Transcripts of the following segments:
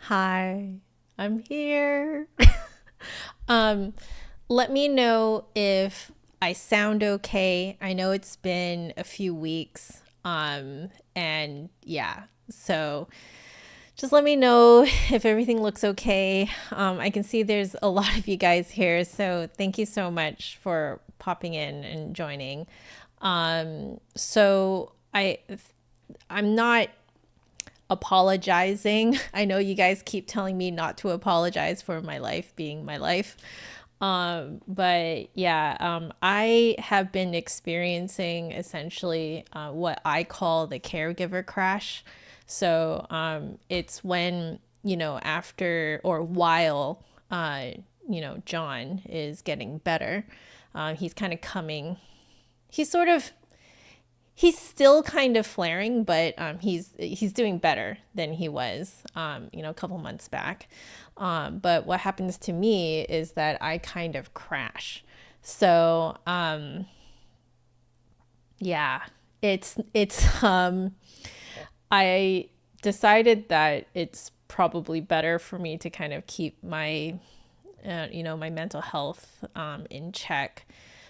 Hi, I'm here. um, Let me know if I sound okay. I know it's been a few weeks. And yeah, so just let me know if everything looks okay. I can see there's a lot of you guys here, so thank you so much for popping in and joining. I'm not apologizing. I know you guys keep telling me not to apologize for my life being my life. But I have been experiencing essentially what I call the caregiver crash. It's when, after or while, John is getting better, he's kind of coming, he's sort of he's still kind of flaring, but he's doing better than he was, a couple months back. But what happens to me is that I kind of crash. So yeah, it's I decided that it's probably better for me to kind of keep my my mental health in check.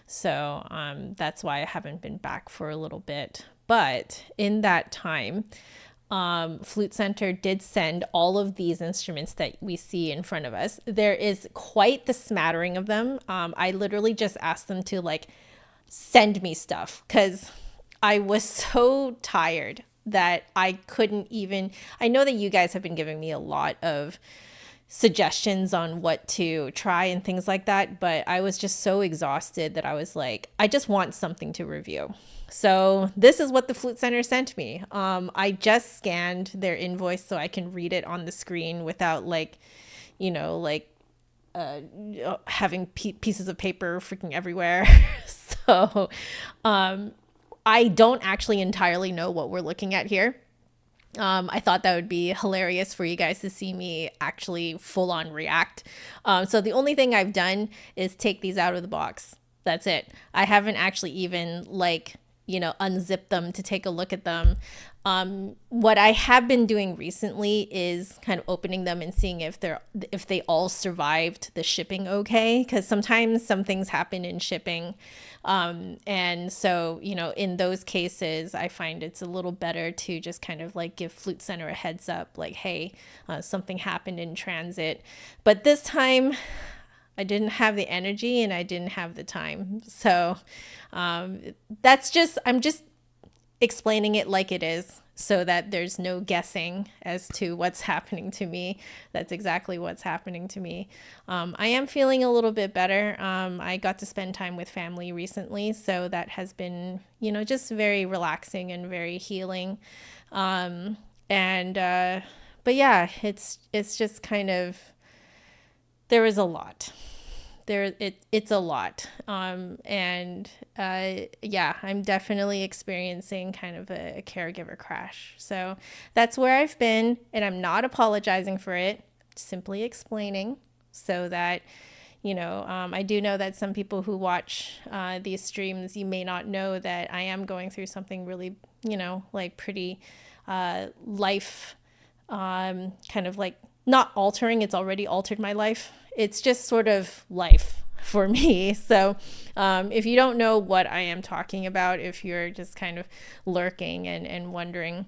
That's why I haven't been back for a little bit. But in that time, Flute Center did send all of these instruments that we see in front of us. There is quite the smattering of them. I literally just asked them to send me stuff because I was so tired that I couldn't even. I know that you guys have been giving me a lot of suggestions on what to try and things like that, but I was just so exhausted that I was like, I just want something to review. So this is what the Flute Center sent me. I just scanned their invoice so I can read it on the screen without having pieces of paper freaking everywhere. So I don't actually entirely know what we're looking at here. I thought that would be hilarious for you guys to see me actually full on react. So the only thing I've done is take these out of the box. That's it. I haven't actually even unzipped them to take a look at them. What I have been doing recently is kind of opening them and seeing if they all survived the shipping okay, because sometimes some things happen in shipping. And so, in those cases, I find it's a little better to just kind of give Flute Center a heads up, hey, something happened in transit. But this time, I didn't have the energy and I didn't have the time. So I'm just explaining it like it is so that there's no guessing as to what's happening to me. That's exactly what's happening to me. I am feeling a little bit better. I got to spend time with family recently, so that has been, just very relaxing and very healing. But yeah, it's just kind of, there is a lot. It's a lot. I'm definitely experiencing kind of a caregiver crash. So that's where I've been, and I'm not apologizing for it, simply explaining so that, I do know that some people who watch these streams, you may not know that I am going through something really, pretty life, kind of not altering. It's already altered my life. It's just sort of life for me. So if you don't know what I am talking about, if you're just kind of lurking and wondering,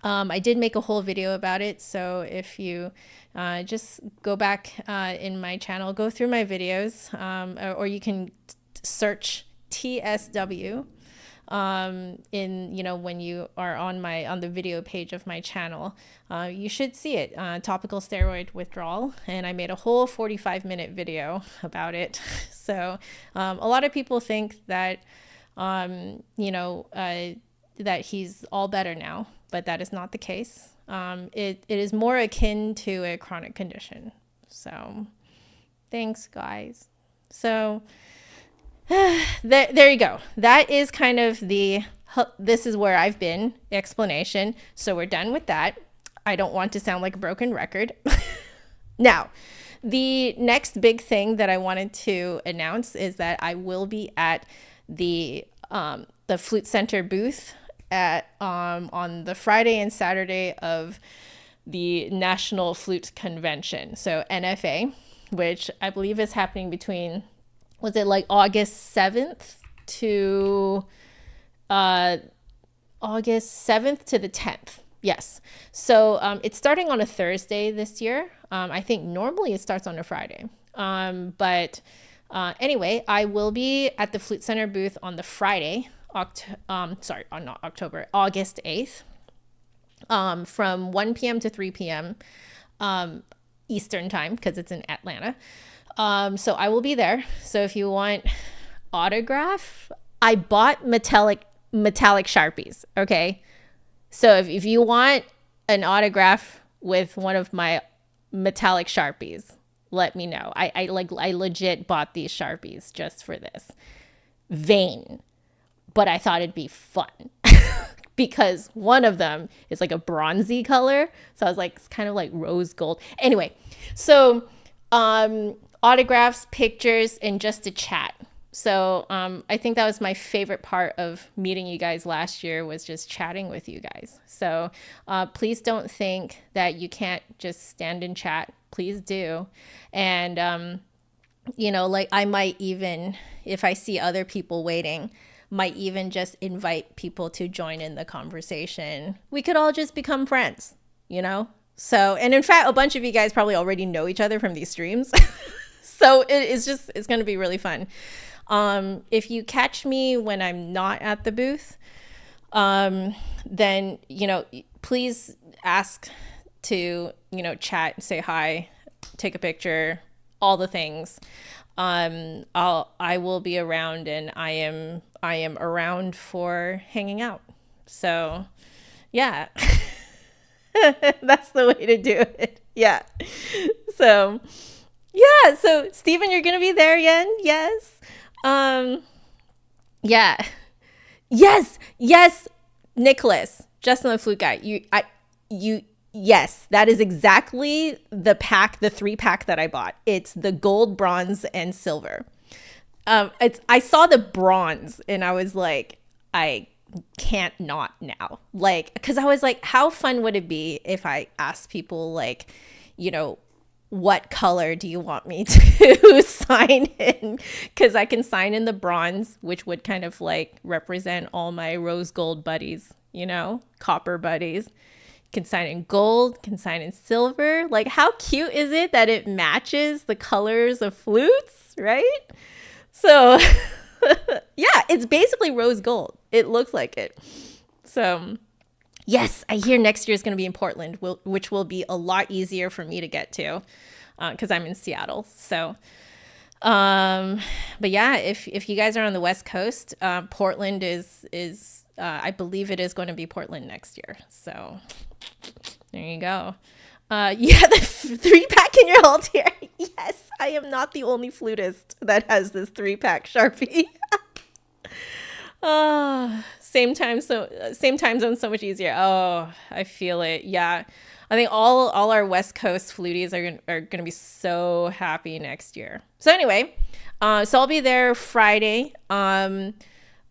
I did make a whole video about it. So if you just go back in my channel, go through my videos, or you can search TSW when you are on the video page of my channel. You should see it, topical steroid withdrawal, and I made a whole 45-minute video about it. So a lot of people think that that he's all better now, but that is not the case. It is more akin to a chronic condition. So thanks, guys. So there you go. That is kind of this is where I've been explanation. So we're done with that. I don't want to sound like a broken record. Now, the next big thing that I wanted to announce is that I will be at the Flute Center booth on the Friday and Saturday of the National Flute Convention, so NFA, which I believe is happening between, was it like August 7th to the 10th? Yes. So it's starting on a Thursday this year. I think normally it starts on a Friday. But anyway, I will be at the Flute Center booth on the Friday, August 8th, from 1 p.m. to 3 p.m. Eastern time, because it's in Atlanta. So I will be there. So if you want autograph, I bought metallic Sharpies. Okay. So if you want an autograph with one of my metallic Sharpies, let me know. I legit bought these Sharpies just for this. Vain. But I thought it'd be fun because one of them is like a bronzy color. So I was like, it's kind of like rose gold. Anyway, so autographs, pictures, and just a chat. So I think that was my favorite part of meeting you guys last year, was just chatting with you guys. So please don't think that you can't just stand and chat. Please do. And, like I might even, if I see other people waiting, might even just invite people to join in the conversation. We could all just become friends, So, and in fact, a bunch of you guys probably already know each other from these streams. So it's going to be really fun. If you catch me when I'm not at the booth, then, please ask to, chat, say hi, take a picture, all the things. I will be around, and I am around for hanging out. So yeah, that's the way to do it. Yeah. So yeah. So Stephen, you're going to be there again. Yes. Yeah. Yes. Nicholas, just on the flute guy. Yes, that is exactly the 3-pack that I bought. It's the gold, bronze, and silver. I saw the bronze and I was like, I can't not now. Cause I was like, how fun would it be if I asked people what color do you want me to sign in? Because I can sign in the bronze, which would kind of represent all my rose gold buddies, copper buddies. Can sign in gold, can sign in silver. How cute is it that it matches the colors of flutes, right? So yeah, it's basically rose gold. It looks like it. So yes, I hear next year is going to be in Portland, which will be a lot easier for me to get to because I'm in Seattle. So, but yeah, if you guys are on the West Coast, Portland is I believe it is going to be Portland next year. So there you go. Yeah, the 3-pack in your hold here. Yes, I am not the only flutist that has this 3-pack Sharpie. Same time zone, so much easier. Oh, I feel it. Yeah, I think all our West Coast fluties are gonna be so happy next year. So anyway, so I'll be there Friday,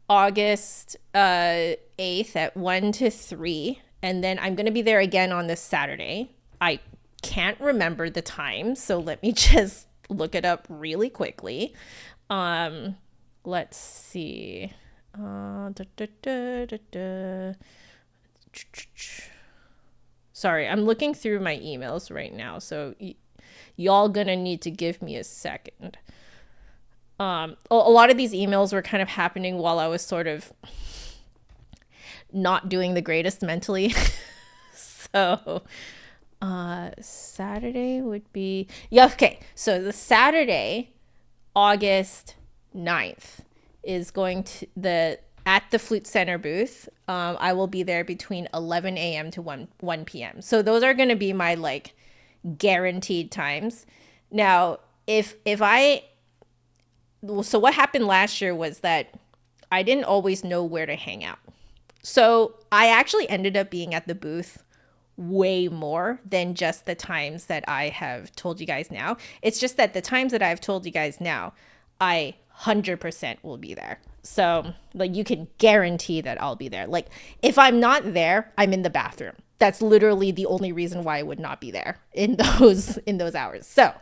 August 8th at 1 to 3, and then I'm gonna be there again on this Saturday. I can't remember the time, so let me just look it up really quickly. Let's see. Sorry, I'm looking through my emails right now, so y'all gonna need to give me a second. A lot of these emails were kind of happening while I was sort of not doing the greatest mentally. So Saturday would be, yeah, okay. So the Saturday, August 9th is going to at the Flute Center booth. I will be there between 11 a.m. to 1 p.m. So those are going to be my guaranteed times. Now, so what happened last year was that I didn't always know where to hang out. So I actually ended up being at the booth way more than just the times that I have told you guys now. It's just that the times that I've told you guys now, I 100% will be there. So you can guarantee that I'll be there. If I'm not there, I'm in the bathroom. That's literally the only reason why I would not be there in those hours. So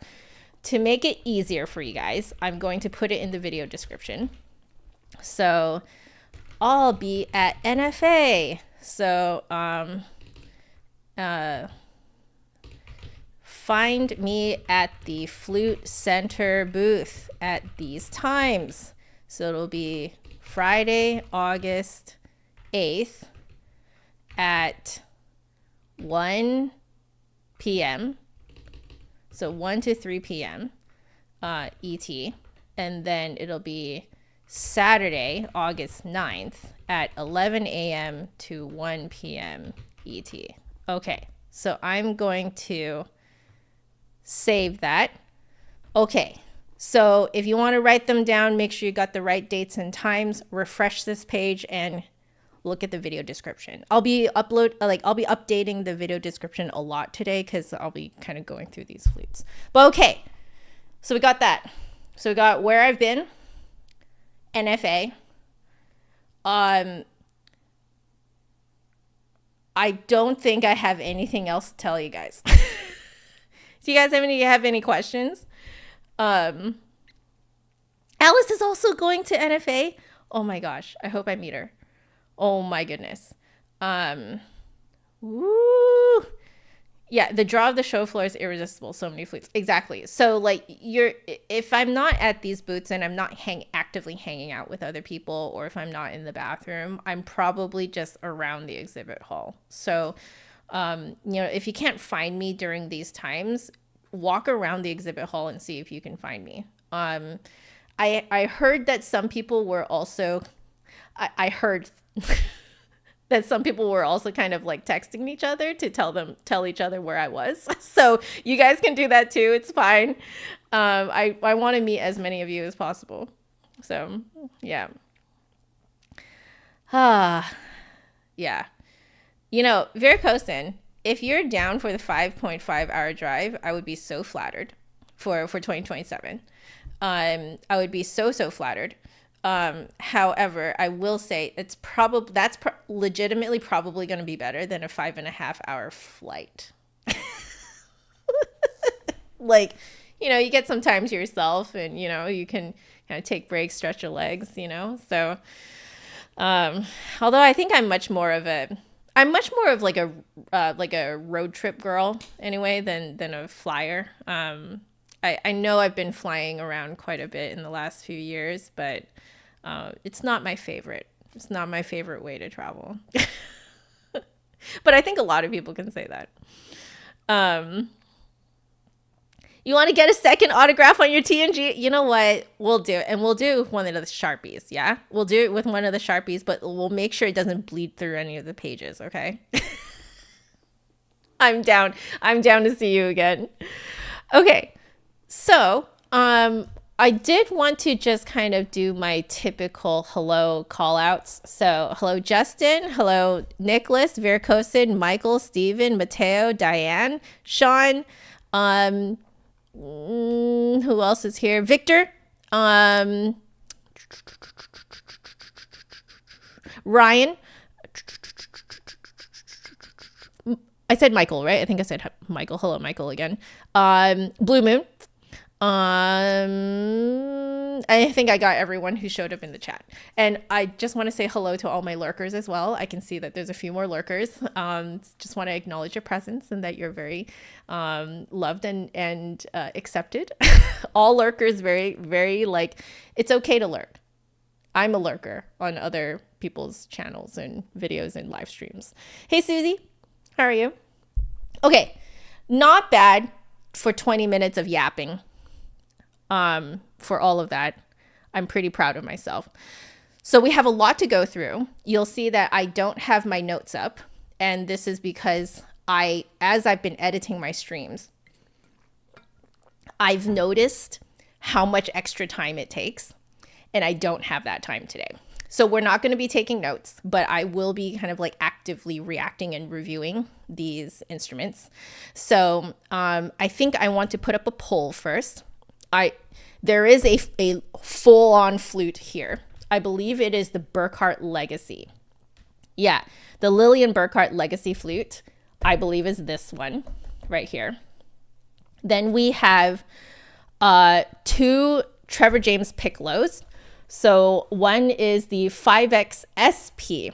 to make it easier for you guys, I'm going to put it in the video description. So I'll be at NFA. So find me at the Flute Center booth at these times. So it'll be Friday, August 8th at 1 p.m. So 1 to 3 p.m. ET. And then it'll be Saturday, August 9th at 11 a.m. to 1 p.m. ET. Okay, so I'm going to save that. Okay, so if you want to write them down, make sure you got the right dates and times, refresh this page and look at the video description. I'll be updating the video description a lot today because I'll be kind of going through these flutes. But okay, so we got that. So we got where I've been, NFA. I don't think I have anything else to tell you guys. Do you guys have any questions? Alice is also going to NFA. Oh my gosh, I hope I meet her. Oh my goodness. Woo. Yeah, the draw of the show floor is irresistible. So many flutes. Exactly. So like if I'm not at these booths and I'm not actively hanging out with other people, or if I'm not in the bathroom, I'm probably just around the exhibit hall. So, if you can't find me during these times, walk around the exhibit hall and see if you can find me. I heard that some people were also, I heard that some people were also kind of like texting each other to tell each other where I was. So you guys can do that too. It's fine. I want to meet as many of you as possible. So yeah. Yeah. Verkosen, if you're down for the 5.5 hour drive, I would be so flattered for 2027. I would be so flattered. However, I will say that's legitimately probably going to be better than a 5.5 hour flight. Like, you get some time to yourself and, you can kind of take breaks, stretch your legs, so, although I think I'm much more of like a road trip girl anyway, than a flyer. I know I've been flying around quite a bit in the last few years, but it's not my favorite. It's not my favorite way to travel. But I think a lot of people can say that. You want to get a second autograph on your TNG? You know what? We'll do it. And we'll do one of the Sharpies, yeah? We'll do it with one of the Sharpies, but we'll make sure it doesn't bleed through any of the pages, okay? I'm down. I'm down to see you again. Okay. So, I did want to just kind of do my typical hello call outs. So hello, Justin. Hello, Nicholas, Verkosen, Michael, Steven, Mateo, Diane, Sean. Who else is here? Victor. Ryan. I said Michael, right? I think I said Michael. Hello, Michael again. Blue Moon. I think I got everyone who showed up in the chat. And I just want to say hello to all my lurkers as well. I can see that there's a few more lurkers. Just want to acknowledge your presence and that you're very loved and accepted. All lurkers, very, very it's okay to lurk. I'm a lurker on other people's channels and videos and live streams. Hey, Susie, how are you? Okay, not bad for 20 minutes of yapping. For all of that, I'm pretty proud of myself. So we have a lot to go through. You'll see that I don't have my notes up, and this is because as I've been editing my streams, I've noticed how much extra time it takes, and I don't have that time today. So we're not going to be taking notes, but I will be kind of actively reacting and reviewing these instruments. So I think I want to put up a poll first. There is a full-on flute here. I believe it is the Burkart Legacy. Yeah, the Lillian Burkart Legacy flute. I believe is this one right here. Then we have 2 Trevor James Piccolos. So one is the 5X SP,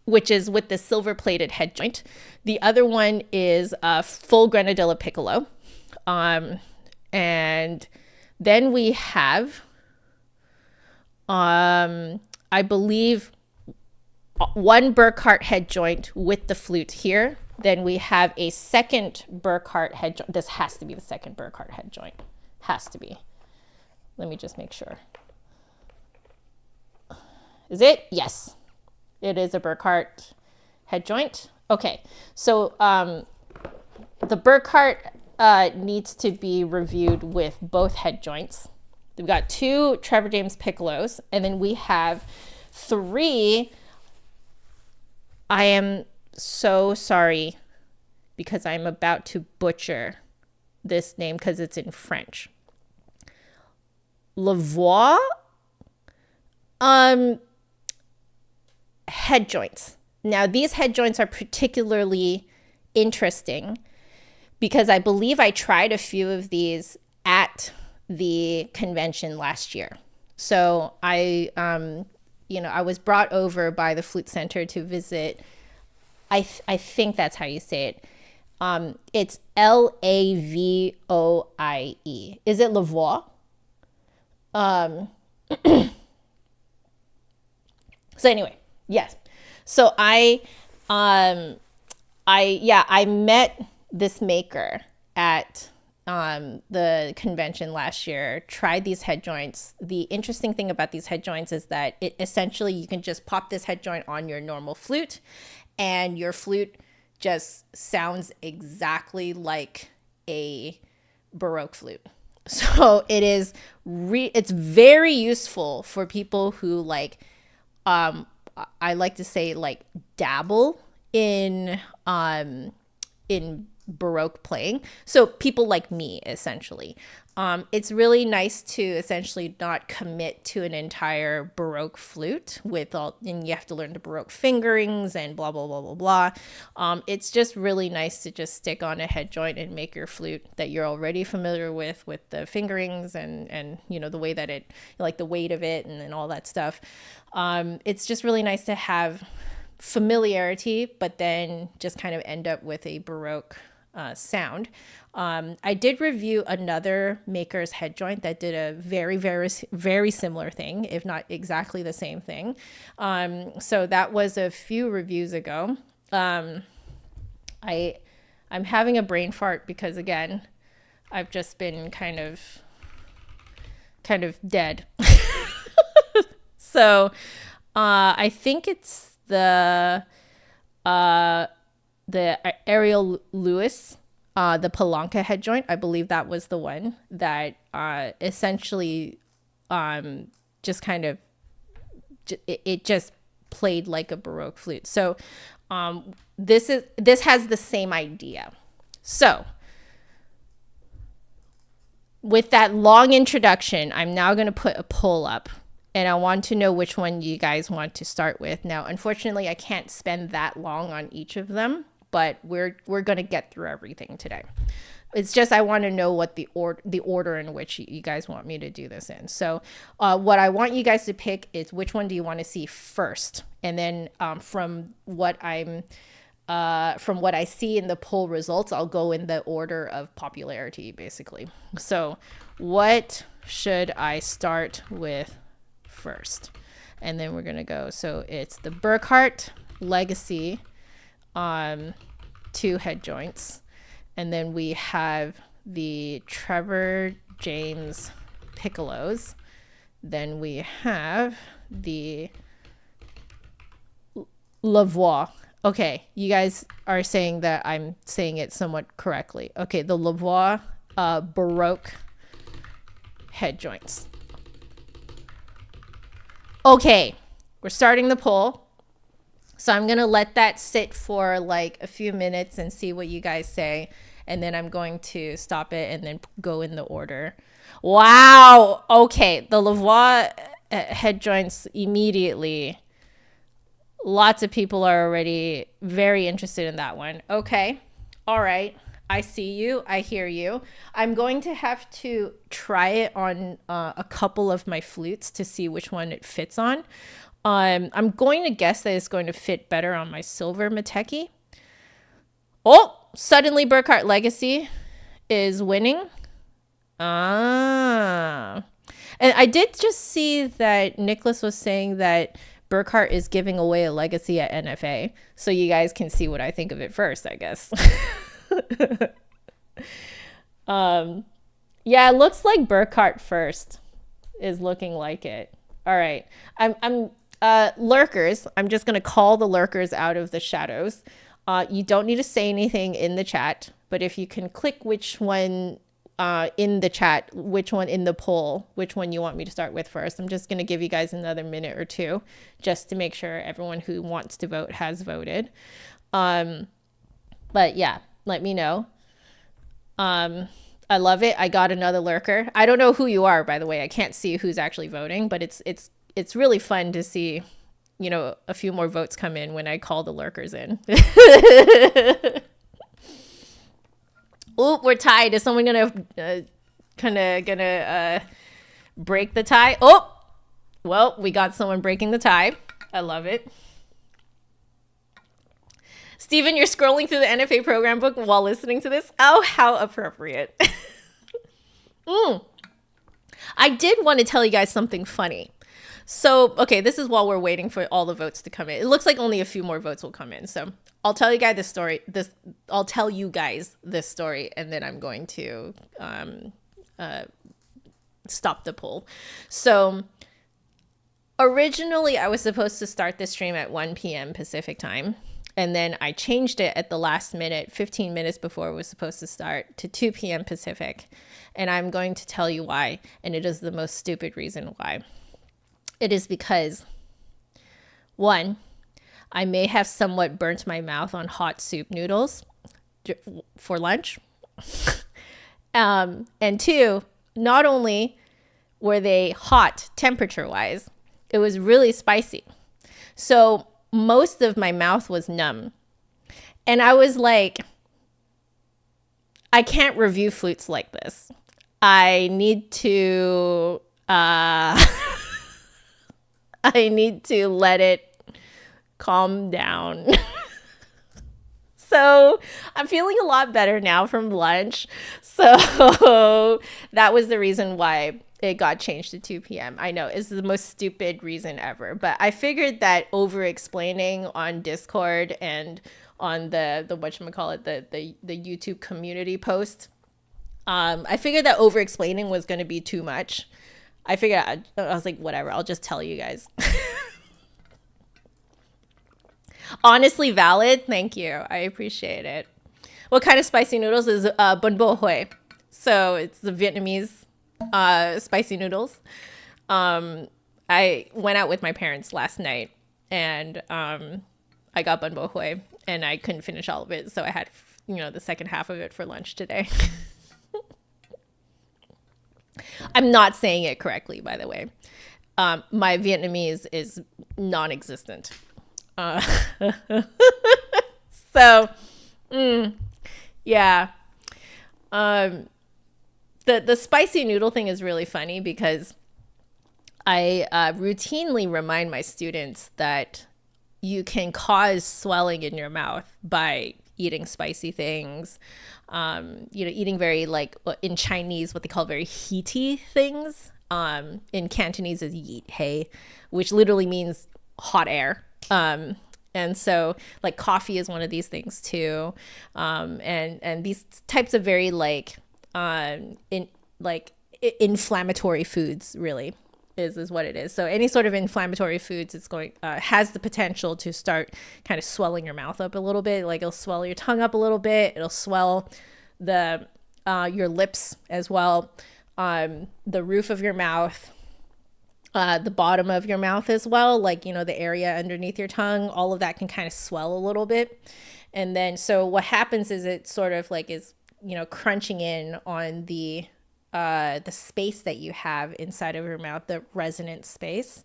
which is with the silver plated head joint. The other one is a full Grenadilla Piccolo. And then we have, I believe, one Burkart head joint with the flute here. Then we have a second Burkart head joint. This has to be the second Burkart head joint. Has to be. Let me just make sure. Is it? Yes. It is a Burkart head joint. Okay. So the Burkart needs to be reviewed with both head joints. We've got 2 Trevor James Piccolos, and then we have 3. I am so sorry because I'm about to butcher this name because it's in French. Lavoie head joints. Now, these head joints are particularly interesting because I believe I tried a few of these at the convention last year. So I was brought over by the Flute Center to visit. I think that's how you say it. It's Lavoie. Is it Lavois? So anyway, yes. So I met this maker at the convention last year, tried these head joints. The interesting thing about these head joints is that it essentially, you can just pop this head joint on your normal flute and your flute just sounds exactly like a Baroque flute. So it is it's very useful for people who like, I like to say like dabble in Baroque playing. So people like me, essentially. It's really nice to essentially not commit to an entire Baroque flute and you have to learn the Baroque fingerings and blah, blah, blah, blah, blah. It's just really nice to just stick on a head joint and make your flute that you're already familiar with the fingerings and the way that it, like the weight of it and all that stuff. It's just really nice to have familiarity, but then just kind of end up with a Baroque sound. I did review another maker's head joint that did a very, very, very similar thing, if not exactly the same thing. So that was a few reviews ago. I'm having a brain fart because, again, I've just been kind of dead. So I think it's the Ariel Lewis, the Palanca head joint. I believe that was the one that essentially just kind of it just played like a Baroque flute. So this has the same idea. So with that long introduction, I'm now going to put a poll up. And I want to know which one you guys want to start with. Now, unfortunately, I can't spend that long on each of them, but we're going to get through everything today. It's just I want to know what the order in which you guys want me to do this in. So what I want you guys to pick is which one do you want to see first? And then from what I see in the poll results, I'll go in the order of popularity, basically. So what should I start with first? And then we're gonna go, so it's the Burkart Legacy 2 head joints, and then we have the Trevor James Piccolos, then we have the Lavoie. Okay, you guys are saying that I'm saying it somewhat correctly. Okay, the Lavoie Baroque head joints. Okay, we're starting the poll. So I'm going to let that sit for like a few minutes and see what you guys say. And then I'm going to stop it and then go in the order. Wow. Okay, the Lavoie head joints immediately Lots of people are already very interested in that one. Okay. All right. I see you. I hear you. I'm going to have to try it on a couple of my flutes to see which one it fits on. I'm going to guess that it's going to fit better on my silver Mateki. Oh, suddenly Burkart Legacy is winning. And I did just see that Nicholas was saying that Burkart is giving away a legacy at NFA. So you guys can see what I think of it first, I guess. Yeah, it looks like Burkart first is looking like it. All right. I'm lurkers. I'm just going to call the lurkers out of the shadows. You don't need to say anything in the chat, but if you can click which one in the chat, which one in the poll, which one you want me to start with first. I'm just going to give you guys another minute or two just to make sure everyone who wants to vote has voted. But yeah, let me know. I love it. I got another lurker. I don't know who you are, by the way. I can't see who's actually voting, but it's really fun to see, you know, a few more votes come in when I call the lurkers in. Oh, we're tied. Is someone gonna break the tie? Oh, well, we got someone breaking the tie. I love it. Steven, you're scrolling through the NFA program book while listening to this. Oh, how appropriate. I did want to tell you guys something funny. So, okay, this is while we're waiting for all the votes to come in. It looks like only a few more votes will come in. So I'll tell you guys this story. I'll tell you guys this story, and then I'm going to stop the poll. So originally, I was supposed to start the stream at 1 p.m. Pacific time, and then I changed it at the last minute, 15 minutes before it was supposed to start, to 2 p.m. Pacific. And I'm going to tell you why, and it is the most stupid reason why. It is because, one, I may have somewhat burnt my mouth on hot soup noodles for lunch. And two, not only were they hot temperature-wise, it was really spicy. So most of my mouth was numb. And I was like, I can't review flutes like this. I need to... I need to let it calm down. So I'm feeling a lot better now from lunch. So that was the reason why it got changed to 2 p.m. I know it's the most stupid reason ever, but I figured that over explaining on Discord and on the whatchamacallit, the YouTube community post, I figured that over explaining was going to be too much. I figured I was like, whatever, I'll just tell you guys. Honestly valid. Thank you. I appreciate it. What kind of spicy noodles is bun bo hoi? So it's the Vietnamese spicy noodles. I went out with my parents last night, and I got bun bo hoi, and I couldn't finish all of it. So I had, the second half of it for lunch today. I'm not saying it correctly, by the way. My Vietnamese is non-existent. So, yeah. The spicy noodle thing is really funny because I routinely remind my students that you can cause swelling in your mouth by eating spicy things, eating very, like, in Chinese, what they call very heaty things. In Cantonese is yeet hay, which literally means hot air. And so, like, coffee is one of these things too. And these types of very, inflammatory foods really is what it is. So any sort of inflammatory foods, it's going has the potential to start kind of swelling your mouth up a little bit. Like, it'll swell your tongue up a little bit. It'll swell the your lips as well, the roof of your mouth, the bottom of your mouth as well, like, the area underneath your tongue. All of that can kind of swell a little bit. And then so what happens is it sort of like is crunching in on the the space that you have inside of your mouth, the resonant space.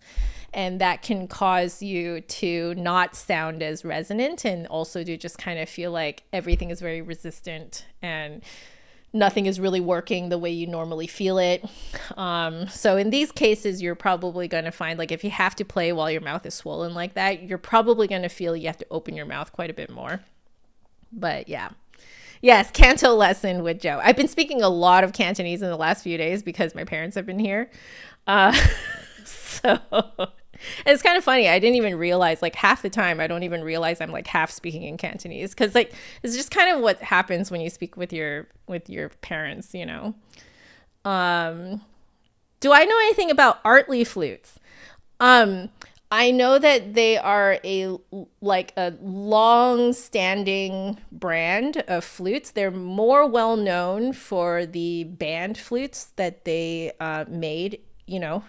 And that can cause you to not sound as resonant, and also to just kind of feel like everything is very resistant and nothing is really working the way you normally feel it. So in these cases, you're probably going to find, like, if you have to play while your mouth is swollen like that, you're probably going to feel you have to open your mouth quite a bit more. But yeah. Yes, Canto lesson with Joe. I've been speaking a lot of Cantonese in the last few days because my parents have been here. So it's kind of funny. I didn't even realize, like, half the time I don't even realize I'm like half speaking in Cantonese, because like it's just kind of what happens when you speak with your parents, you know. Do I know anything about Artley flutes? I know that they are a long-standing brand of flutes. They're more well known for the band flutes that they made, you know,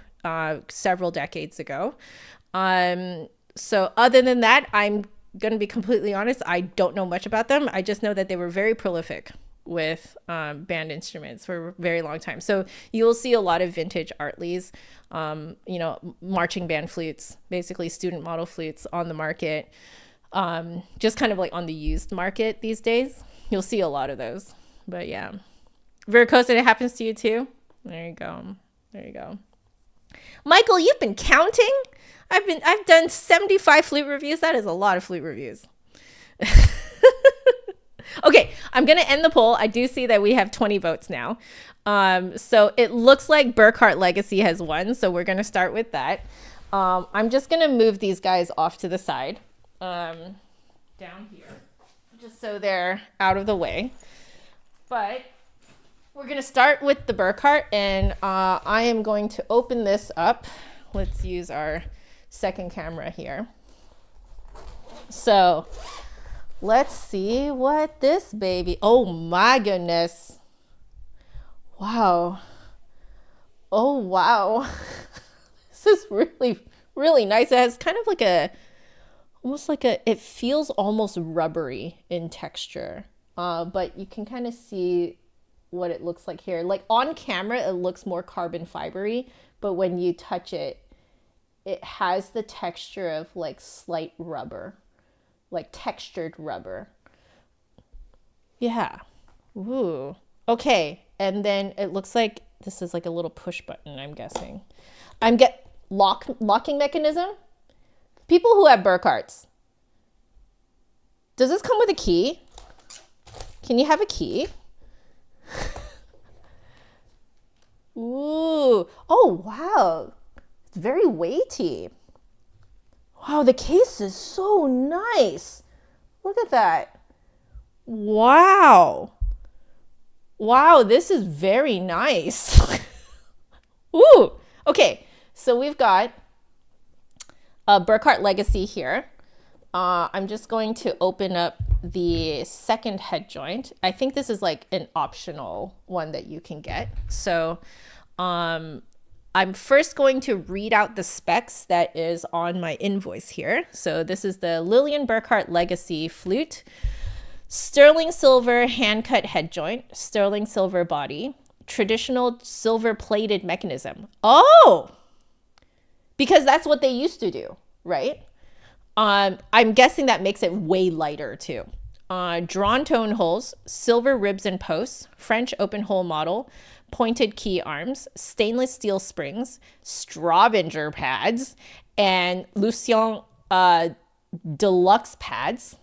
several decades ago. So other than that, I'm going to be completely honest, I don't know much about them. I just know that they were very prolific with band instruments for a very long time. So you'll see a lot of vintage Artleys, you know, marching band flutes, basically student model flutes on the market, just kind of like on the used market these days. You'll see a lot of those. But yeah, Vericosa, it happens to you too? There you go. There you go. Michael, you've been counting? I've done 75 flute reviews. That is a lot of flute reviews. Okay, I'm going to end the poll. I do see that we have 20 votes now. So it looks like Burkart Legacy has won. So we're going to start with that. I'm just going to move these guys off to the side, down here, just so they're out of the way. But we're going to start with the Burkart, and I am going to open this up. Let's use our second camera here. So let's see what this baby, oh my goodness. Wow. Oh, wow. This is really, really nice. It has kind of like it feels almost rubbery in texture. But you can kind of see what it looks like here. Like on camera, it looks more carbon fibery, but when you touch it, it has the texture of like slight rubber. Like textured rubber. Yeah. Ooh. Okay. And then it looks like this is like a little push button, I'm guessing. Locking mechanism. People who have Burkarts. Does this come with a key? Can you have a key? Ooh. Oh, wow. It's very weighty. Wow, the case is so nice. Look at that. Wow. Wow, this is very nice. Ooh. Okay, so we've got a Burkart Legacy here. I'm just going to open up the second head joint. I think this is like an optional one that you can get. So I'm first going to read out the specs that is on my invoice here. So this is the Lillian Burkart Legacy flute, sterling silver hand-cut head joint, sterling silver body, traditional silver plated mechanism. Oh, because that's what they used to do, right? I'm guessing that makes it way lighter too. Drawn tone holes, silver ribs and posts, French open hole model, pointed key arms, stainless steel springs, Straubinger pads, and Lucien deluxe pads.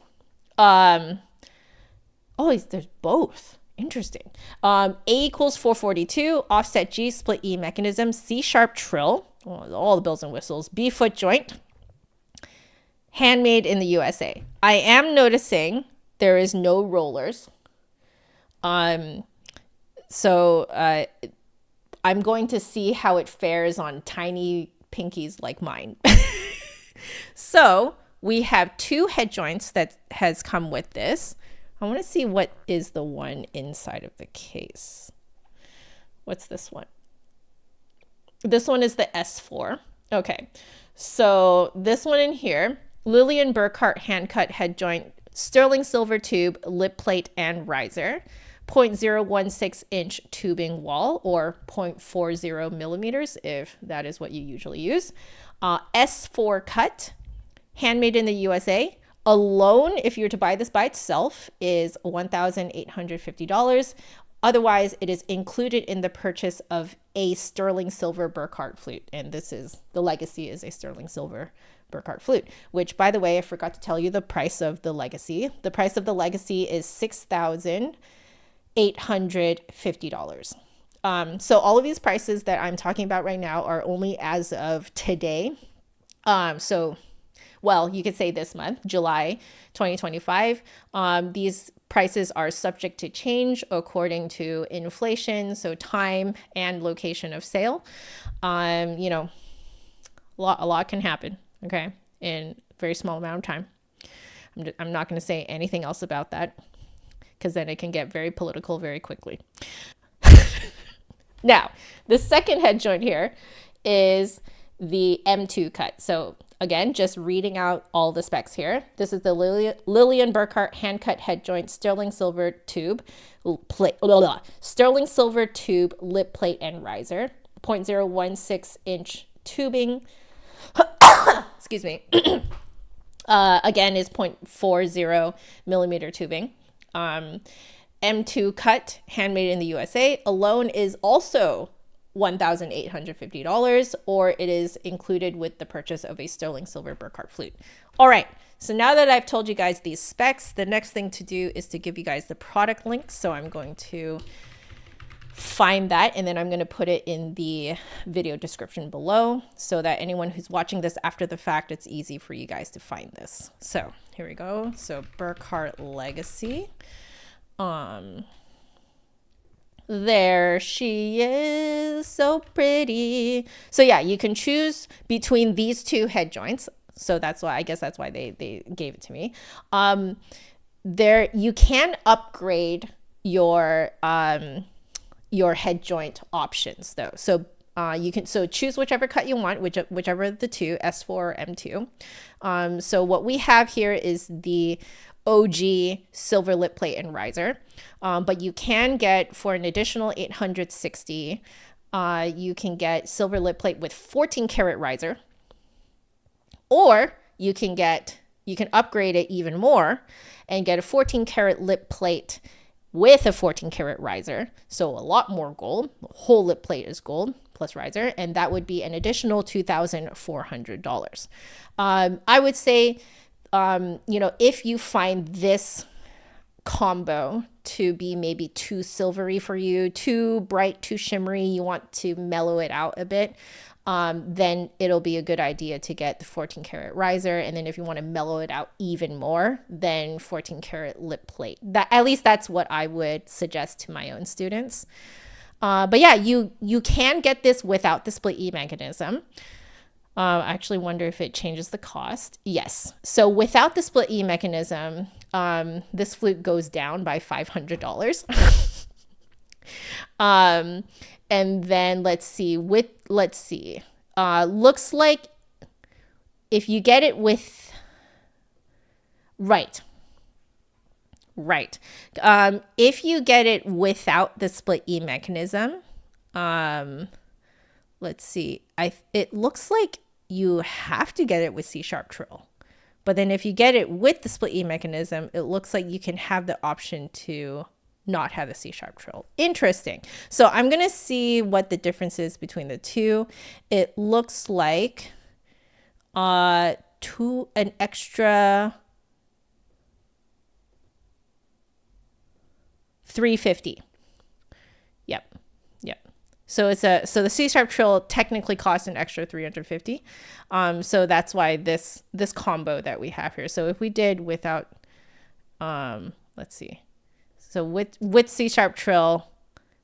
Oh, there's both. Interesting. A equals 442, offset G, split E mechanism, C sharp trill, all the bells and whistles, B foot joint, handmade in the USA. I am noticing there is no rollers. So I'm going to see how it fares on tiny pinkies like mine. So we have two head joints that has come with this. I want to see what is the one inside of the case. What's this one? This one is the S4. Okay, so this one in here, Lillian Burkart hand-cut head joint, sterling silver tube, lip plate, and riser. 0.016 inch tubing wall, or 0.40 millimeters if that is what you usually use. S4 cut, handmade in the USA. Alone, if you were to buy this by itself, is $1,850. Otherwise, it is included in the purchase of a sterling silver Burkart flute. And this is, the Legacy is a sterling silver Burkart flute, which, by the way, I forgot to tell you the price of the Legacy. The price of the Legacy is $6,850. So all of these prices that I'm talking about right now are only as of today. Well, you could say this month, July 2025. These prices are subject to change according to inflation, so time and location of sale. You know, a lot can happen, okay, in a very small amount of time. I'm not going to say anything else about that, because then it can get very political very quickly. Now, the second head joint here is the M2 cut. So again, just reading out all the specs here. This is the Lillian Burkart hand cut head joint, sterling silver tube, sterling silver tube, lip plate and riser, 0.016 inch tubing. Excuse me. Again, is 0.40 millimeter tubing. M2 cut, handmade in the USA. Alone is also $1,850, or it is included with the purchase of a sterling silver Burkart flute. All right, so now that I've told you guys these specs, the next thing to do is to give you guys the product link. So I'm going to find that, and then I'm going to put it in the video description below so that anyone who's watching this after the fact, it's easy for you guys to find this. So here we go. So Burkart Legacy. There she is, so pretty. So yeah, you can choose between these two head joints. So that's why, I guess that's why they gave it to me. There you can upgrade your head joint options though. So you can choose whichever cut you want, whichever of the two, S4 or M2. So what we have here is the OG silver lip plate and riser, but you can get, for an additional $860, you can get silver lip plate with 14 karat riser, or you can upgrade it even more and get a 14 karat lip plate with a 14 karat riser, so a lot more gold. The whole lip plate is gold plus riser, and that would be an additional $2,400. I would say, you know, if you find this combo to be maybe too silvery for you, too bright, too shimmery, you want to mellow it out a bit, then it'll be a good idea to get the 14 karat riser. And then if you want to mellow it out even more, then 14 karat lip plate. That, at least that's what I would suggest to my own students. But yeah, you can get this without the split E mechanism. I actually wonder if it changes the cost. Yes. So without the split E mechanism, this flute goes down by $500. And then let's see, looks like if you get it with, right. If you get it without the split E mechanism, let's see, it looks like you have to get it with C# trill. But then if you get it with the split E mechanism, it looks like you can have the option to not have the C# trill. Interesting. So I'm going to see what the difference is between the two. It looks like an extra $350. Yep. So so the C# trill technically costs an extra $350. So that's why this combo that we have here. So if we did without, let's see. So with C# trill,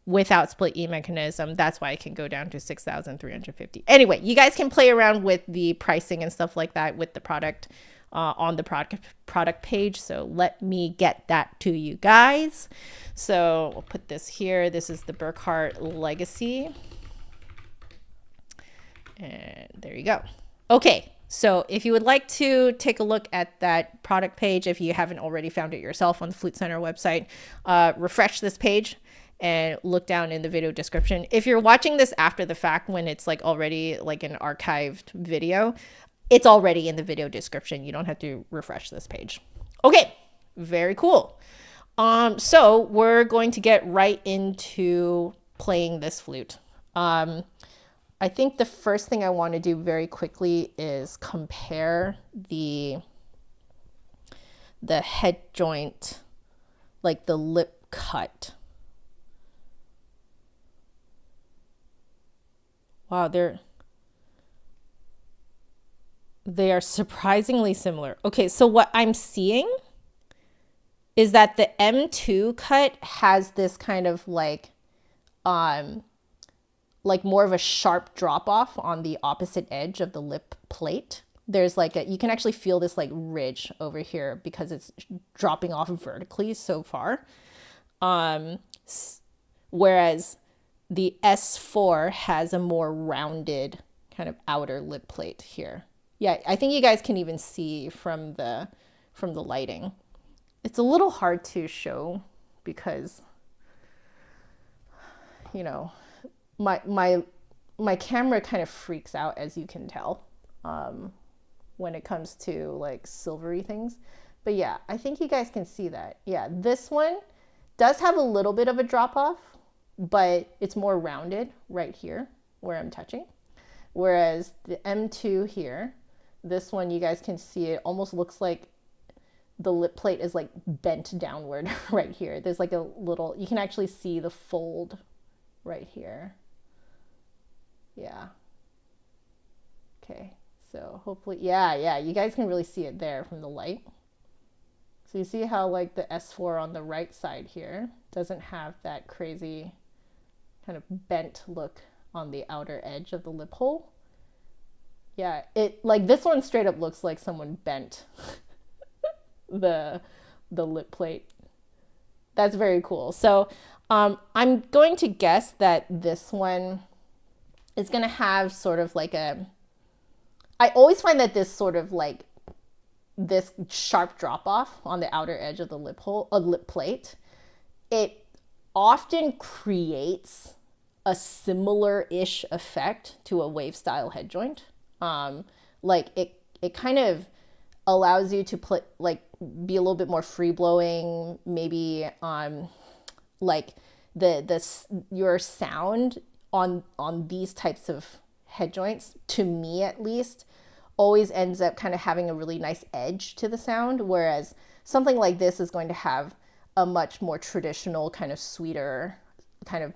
without split E mechanism, that's why it can go down to $6,350. Anyway, you guys can play around with the pricing and stuff like that with the product on the product page. So let me get that to you guys. So we'll put this here. This is the Burkart Legacy. And there you go. Okay, So if you would like to take a look at that product page, if you haven't already found it yourself on the Flute Center website, refresh this page and look down in the video description. If you're watching this after the fact, when it's like already like an archived video, it's already in the video description. You don't have to refresh this page. Okay, very cool. So we're going to get right into playing this flute. I think the first thing I want to do very quickly is compare the head joint, like the lip cut. Wow, they are surprisingly similar. Okay, so what I'm seeing is that the M2 cut has this kind of like more of a sharp drop off on the opposite edge of the lip plate. There's like you can actually feel this like ridge over here because it's dropping off vertically so far. Whereas the S4 has a more rounded kind of outer lip plate here. Yeah, I think you guys can even see from the lighting. It's a little hard to show because, you know, my camera kind of freaks out, as you can tell, when it comes to like silvery things. But yeah, I think you guys can see that. Yeah, this one does have a little bit of a drop off, but it's more rounded right here where I'm touching. Whereas the M2 here, this one, you guys can see it almost looks like the lip plate is like bent downward right here. There's like a little, you can actually see the fold right here. Yeah. Okay. So hopefully, yeah, you guys can really see it there from the light. So you see how like the S4 on the right side here doesn't have that crazy kind of bent look on the outer edge of the lip hole. Yeah, it like this one straight up looks like someone bent the lip plate. That's very cool. So I'm going to guess that this one is going to have sort of like a, I always find that this sort of like this sharp drop off on the outer edge of the lip hole, a lip plate, it often creates a similar-ish effect to a wave style head joint. Like it kind of allows you to play, like be a little bit more free blowing, maybe like your sound on these types of head joints, to me at least, always ends up kind of having a really nice edge to the sound, whereas something like this is going to have a much more traditional kind of sweeter, kind of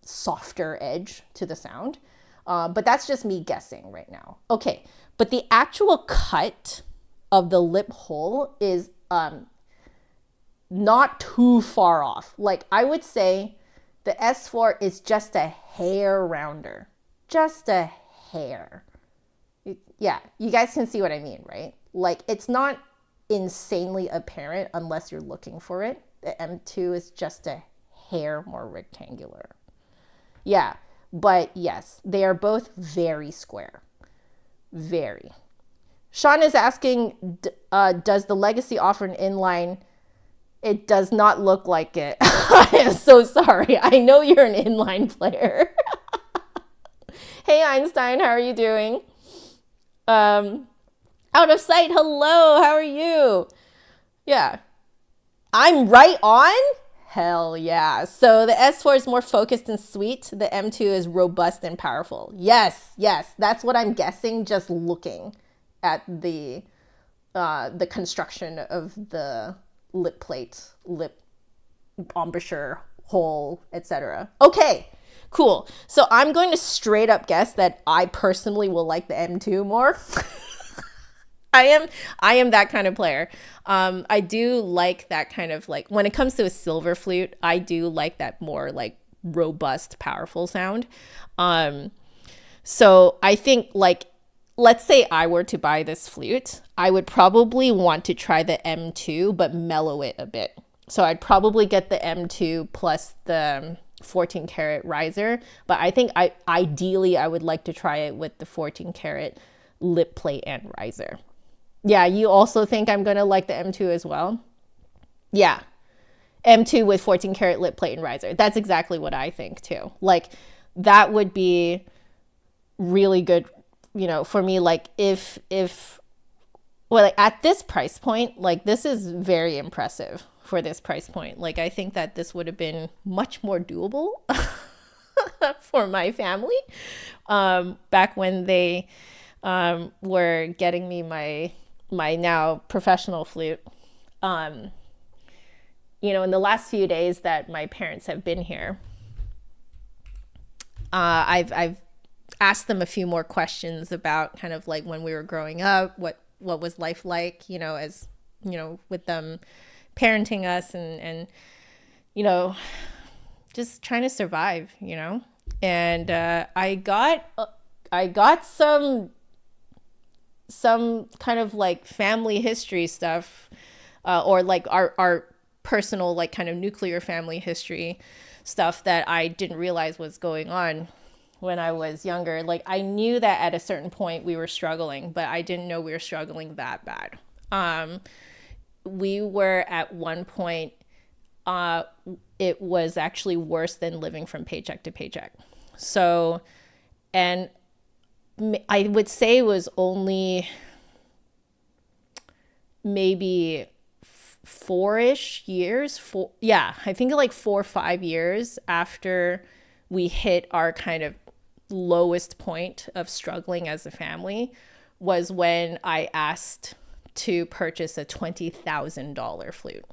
softer edge to the sound. But that's just me guessing right now. Okay, but the actual cut of the lip hole is not too far off. Like I would say the S4 is just a hair rounder, just a hair. Yeah, you guys can see what I mean, right? Like it's not insanely apparent unless you're looking for it. The M2 is just a hair more rectangular. Yeah, but yes, they are both very square. Very. Sean is asking, does the Legacy offer an inline? It does not look like it. I am so sorry. I know you're an inline player. Hey Einstein, how are you doing? Out of sight, hello, how are you? Yeah. I'm right on? Hell yeah. So the S4 is more focused and sweet. The M2 is robust and powerful. Yes, that's what I'm guessing just looking at the construction of the lip plate, lip embouchure, hole, etc. Okay, cool. So I'm going to straight up guess that I personally will like the M2 more. I am that kind of player. I do like that kind of like, when it comes to a silver flute, I do like that more like robust, powerful sound. So I think like, let's say I were to buy this flute, I would probably want to try the M2, but mellow it a bit. So I'd probably get the M2 plus the 14 karat riser, but I think ideally I would like to try it with the 14 karat lip plate and riser. Yeah, you also think I'm going to like the M2 as well? Yeah. M2 with 14 karat lip plate and riser. That's exactly what I think too. Like that would be really good, you know, for me. Like if well, like at this price point, like this is very impressive for this price point. Like I think that this would have been much more doable for my family back when they were getting me my now professional flute. You know, in the last few days that my parents have been here, I've asked them a few more questions about kind of like when we were growing up, what was life like, you know, as, you know, with them parenting us and you know, just trying to survive, you know. And I got some kind of like family history stuff, or like our personal like kind of nuclear family history stuff that I didn't realize was going on when I was younger. Like I knew that at a certain point we were struggling, but I didn't know we were struggling that bad. We were at one point, it was actually worse than living from paycheck to paycheck. So, and I would say it was only maybe 4-ish years, I think like 4 or 5 years after we hit our kind of lowest point of struggling as a family was when I asked to purchase a $20,000 flute.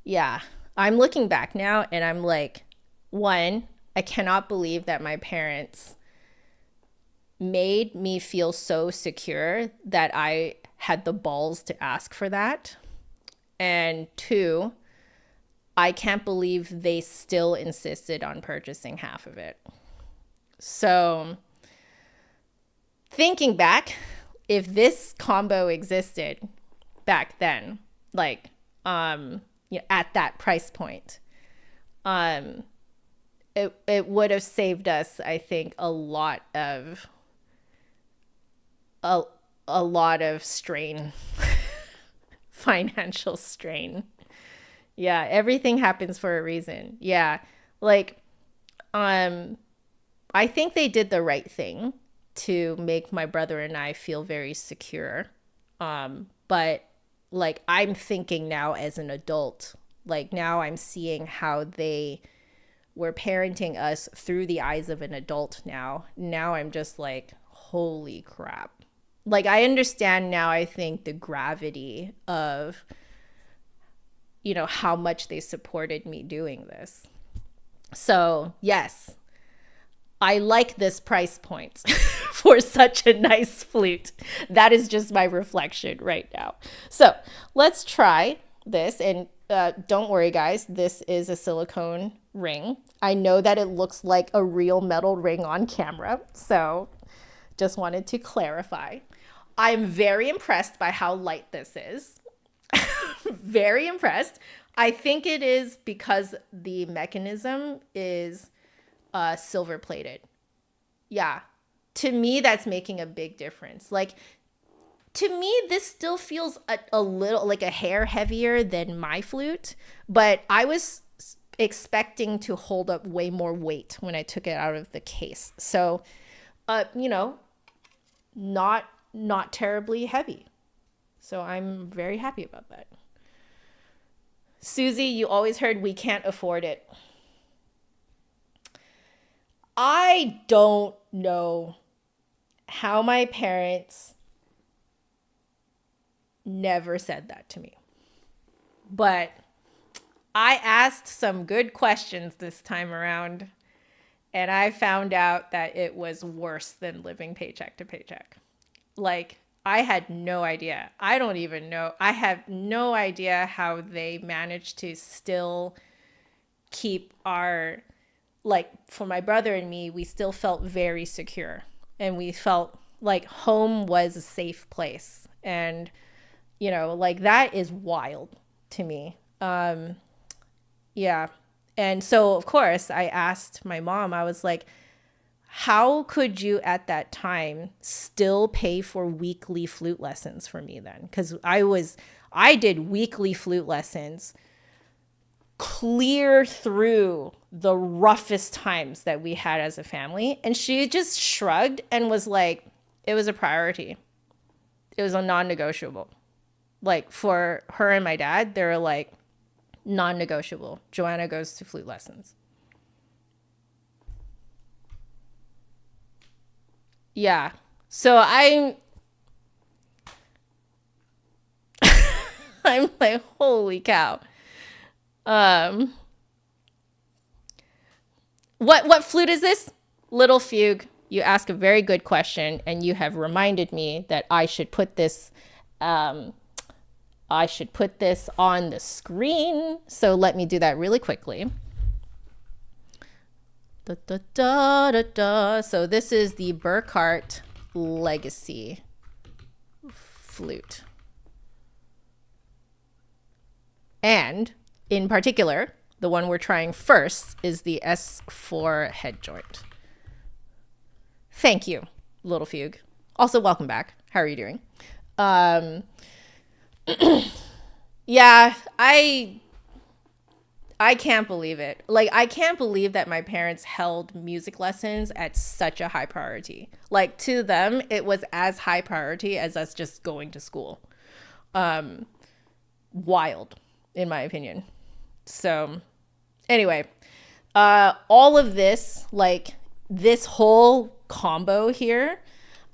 Yeah, I'm looking back now and I'm like, one, I cannot believe that my parents made me feel so secure that I had the balls to ask for that. And two, I can't believe they still insisted on purchasing half of it. So thinking back, if this combo existed back then, like you know, at that price point, it would have saved us, I think, a lot of strain, financial strain. Yeah, everything happens for a reason. Yeah, like I think they did the right thing to make my brother and I feel very secure. But like I'm thinking now as an adult, like now I'm seeing how they were parenting us through the eyes of an adult now. Now I'm just like, holy crap. Like I understand now, I think, the gravity of, you know, how much they supported me doing this. So yes, I like this price point for such a nice flute. That is just my reflection right now. So let's try this. And don't worry, guys, this is a silicone ring. I know that it looks like a real metal ring on camera. So just wanted to clarify. I'm very impressed by how light this is. Very impressed. I think it is because the mechanism is silver plated. Yeah. To me, that's making a big difference. Like, to me, this still feels a little like a hair heavier than my flute, but I was expecting to hold up way more weight when I took it out of the case. So, you know, not terribly heavy. So I'm very happy about that. Susie, you always heard we can't afford it. I don't know how my parents never said that to me. But I asked some good questions this time around, and I found out that it was worse than living paycheck to paycheck. Like, I had no idea. I don't even know. I have no idea how they managed to still keep our, like, for my brother and me, we still felt very secure. And we felt like home was a safe place. And, you know, like, that is wild to me. Yeah. And so, of course, I asked my mom, I was like, how could you at that time still pay for weekly flute lessons for me then? Because I did weekly flute lessons clear through the roughest times that we had as a family. And she just shrugged and was like, it was a priority. It was a non-negotiable. Like for her and my dad, they were like, non-negotiable. Joanna goes to flute lessons. Yeah. So I'm like, holy cow. What flute is this? Little fugue. You ask a very good question, and you have reminded me that I should put this on the screen. So let me do that really quickly. Da, da, da, da, da. So this is the Burkart Legacy flute. And in particular, the one we're trying first is the S4 head joint. Thank you, Little Fugue. Also, welcome back. How are you doing? Yeah, I can't believe it. Like, I can't believe that my parents held music lessons at such a high priority. Like, to them, it was as high priority as us just going to school. Wild, in my opinion. So, anyway, all of this, like, this whole combo here,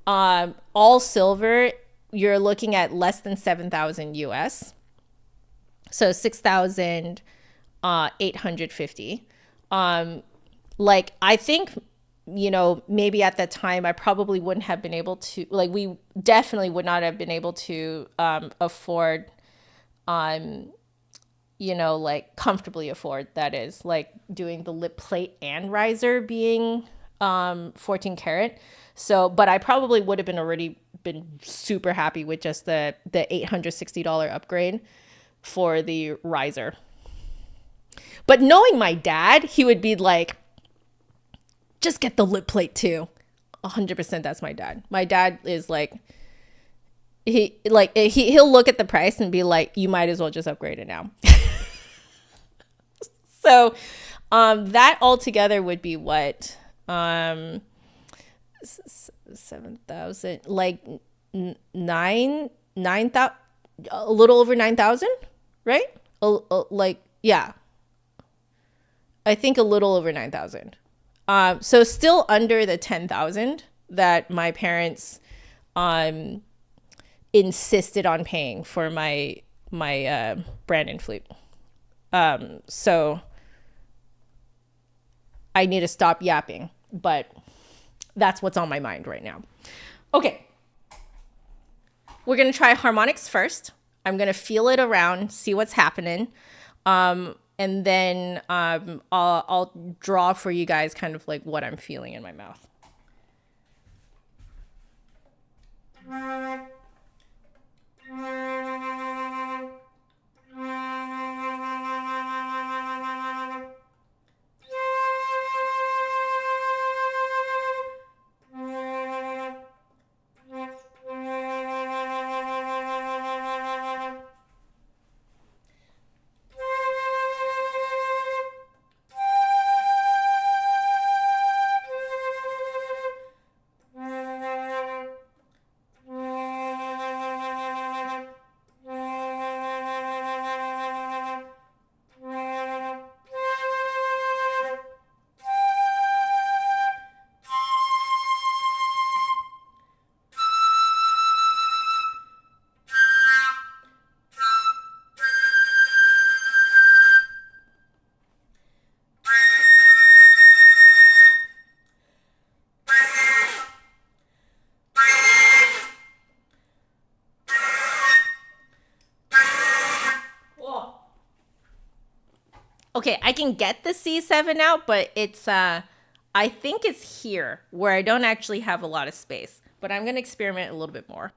all silver, you're looking at less than 7,000 US. So 6,850. Like, I think, maybe at that time I probably wouldn't have been able to, like, we definitely would not have been able to afford, like, comfortably afford, that is, like, doing the lip plate and riser being 14 karat. So, but I probably would have already been super happy with just the $860 upgrade for the riser. But knowing my dad, he would be like, just get the lip plate too. 100% that's my dad. My dad is like, he'll look at the price and be like, you might as well just upgrade it now. So that altogether would be what? 7,000, like 9,000, a little over 9,000, right? Like, yeah, I think a little over 9,000. So still under the 10,000 that my parents insisted on paying for my Brandon flute. So I need to stop yapping, but that's what's on my mind right now. Okay. We're going to try harmonics first. I'm going to feel it around, see what's happening. And then I'll draw for you guys kind of like what I'm feeling in my mouth. Okay, I can get the C7 out, but it's, I think it's here where I don't actually have a lot of space, but I'm going to experiment a little bit more.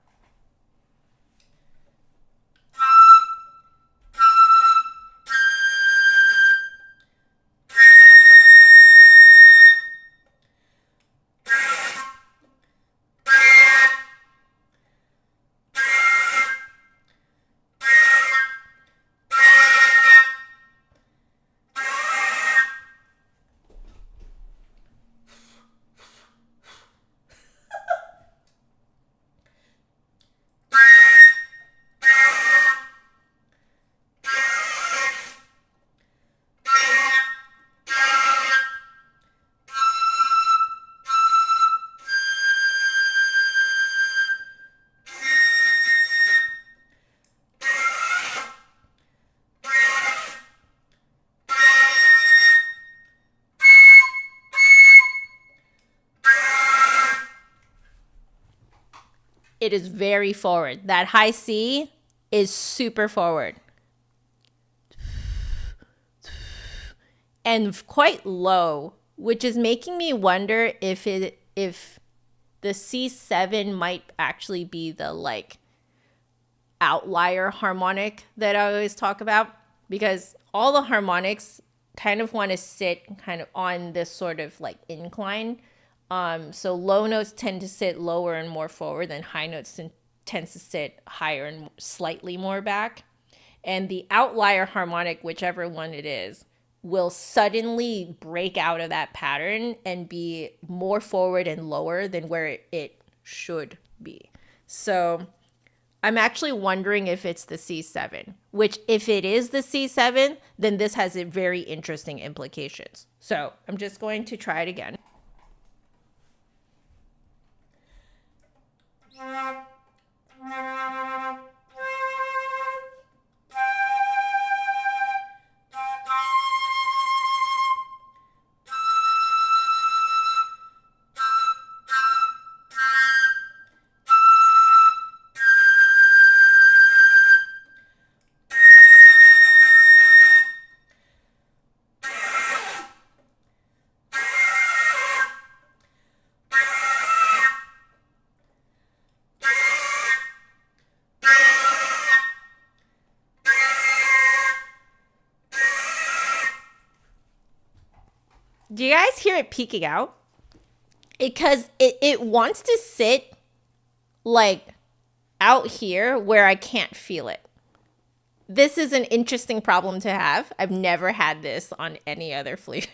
it is very forward. That high C is super forward. And quite low, which is making me wonder if the C7 might actually be the like outlier harmonic that I always talk about, because all the harmonics kind of want to sit kind of on this sort of like incline. So low notes tend to sit lower and more forward, than high notes tends to sit higher and slightly more back. And the outlier harmonic, whichever one it is, will suddenly break out of that pattern and be more forward and lower than where it should be. So I'm actually wondering if it's the C7, which if it is the C7, then this has a very interesting implications. So I'm just going to try it again. Do you guys hear it peeking out? Because it wants to sit like out here where I can't feel it. This is an interesting problem to have. I've never had this on any other flute.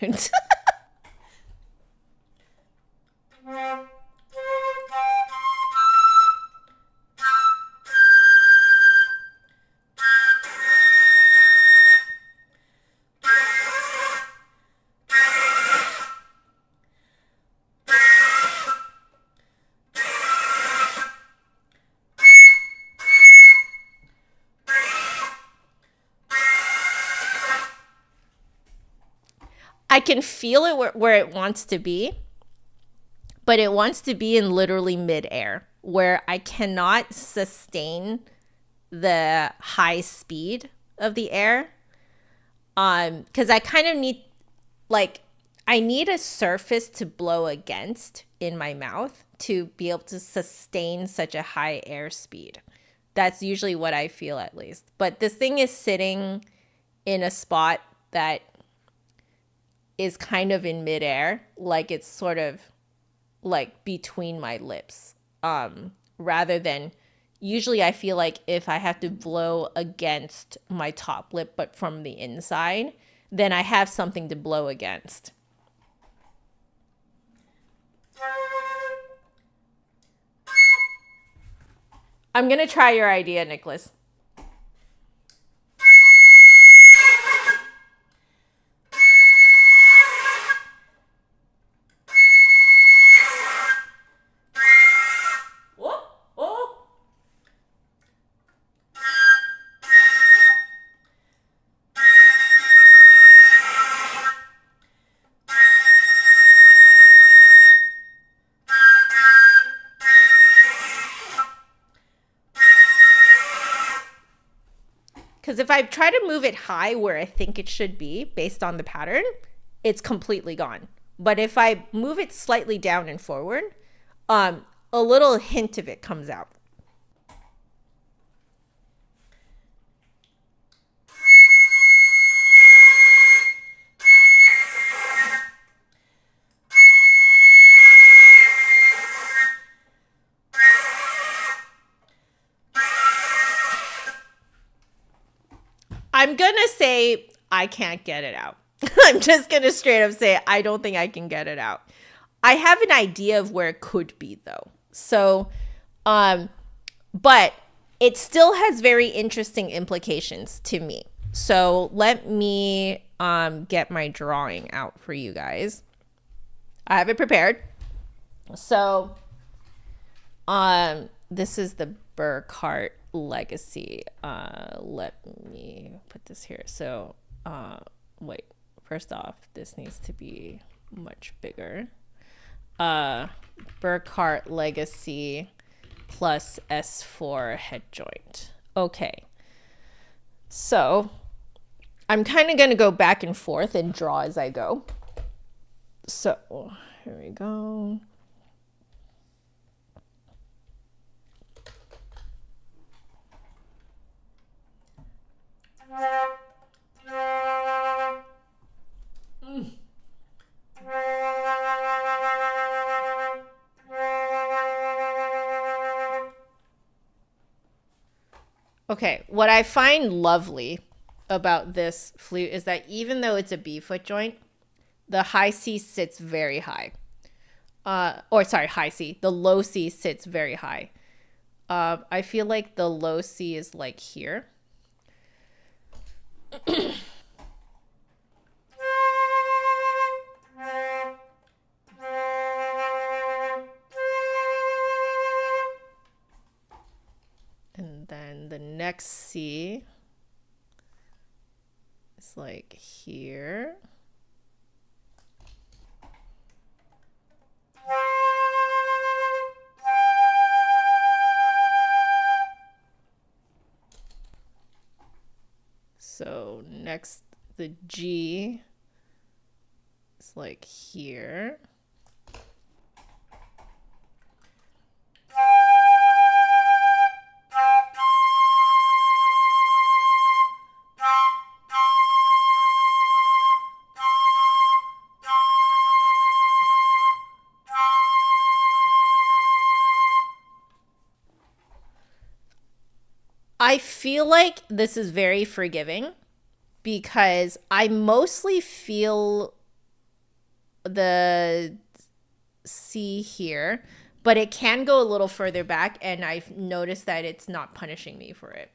I can feel it where it wants to be, but it wants to be in literally midair, where I cannot sustain the high speed of the air. Because I kind of need, like, I need a surface to blow against in my mouth to be able to sustain such a high air speed. That's usually what I feel, at least. But this thing is sitting in a spot that is kind of in midair, like it's sort of like between my lips, rather than, usually I feel like if I have to blow against my top lip but from the inside, then I have something to blow against. I'm gonna try your idea, Nicholas. Because if I try to move it high where I think it should be based on the pattern, it's completely gone. But if I move it slightly down and forward, a little hint of it comes out. I'm going to say I can't get it out. I'm just going to straight up say I don't think I can get it out. I have an idea of where it could be, though. So, but it still has very interesting implications to me. So let me get my drawing out for you guys. I have it prepared. So this is the Burkart Legacy. Let me put this here. So wait, first off, this needs to be much bigger. Burkart Legacy plus S4 head joint. Okay. So I'm kind of going to go back and forth and draw as I go. So here we go. Okay, what I find lovely about this flute is that even though it's a B foot joint, the high C sits very high. High C. The low C sits very high. I feel like the low C is like here. And then the next C is like here. So next, the G is like here. I feel like this is very forgiving because I mostly feel the C here, but it can go a little further back, and I've noticed that it's not punishing me for it.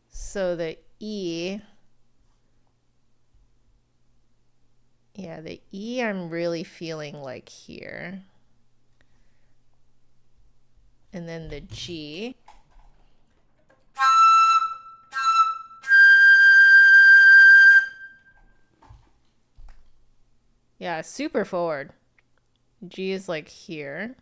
So the E... Yeah, the E I'm really feeling like here. And then the G. Yeah, super forward. G is like here.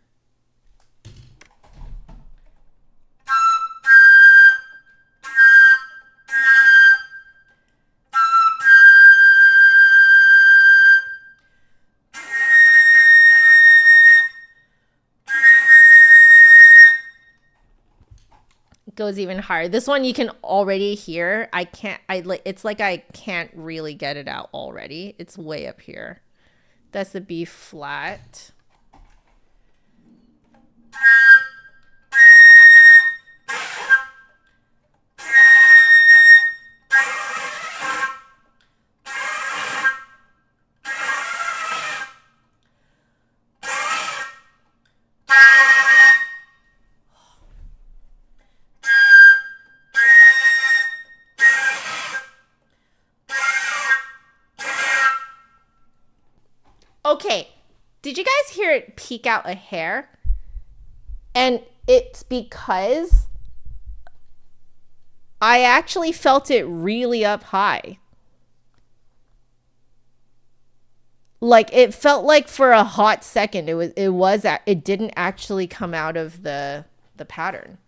Goes even higher. This one you can already hear. It's like I can't really get it out already. It's way up here. That's the B flat. Okay, did you guys hear it peek out a hair? And it's because I actually felt it really up high. Like it felt like for a hot second it didn't actually come out of the pattern.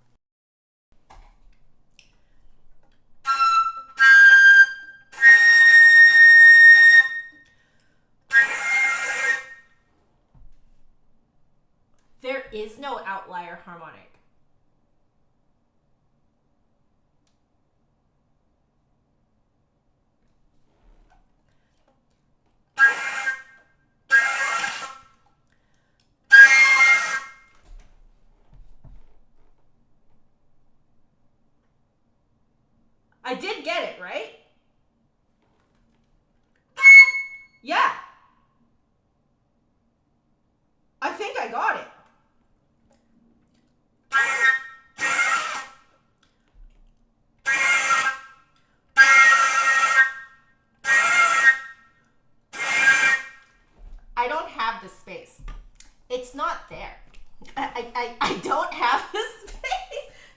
There is no outlier harmonic. I did get it, right? Yeah. I think I got it. I don't have the space. It's not there. I don't have the space.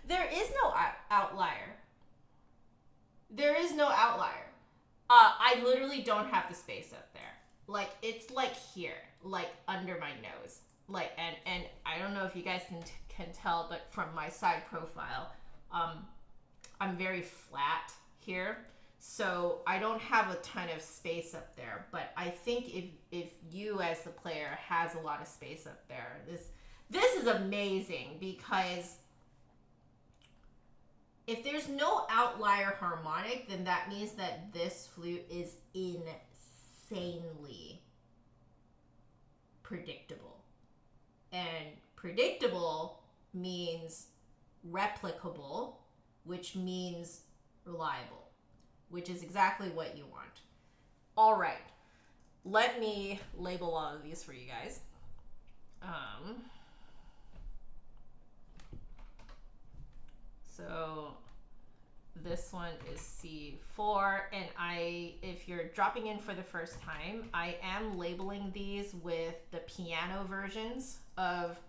There is no outlier. There is no outlier. I literally don't have the space up there. Like, it's like here, like under my nose. Like, and I don't know if you guys can tell, but from my side profile, I'm very flat here. So I don't have a ton of space up there, but I think if you as the player has a lot of space up there, this is amazing, because if there's no outlier harmonic, then that means that this flute is insanely predictable. And predictable means replicable, which means reliable, which is exactly what you want. All right, let me label all of these for you guys. So this one is C4, and if you're dropping in for the first time, I am labeling these with the piano versions of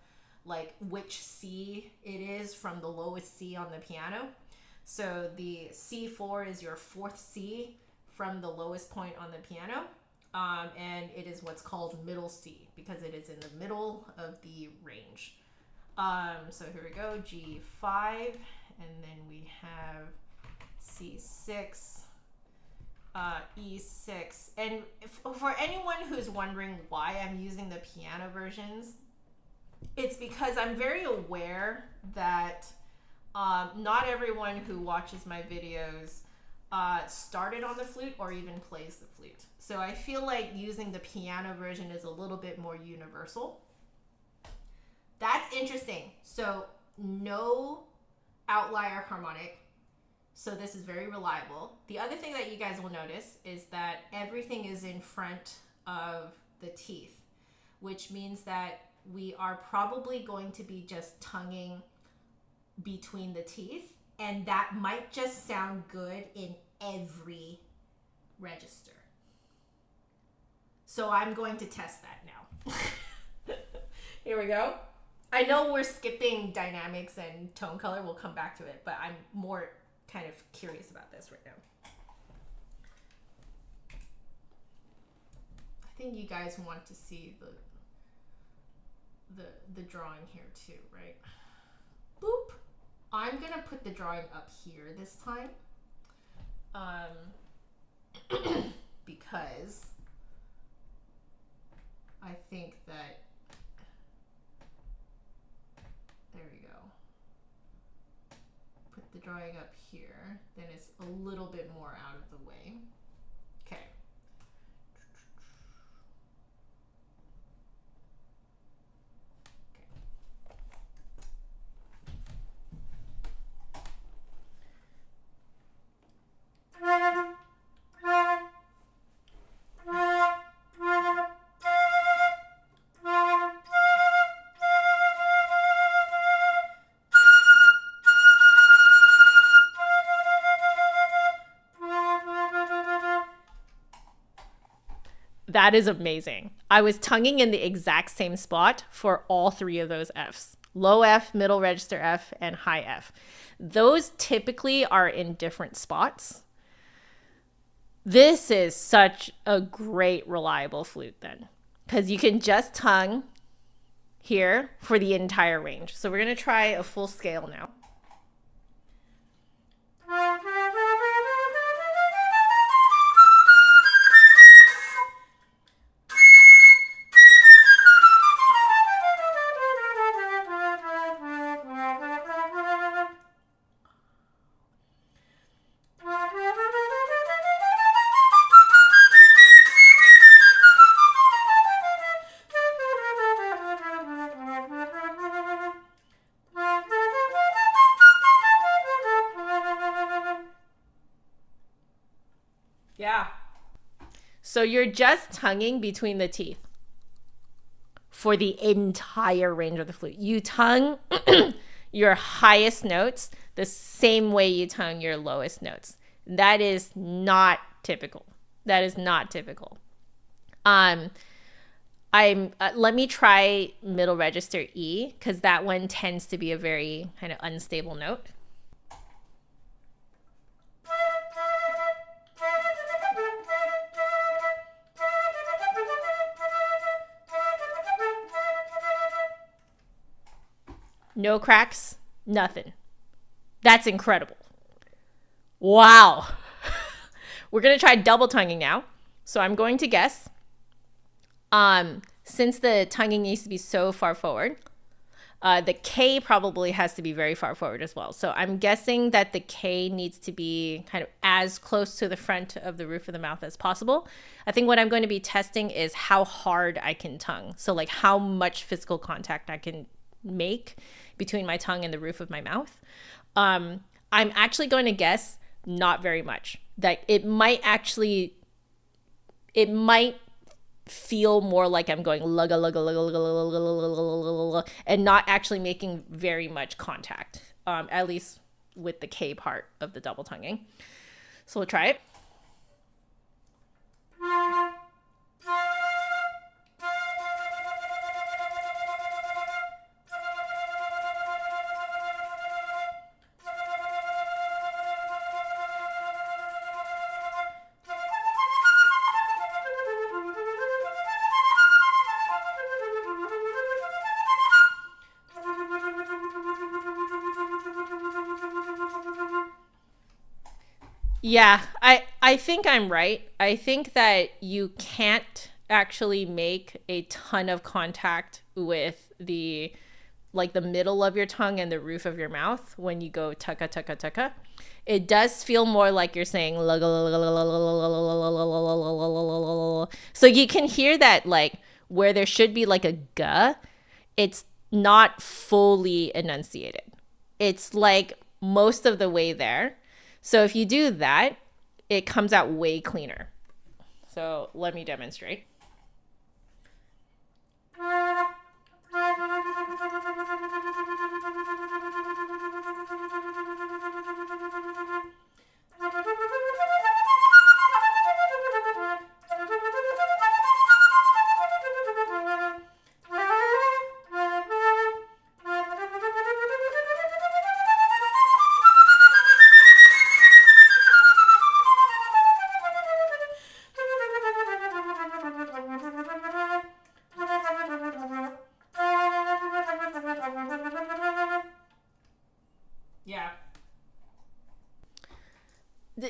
like which C it is from the lowest C on the piano. So the C4 is your fourth C from the lowest point on the piano, and it is what's called middle C because it is in the middle of the range. So here we go, G5, and then we have C6, E6. And for anyone who's wondering why I'm using the piano versions, it's because I'm very aware that not everyone who watches my videos started on the flute or even plays the flute. So I feel like using the piano version is a little bit more universal. That's interesting. So no outlier harmonic. So this is very reliable. The other thing that you guys will notice is that everything is in front of the teeth, which means that we are probably going to be just tonguing between the teeth, and that might just sound good in every register. So I'm going to test that now. Here we go. I know we're skipping dynamics and tone color. We'll come back to it, but I'm more kind of curious about this right now. I think you guys want to see the drawing here too, right? Boop. I'm gonna put the drawing up here this time, because I think that, there we go. Put the drawing up here, then it's a little bit more out of the way. Okay. That is amazing. I was tonguing in the exact same spot for all three of those Fs. Low F, middle register F, and high F. Those typically are in different spots. This is such a great, reliable flute then, because you can just tongue here for the entire range. So we're going to try a full scale now. Yeah. So you're just tonguing between the teeth for the entire range of the flute. You tongue your highest notes the same way you tongue your lowest notes. That is not typical. That is not typical. Let me try middle register E, because that one tends to be a very kind of unstable note. No cracks, nothing. That's incredible. Wow. We're going to try double tonguing now. So I'm going to guess, since the tonguing needs to be so far forward, the K probably has to be very far forward as well. So I'm guessing that the K needs to be kind of as close to the front of the roof of the mouth as possible. I think what I'm going to be testing is how hard I can tongue. So like how much physical contact I can make between my tongue and the roof of my mouth. I'm actually going to guess not very much. That it might feel more like I'm going lugga, lugga, lugga, lugga, lugga, lugga, lugga, lugga, and not actually making very much contact, at least with the K part of the double tonguing. So we'll try it. Yeah, I think I'm right. I think that you can't actually make a ton of contact with the middle of your tongue and the roof of your mouth when you go tucka tucka tucka. It does feel more like you're saying so you can hear that like where there should be like a g, it's not fully enunciated. It's like most of the way there. So if you do that, it comes out way cleaner. So let me demonstrate. Yeah.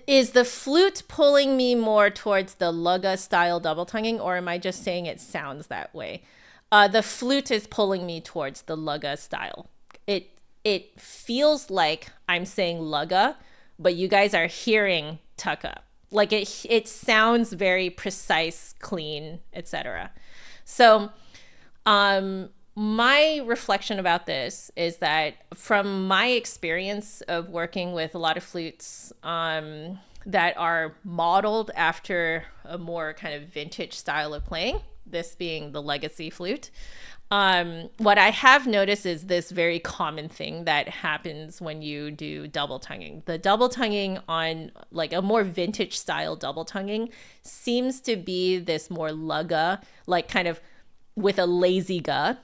Is the flute pulling me more towards the lugga style double tonguing, or am I just saying it sounds that way? The flute is pulling me towards the lugga style. It feels like I'm saying lugga, but you guys are hearing tucka. Like it sounds very precise, clean, etc. So, my reflection about this is that from my experience of working with a lot of flutes that are modeled after a more kind of vintage style of playing, this being the legacy flute, what I have noticed is this very common thing that happens when you do double tonguing. The double tonguing on like a more vintage style double tonguing seems to be this more lugga, like kind of with a lazy ga.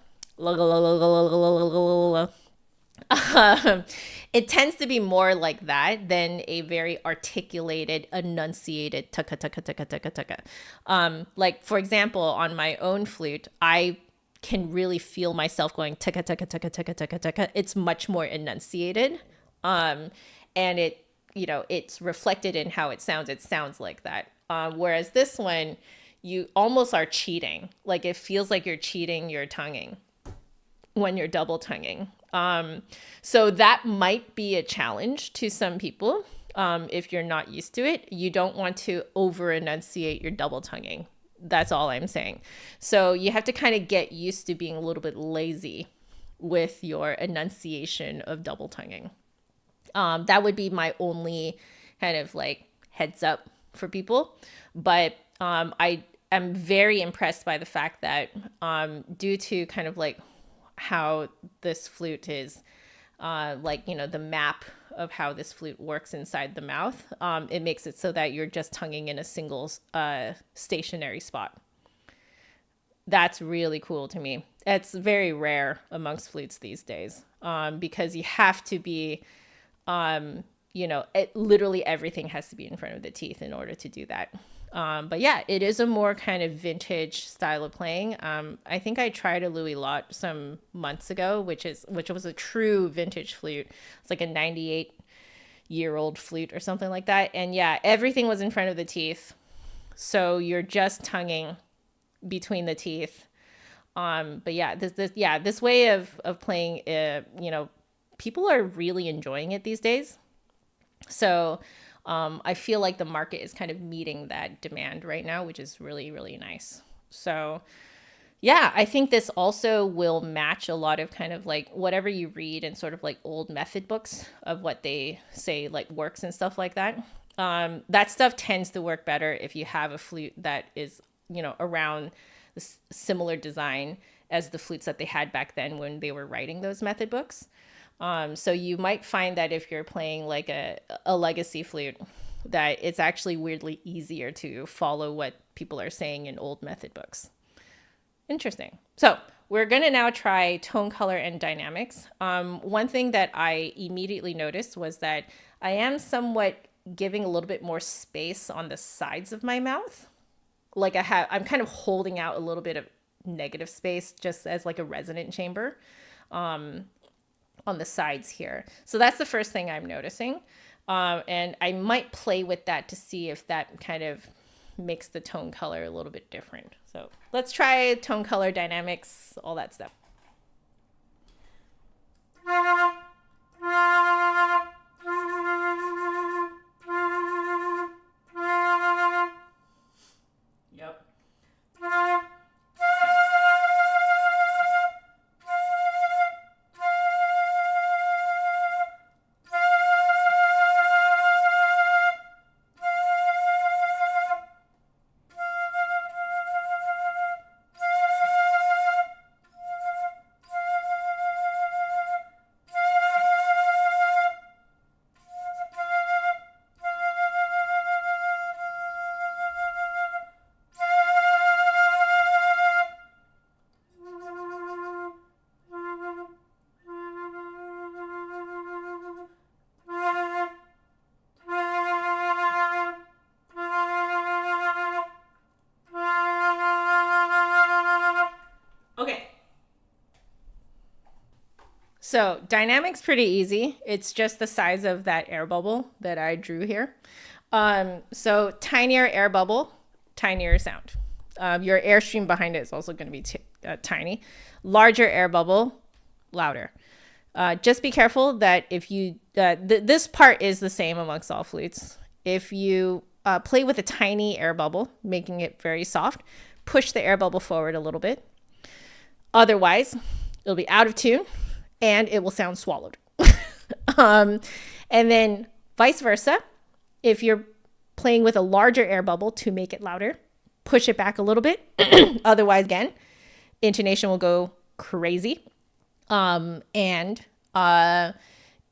It tends to be more like that than a very articulated, enunciated tucka tucka tucka tucka tucka. Like for example, on my own flute, I can really feel myself going tucka tucka tucka tucka tucka tucka. It's much more enunciated, and it it's reflected in how it sounds. It sounds like that. Whereas this one, you almost are cheating. Like it feels like you're cheating your tonguing when you're double tonguing. So that might be a challenge to some people. If you're not used to it, you don't want to over enunciate your double tonguing. That's all I'm saying. So you have to kind of get used to being a little bit lazy with your enunciation of double tonguing. That would be my only kind of like heads up for people. But I am very impressed by the fact that due to kind of like how this flute is the map of how this flute works inside the mouth, it makes it so that you're just tonguing in a single stationary spot. That's really cool to me. It's very rare amongst flutes these days, because you have to be literally everything has to be in front of the teeth in order to do that. But yeah, it is a more kind of vintage style of playing. I think I tried a Louis Lot some months ago, which was a true vintage flute. It's like a 98-year-old flute or something like that. And yeah, everything was in front of the teeth. So you're just tonguing between the teeth. But yeah, this way of playing, people are really enjoying it these days. So I feel like the market is kind of meeting that demand right now, which is really, really nice. So yeah, I think this also will match a lot of kind of like whatever you read in sort of like old method books of what they say like works and stuff like that. That stuff tends to work better if you have a flute that is, around the similar design as the flutes that they had back then when they were writing those method books. So you might find that if you're playing like a legacy flute, that it's actually weirdly easier to follow what people are saying in old method books. Interesting. So we're going to now try tone color and dynamics. One thing that I immediately noticed was that I am somewhat giving a little bit more space on the sides of my mouth. Like I'm kind of holding out a little bit of negative space just as like a resonant chamber on the sides here. So that's the first thing I'm noticing. And I might play with that to see if that kind of makes the tone color a little bit different. So let's try tone color dynamics, all that stuff. Yep. So dynamics pretty easy. It's just the size of that air bubble that I drew here. So tinier air bubble, tinier sound. Your airstream behind it is also going to be tiny. Larger air bubble, louder. Just be careful that if you, this part is the same amongst all flutes. If you play with a tiny air bubble, making it very soft, push the air bubble forward a little bit. Otherwise, it'll be out of tune and it will sound swallowed. And then vice versa. If you're playing with a larger air bubble to make it louder, push it back a little bit. Otherwise, again, intonation will go crazy. And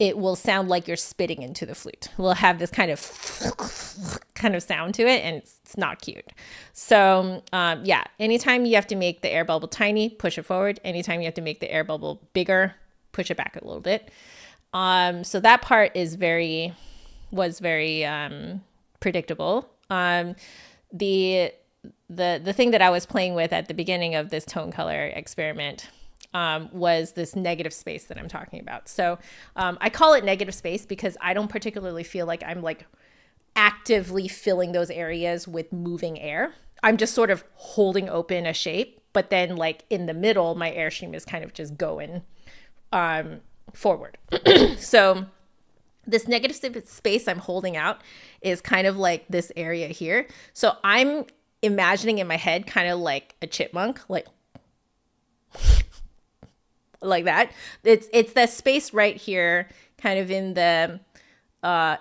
it will sound like you're spitting into the flute. It will have this kind of sound to it, and it's not cute. So yeah, anytime you have to make the air bubble tiny, push it forward. Anytime you have to make the air bubble bigger, push it back a little bit. So that part was very predictable. The thing that I was playing with at the beginning of this tone color experiment was this negative space that I'm talking about. So I call it negative space because I don't particularly feel like I'm like actively filling those areas with moving air. I'm just sort of holding open a shape, but then like in the middle, my airstream is kind of just going forward. So this negative space I'm holding out is kind of like this area here. So I'm imagining in my head kind of like a chipmunk, like that. It's that space right here, kind of in the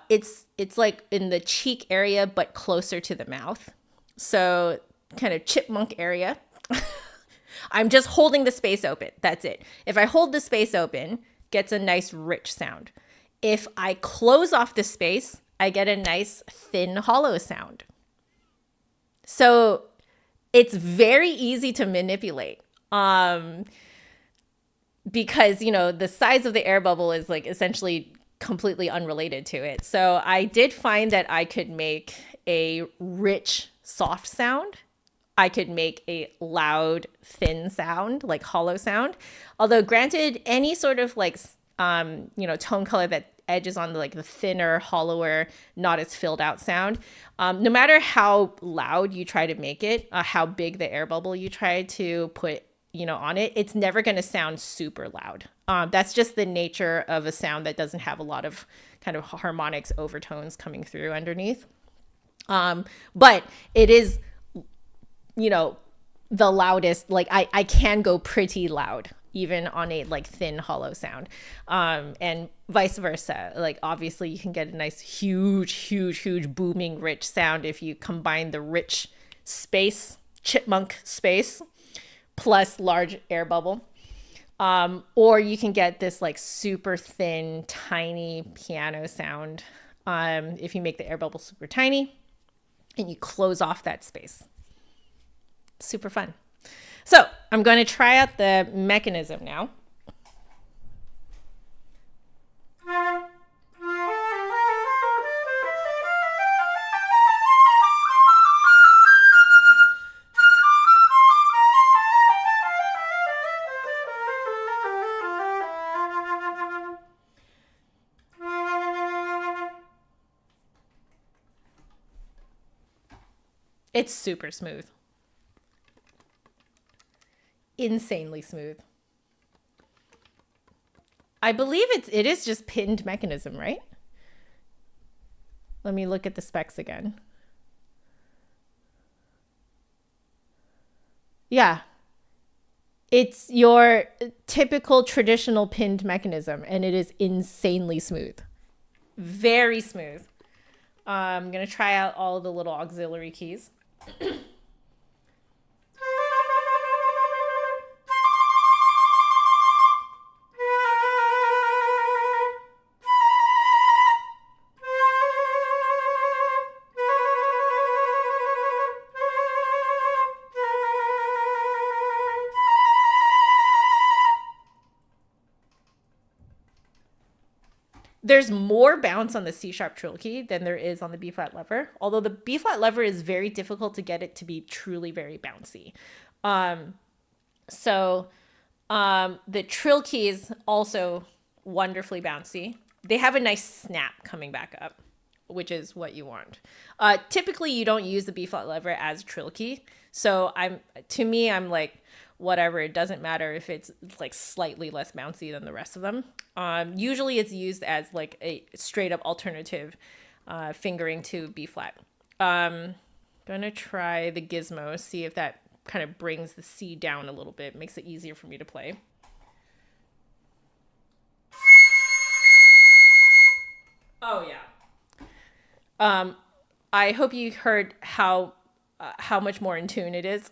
it's like in the cheek area but closer to the mouth. So kind of chipmunk area. I'm just holding the space open. That's it. If I hold the space open, gets a nice rich sound. If I close off the space, I get a nice thin hollow sound. So it's very easy to manipulate. Because, you know, the size of the air bubble is like essentially completely unrelated to it. So I did find that I could make a rich soft sound, I could make a loud, thin sound, like hollow sound. Although granted, any sort of like, tone color that edges on the thinner, hollower, not as filled out sound, no matter how loud you try to make it, how big the air bubble you try to put, on it, it's never going to sound super loud. That's just the nature of a sound that doesn't have a lot of kind of harmonics, overtones coming through underneath. But it is, the loudest, like I can go pretty loud even on a like thin hollow sound, and vice versa. Like obviously you can get a nice huge booming rich sound if you combine the rich space, chipmunk space, plus large air bubble. Or you can get this like super thin tiny piano sound if you make the air bubble super tiny and you close off that space. Super fun. So I'm going to try out the mechanism now. It's super smooth. Insanely smooth. I believe it is just pinned mechanism, right? Let me look at the specs again. Yeah. It's your typical traditional pinned mechanism, and it is insanely smooth. Very smooth. I'm going to try out all the little auxiliary keys. There's more bounce on the C sharp trill key than there is on the B flat lever, although the B flat lever is very difficult to get it to be truly very bouncy. The trill key is also wonderfully bouncy. They have a nice snap coming back up, which is what you want. Typically you don't use the B flat lever as a trill key. So I'm like, whatever, it doesn't matter if it's like slightly less bouncy than the rest of them. Usually it's used as like a straight up alternative fingering to B flat. Gonna try the gizmo, see if that kind of brings the C down a little bit, makes it easier for me to play. Oh yeah. I hope you heard how much more in tune it is.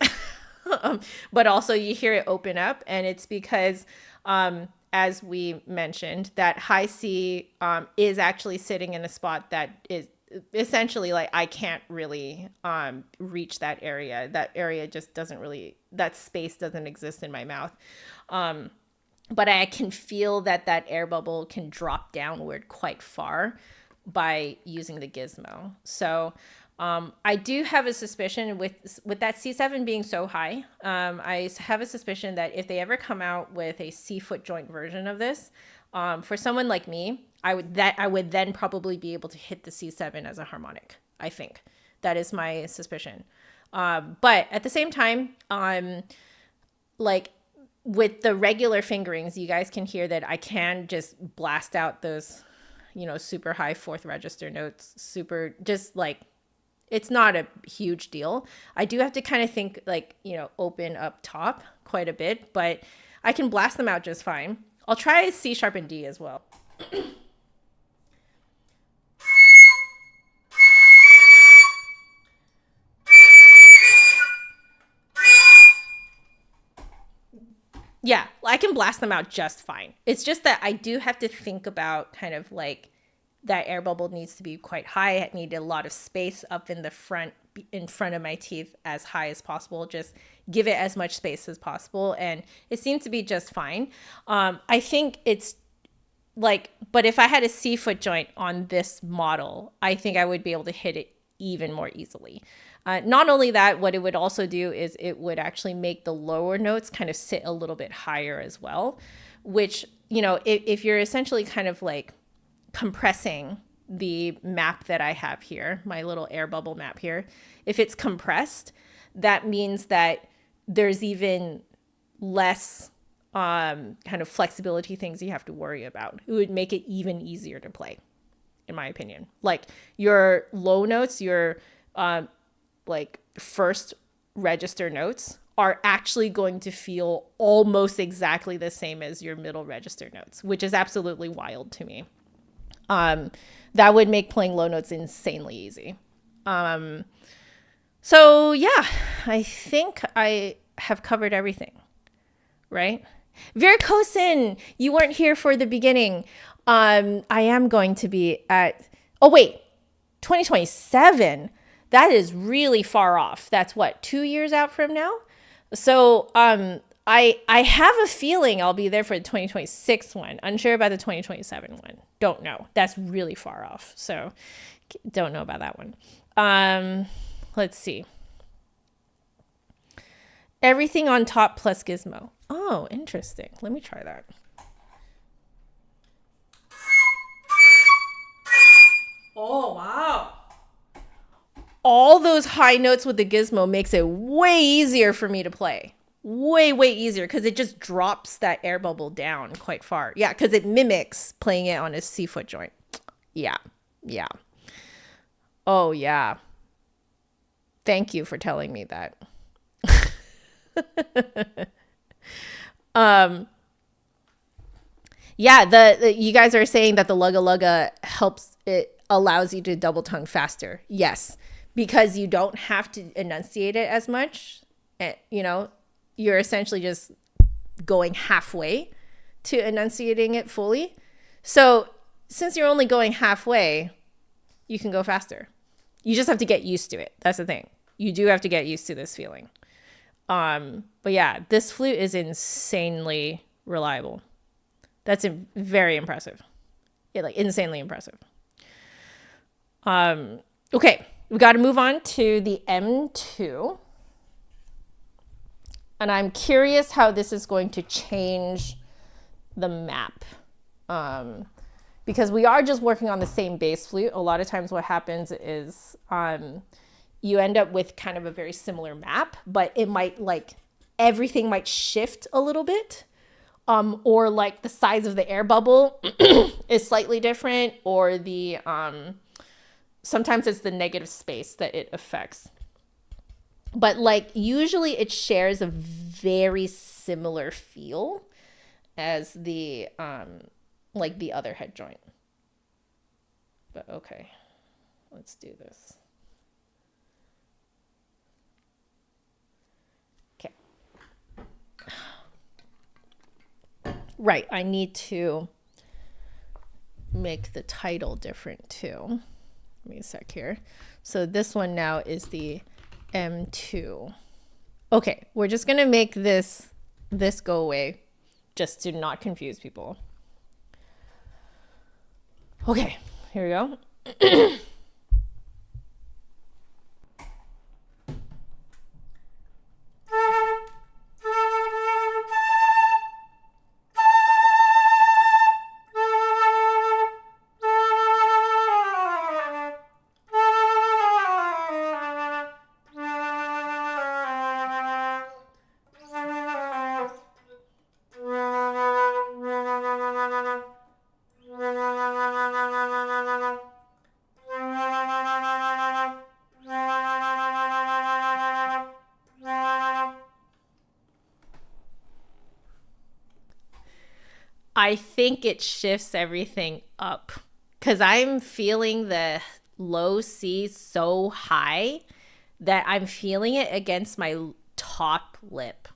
But also you hear it open up, and it's because, as we mentioned, that high C is actually sitting in a spot that is essentially like I can't really reach that area. That area just doesn't really, that space doesn't exist in my mouth. But I can feel that air bubble can drop downward quite far by using the gizmo. So I do have a suspicion with that C7 being so high, I have a suspicion that if they ever come out with a C foot joint version of this, for someone like me, I would then probably be able to hit the C7 as a harmonic. I think that is my suspicion. But at the same time, like with the regular fingerings, you guys can hear that I can just blast out those, super high fourth register notes, super just like, it's not a huge deal. I do have to kind of think like, open up top quite a bit, but I can blast them out just fine. I'll try C sharp and D as well. Yeah, I can blast them out just fine. It's just that I do have to think about kind of like that air bubble needs to be quite high. I need a lot of space up in front of my teeth, as high as possible. Just give it as much space as possible. And it seems to be just fine. I think it's like, but if I had a C foot joint on this model, I think I would be able to hit it even more easily. Not only that, what it would also do is it would actually make the lower notes kind of sit a little bit higher as well, which, you know, if you're essentially kind of like compressing the map that I have here, my little air bubble map here, if it's compressed, that means that there's even less kind of flexibility things you have to worry about. It would make it even easier to play, in my opinion. Like your low notes, your like first register notes are actually going to feel almost exactly the same as your middle register notes, which is absolutely wild to me. That would make playing low notes insanely easy. So yeah, I think I have covered everything, right? Virkosin, you weren't here for the beginning. I am going to be at, 2027. That is really far off. That's what, 2 years out from now? So I have a feeling I'll be there for the 2026 one. Unsure about the 2027 one. Don't know. That's really far off. So don't know about that one. Let's see. Everything on top plus gizmo. Oh, interesting. Let me try that. Oh, wow. All those high notes with the gizmo makes it way easier for me to play. Way easier because it just drops that air bubble down quite far. Yeah, because it mimics playing it on a C foot joint. Yeah. Oh, yeah. Thank you for telling me that. Yeah, you guys are saying that the lugga lugga helps, it allows you to double tongue faster. Yes, because you don't have to enunciate it as much. You know, you're essentially just going halfway to enunciating it fully. So since you're only going halfway, you can go faster. You just have to get used to it. That's the thing. You do have to get used to this feeling. But yeah, this flute is insanely reliable. That's very impressive. Yeah, like insanely impressive. Okay, we got to move on to the M2. And I'm curious how this is going to change the map. Because we are just working on the same bass flute. A lot of times what happens is you end up with kind of a very similar map, but it might like everything might shift a little bit. Or like the size of the air bubble is slightly different, or the sometimes it's the negative space that it affects. But like usually it shares a very similar feel as the like the other head joint. But okay, let's do this. Okay. Right, I need to make the title different too. Give me a sec here. So this one now is the M2. Okay, we're just gonna make this go away just to not confuse people. Okay, here we go. I think it shifts everything up because I'm feeling the low C so high that I'm feeling it against my top lip.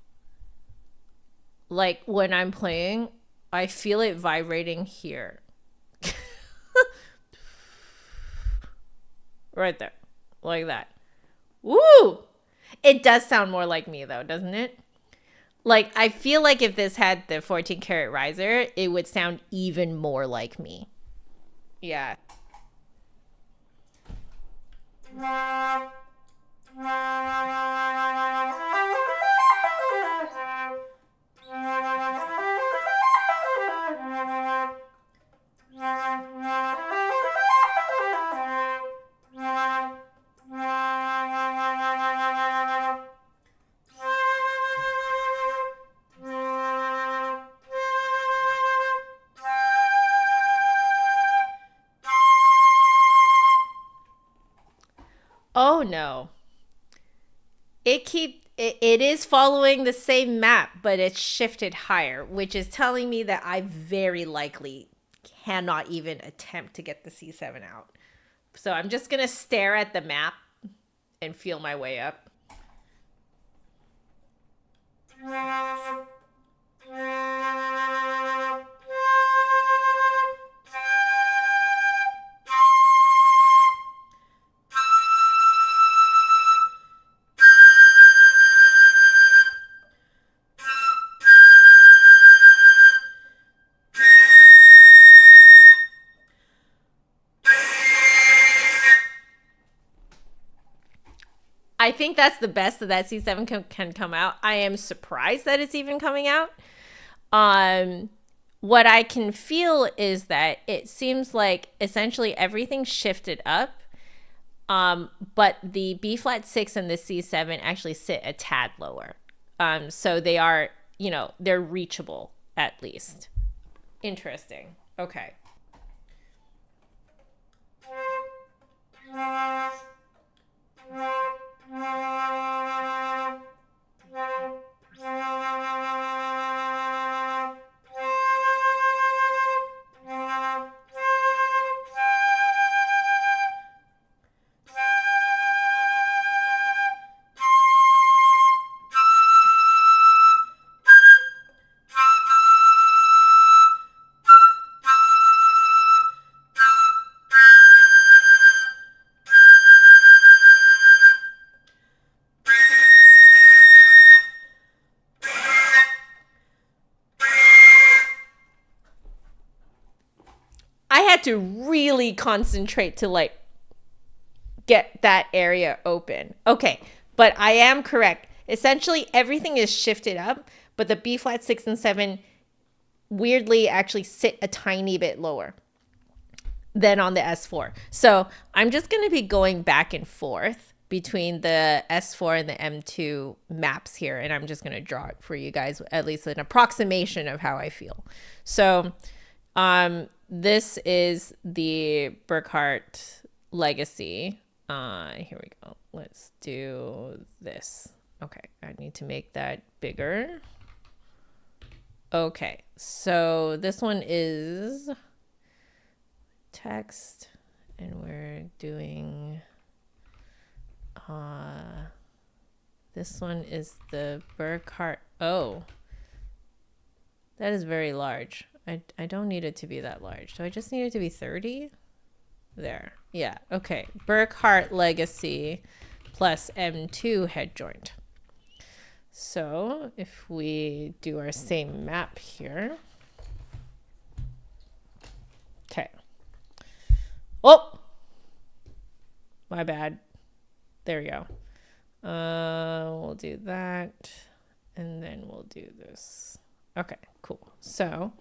Like when I'm playing, I feel it vibrating here. Right there. Like that. Woo! It does sound more like me though, doesn't it? Like, I feel like if this had the 14 karat riser, it would sound even more like me. Yeah. Oh no. It is following the same map, but it's shifted higher, which is telling me that I very likely cannot even attempt to get the C7 out. So I'm just going to stare at the map and feel my way up. I think that's the best that C7 can come out. I am surprised that it's even coming out. What I can feel is that it seems like essentially everything shifted up, but the B flat 6 and the C7 actually sit a tad lower. So they are, you know, they're reachable at least. Interesting. Okay. I had to really concentrate to like get that area open. Okay, but I am correct. Essentially, everything is shifted up, but the B flat 6 and 7 weirdly actually sit a tiny bit lower than on the S4. So I'm just going to be going back and forth between the S4 and the M2 maps here, and I'm just going to draw it for you guys, at least an approximation of how I feel. So this is the Burkart Legacy. Here we go. Let's do this. Okay, I need to make that bigger. Okay, so this one is text, and we're doing this one is the Burkart. Oh, that is very large. I don't need it to be that large. Do I just need it to be 30? There. Yeah. Okay. Burkart Legacy plus M2 head joint. So if we do our same map here. Okay. Oh, my bad. There we go. We'll do that. And then we'll do this. Okay, cool. So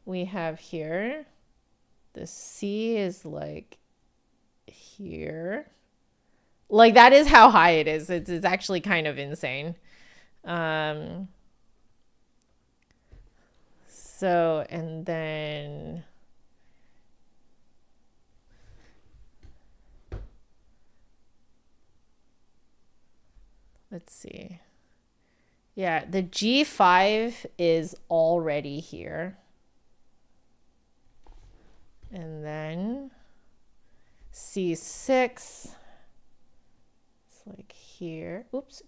we have here, the C is like here. Like that is how high it is. It's actually kind of insane. So, and then let's see. Yeah, the G5 is already here. And then C6, it's like here. Oops.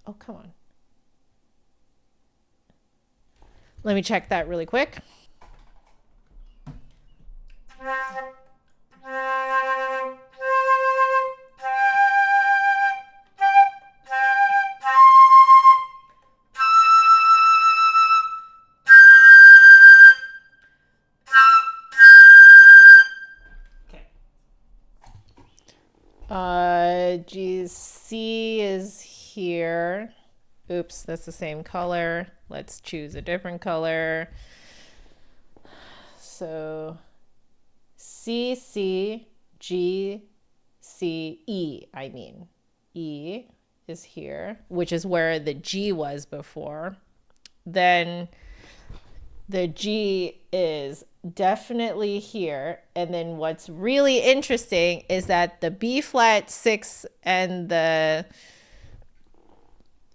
Oh, come on. Let me check that really quick. C is here. Oops, that's the same color. Let's choose a different color. So C, C, G, C, E, I mean. E is here, which is where the G was before. Then the G is definitely here. And then what's really interesting is that the B flat 6 and the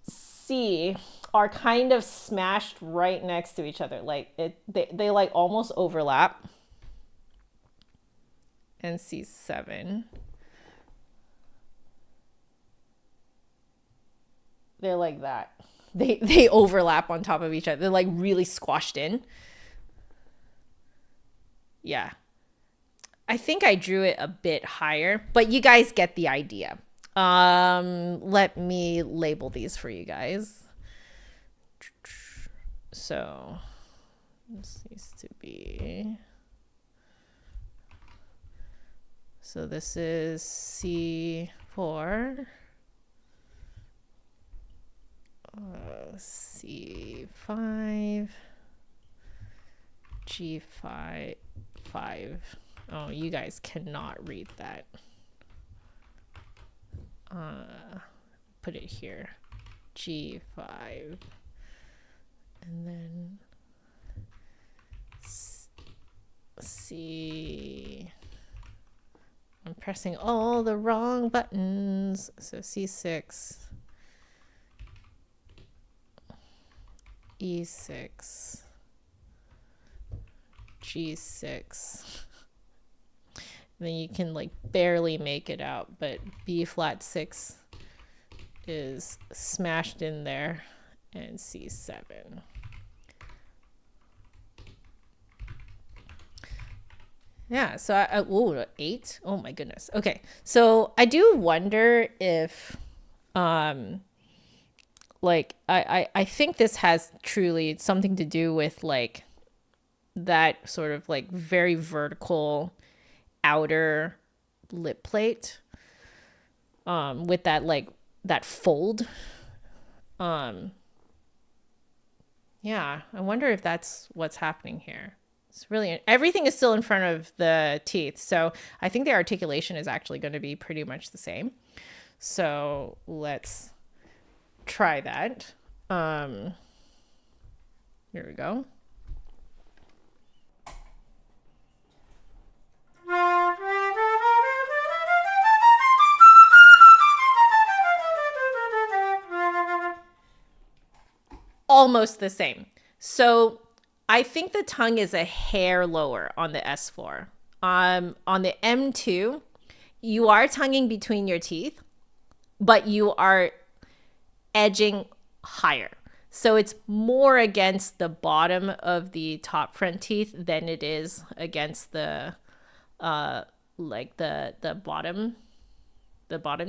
C are kind of smashed right next to each other. Like they like almost overlap. And C7. They're like that. They overlap on top of each other. They're like really squashed in. Yeah. I think I drew it a bit higher, but you guys get the idea. Let me label these for you guys. So this needs to be, so this is C4, C5, G5, 5. Oh, you guys cannot read that. Put it here, G5, and then C. I'm pressing all the wrong buttons. So C6, E6, G6. Then you can like barely make it out, but B flat 6 is smashed in there, and C7. Yeah, so 8. Oh my goodness. Okay, so I do wonder if, like I think this has truly something to do with like that sort of like very vertical outer lip plate, with that like that fold. Yeah, I wonder if that's what's happening here. It's really, everything is still in front of the teeth, so I think the articulation is actually going to be pretty much the same. So let's try that. Here we go. Almost the same. So I think the tongue is a hair lower on the S4. On the M2, you are tonguing between your teeth, but you are edging higher. So it's more against the bottom of the top front teeth than it is against the like the bottom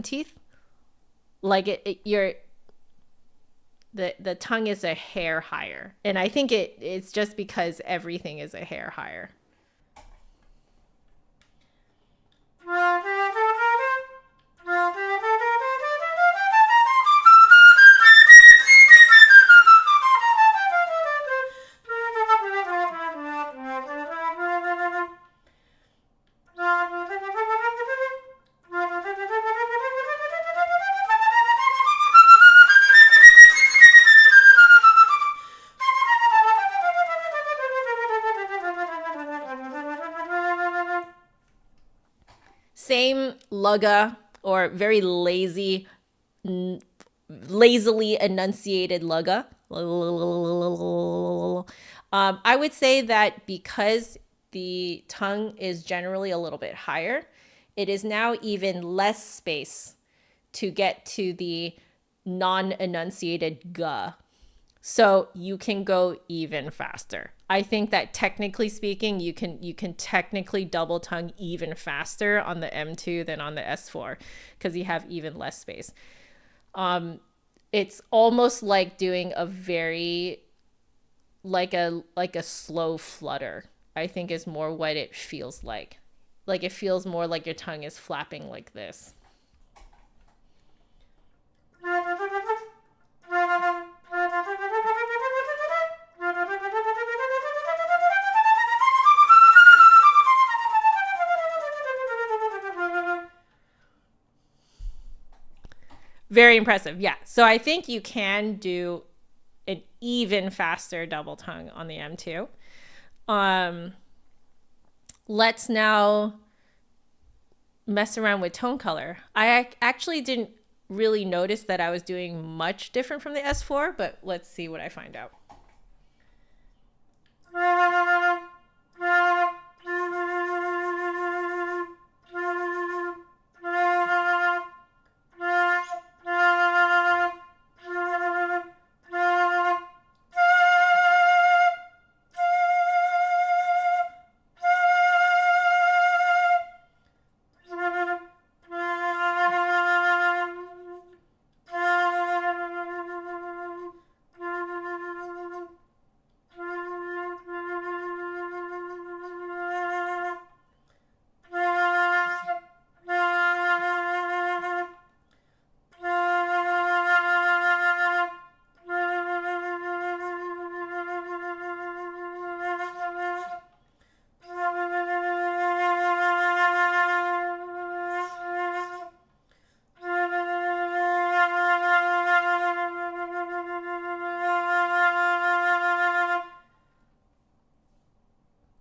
teeth. Like the tongue is a hair higher, and I think it's just because everything is a hair higher. Same lugga, or very lazily enunciated lugga. I would say that because the tongue is generally a little bit higher, it is now even less space to get to the non-enunciated g. So you can go even faster. I think that technically speaking, you can technically double tongue even faster on the M2 than on the S4 because you have even less space. It's almost like doing a very like a slow flutter, I think, is more what it feels like. Like it feels more like your tongue is flapping like this. Very impressive. Yeah. So I think you can do an even faster double tongue on the M2. Let's now mess around with tone color. I actually didn't really notice that I was doing much different from the S4, but let's see what I find out.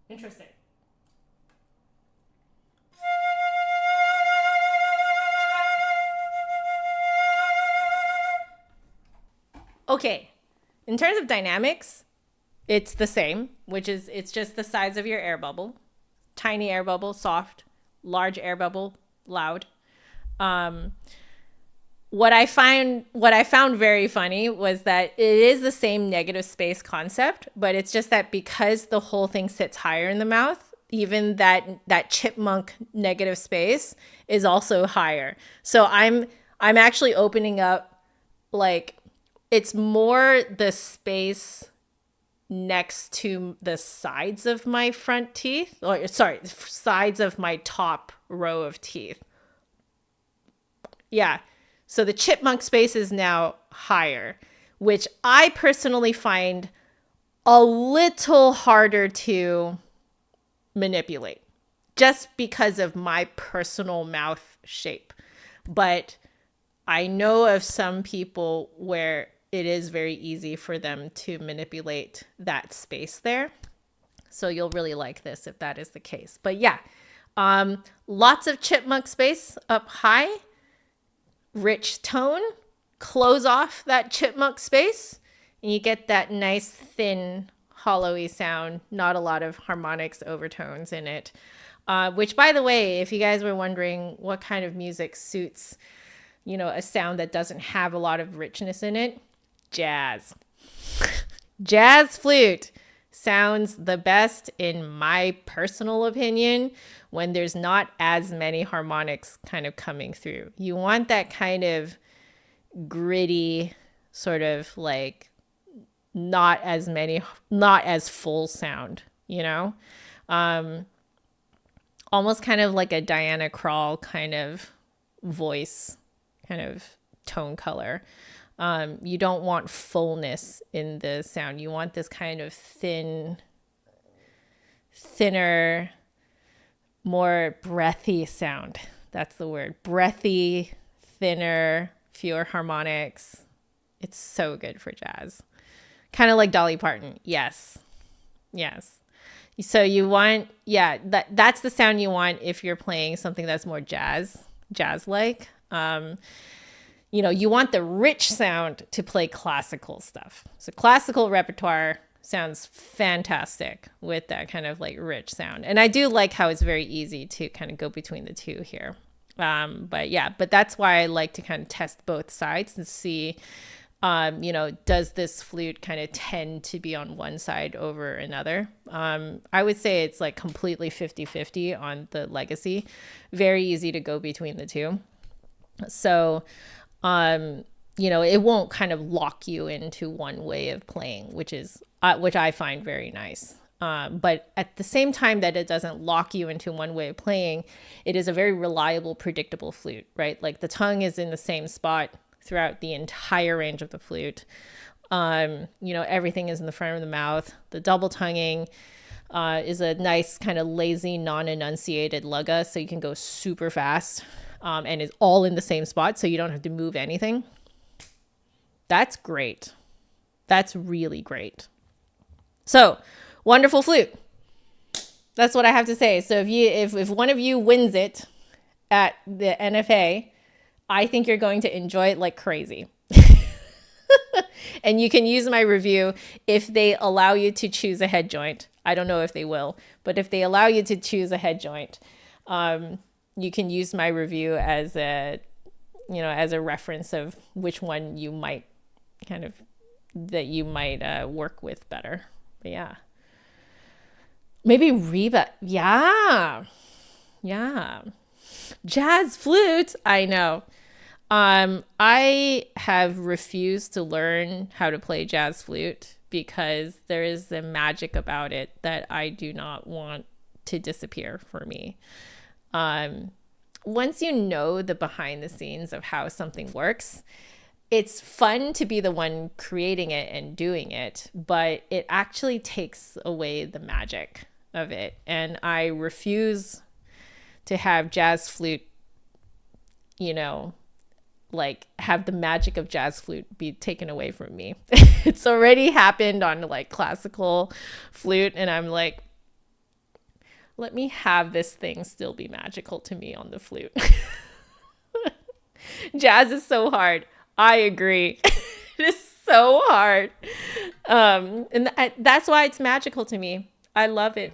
Interesting. Okay, in terms of dynamics, it's the same, which is it's just the size of your air bubble. Tiny air bubble, soft. Large air bubble, loud. What I found very funny was that it is the same negative space concept, but it's just that because the whole thing sits higher in the mouth, even that chipmunk negative space is also higher. So I'm actually opening up, like, it's more the space next to the sides of my front teeth, or sorry, sides of my top row of teeth. Yeah. So the chipmunk space is now higher, which I personally find a little harder to manipulate just because of my personal mouth shape. But I know of some people where it is very easy for them to manipulate that space there. So you'll really like this if that is the case. But yeah, lots of chipmunk space up high. Rich tone, close off that chipmunk space, and you get that nice thin hollowy sound, not a lot of harmonics overtones in it, which, by the way, if you guys were wondering what kind of music suits, you know, a sound that doesn't have a lot of richness in it, jazz. Jazz flute sounds the best, in my personal opinion, when there's not as many harmonics kind of coming through. You want that kind of gritty, sort of like not as full sound, you know? Almost kind of like a Diana Krall kind of voice, kind of tone color. You don't want fullness in the sound. You want this kind of thinner, more breathy sound. That's the word. Breathy, thinner, fewer harmonics. It's so good for jazz. Kind of like Dolly Parton. Yes. So you want, that's the sound you want if you're playing something that's more jazz-like. You know, you want the rich sound to play classical stuff. So classical repertoire sounds fantastic with that kind of like rich sound. And I do like how it's very easy to kind of go between the two here. But that's why I like to kind of test both sides and see, you know, does this flute kind of tend to be on one side over another? I would say it's like completely 50-50 on the Legacy. Very easy to go between the two. So, you know, it won't kind of lock you into one way of playing, which I find very nice. But at the same time that it doesn't lock you into one way of playing, it is a very reliable, predictable flute, right? Like the tongue is in the same spot throughout the entire range of the flute. You know, everything is in the front of the mouth. The double tonguing is a nice kind of lazy, non-enunciated lugga, so you can go super fast. and is all in the same spot, so you don't have to move anything. That's great. That's really great. So, wonderful flute. That's what I have to say. So if one of you wins it at the NFA, I think you're going to enjoy it like crazy. And you can use my review if they allow you to choose a head joint. I don't know if they will, but if they allow you to choose a head joint, you can use my review as a reference of which one you might work with better. But yeah. Maybe Reba. Yeah. Jazz flute. I know. I have refused to learn how to play jazz flute because there is a magic about it that I do not want to disappear for me. Once you know the behind the scenes of how something works, it's fun to be the one creating it and doing it, but it actually takes away the magic of it. And I refuse to have jazz flute, have the magic of jazz flute be taken away from me. It's already happened on classical flute, and I'm like, let me have this thing still be magical to me on the flute. Jazz is so hard. I agree. It is so hard. And that's why it's magical to me. I love it.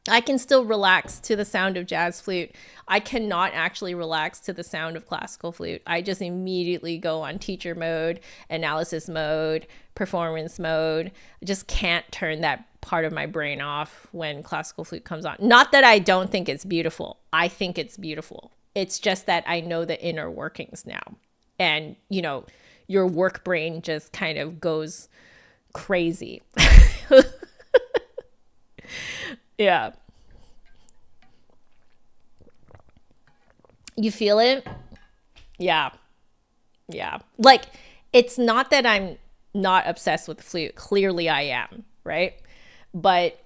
I can still relax to the sound of jazz flute. I cannot actually relax to the sound of classical flute. I just immediately go on teacher mode, analysis mode, performance mode. I just can't turn that part of my brain off when classical flute comes on. Not that I don't think it's beautiful. I think it's beautiful. It's just that I know the inner workings now. And, your work brain just kind of goes crazy. Yeah. You feel it? Yeah. It's not that I'm not obsessed with the flute. Clearly I am, right? But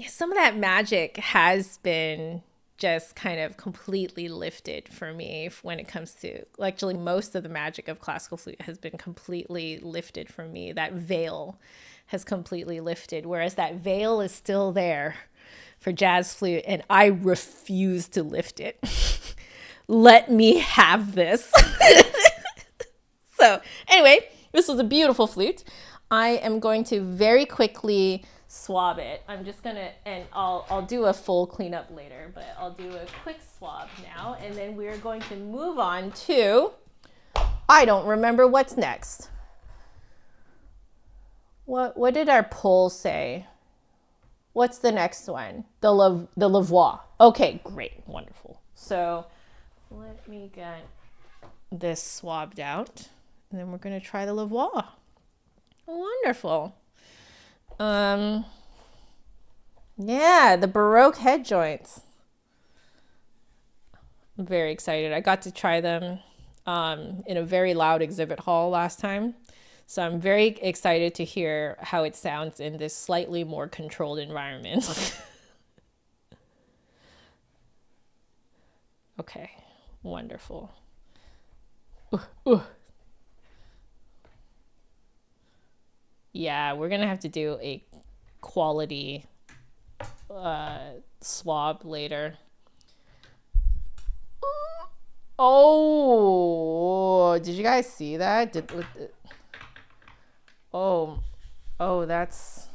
some of that magic has been just kind of completely lifted for me when it comes to, actually most of the magic of classical flute has been completely lifted from me. That veil has completely lifted, whereas that veil is still there for jazz flute, and I refuse to lift it. Let me have this. So anyway, this was a beautiful flute. I am going to very quickly swab it. I'm just gonna, and I'll do a full cleanup later, but I'll do a quick swab now, and then we're going to move on to, I don't remember what's next. What did our poll say? What's the next one? The Lavois. Okay, great, wonderful. So let me get this swabbed out, and then we're gonna try the Lavois. Wonderful. Yeah, the Baroque Headjoints. I'm very excited. I got to try them in a very loud exhibit hall last time. So I'm very excited to hear how it sounds in this slightly more controlled environment. Okay, wonderful. Yeah, we're gonna have to do a quality swab later. Oh, did you guys see that? Oh, that's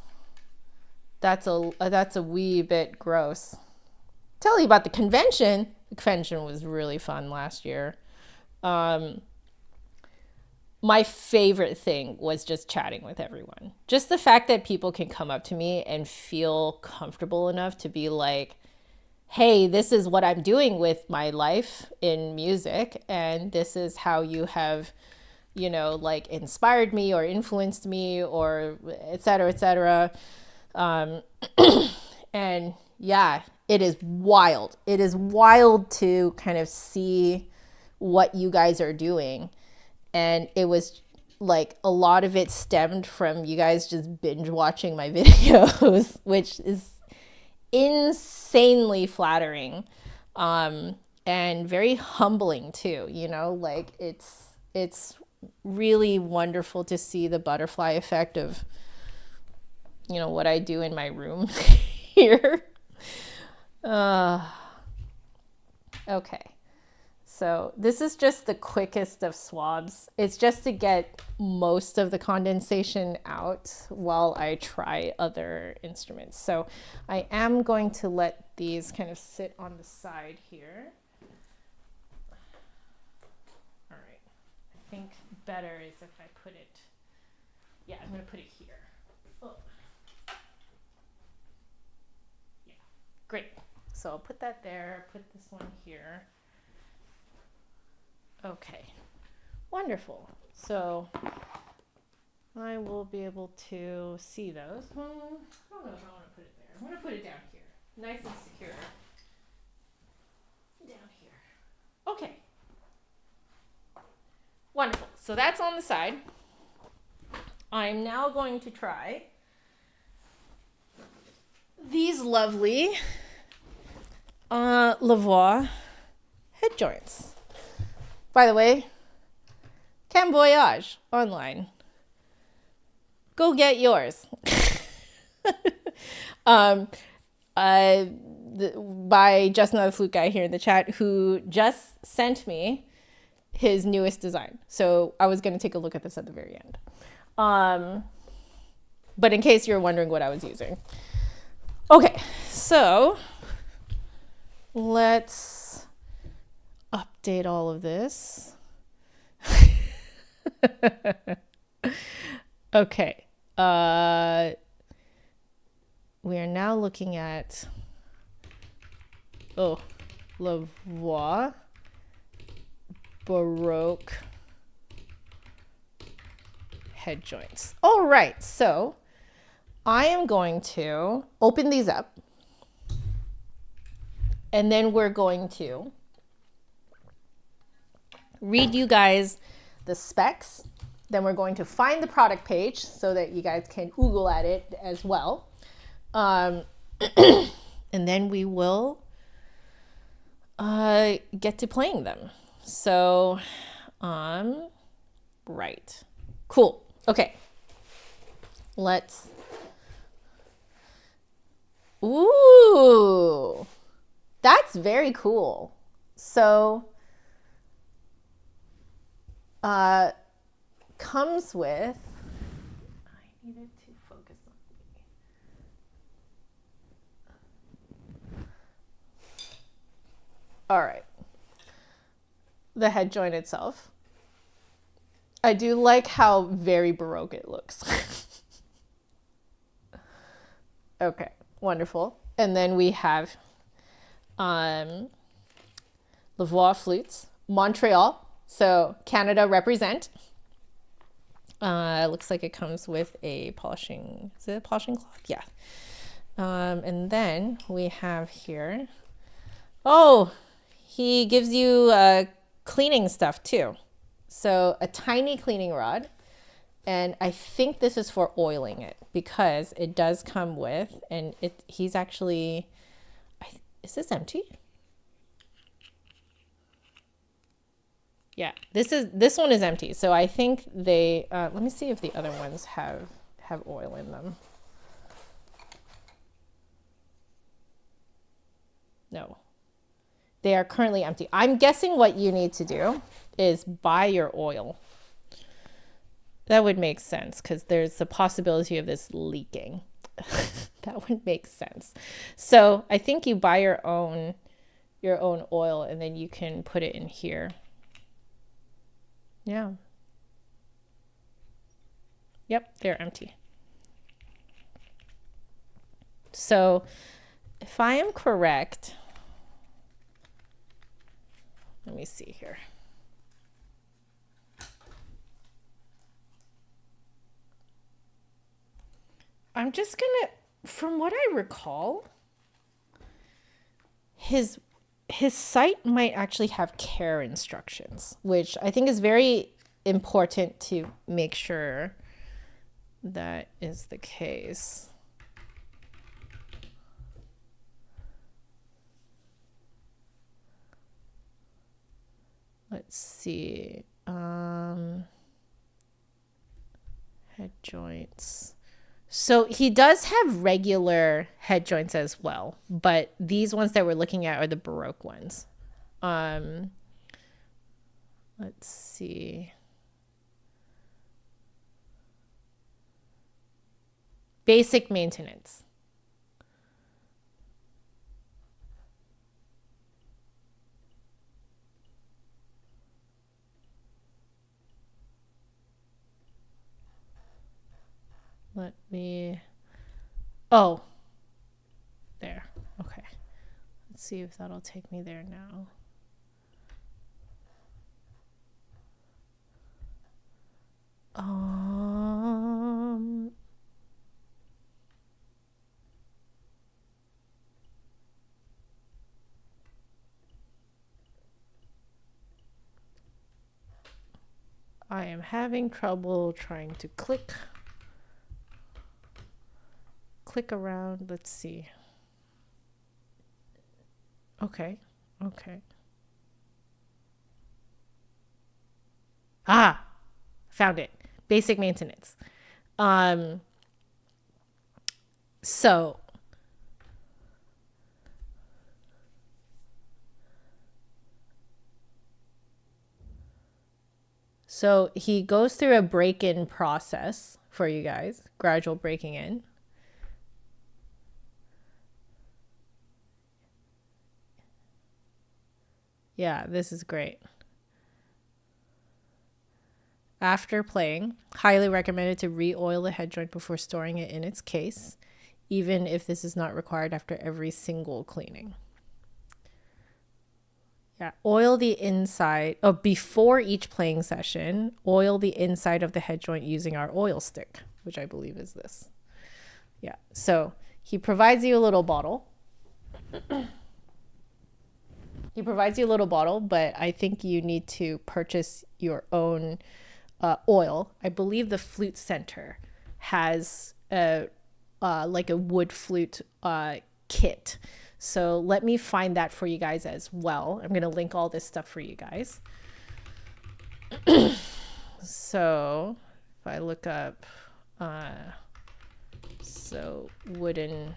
a wee bit gross. Tell you about the convention. The convention was really fun last year. My favorite thing was just chatting with everyone. Just the fact that people can come up to me and feel comfortable enough to be like, hey, this is what I'm doing with my life in music, and this is how you have, inspired me or influenced me, or et cetera, et cetera. And yeah, it is wild. It is wild to kind of see what you guys are doing. And it was like a lot of it stemmed from you guys just binge watching my videos, which is insanely flattering. and very humbling too, you know, like it's really wonderful to see the butterfly effect of, you know, what I do in my room here. Okay. So this is just the quickest of swabs. It's just to get most of the condensation out while I try other instruments. So I am going to let these kind of sit on the side here. All right. I think better is if I put it, yeah, I'm going to put it here. Oh. Yeah, great. So I'll put that there, put this one here. Okay, wonderful. So I will be able to see those. I don't know if I want to put it there. I'm going to put it down here, nice and secure. Down here. Okay. Wonderful. So that's on the side. I'm now going to try these lovely Lavoie Headjoints. By the way, CAM.VOYAGE online. Go get yours. By Just Another Flute guy here in the chat who just sent me his newest design. So I was going to take a look at this at the very end. But in case you're wondering what I was using. Okay, so let's update all of this. Okay. We are now looking at Lavoie Baroque Headjoints. All right, so I am going to open these up and then we're going to read you guys the specs. Then we're going to find the product page so that you guys can Google at it as well. And then we will get to playing them. So, right. Cool. Okay. Let's. Ooh, that's very cool. So, comes with, I needed to focus on me. All right. The head joint itself. I do like how very Baroque it looks. Okay, wonderful. And then we have Lavoie flutes, Montreal. So Canada represent. Looks like it comes with a polishing, is it a polishing cloth? Yeah. And then we have here, oh, he gives you cleaning stuff too. So a tiny cleaning rod. And I think this is for oiling it because it does come with, and he's actually, is this empty? Yeah, this one is empty. So I think they, let me see if the other ones have oil in them. No, they are currently empty. I'm guessing what you need to do is buy your oil. That would make sense because there's the possibility of this leaking. That would make sense. So I think you buy your own oil and then you can put it in here. Yeah. Yep, they're empty. So if I am correct, let me see here. I'm just gonna, from what I recall, his site might actually have care instructions, which I think is very important to make sure that is the case. let's see. Head joints. So he does have regular head joints as well, but these ones that we're looking at are the Baroque ones. Let's see. Basic maintenance. Let me, oh, there. Okay. Let's see if that'll take me there now. I am having trouble trying to click around. Let's see. Okay. Ah, found it. Basic maintenance. So he goes through a break-in process for you guys, gradual breaking in. Yeah, this is great. After playing, highly recommended to re-oil the head joint before storing it in its case, even if this is not required after every single cleaning. Yeah, oil the inside, before each playing session, oil the inside of the head joint using our oil stick, which I believe is this. Yeah, so he provides you a little bottle. But I think you need to purchase your own oil. I believe the Flute Center has like a wood flute kit. So let me find that for you guys as well. I'm going to link all this stuff for you guys. So if I look up, so wooden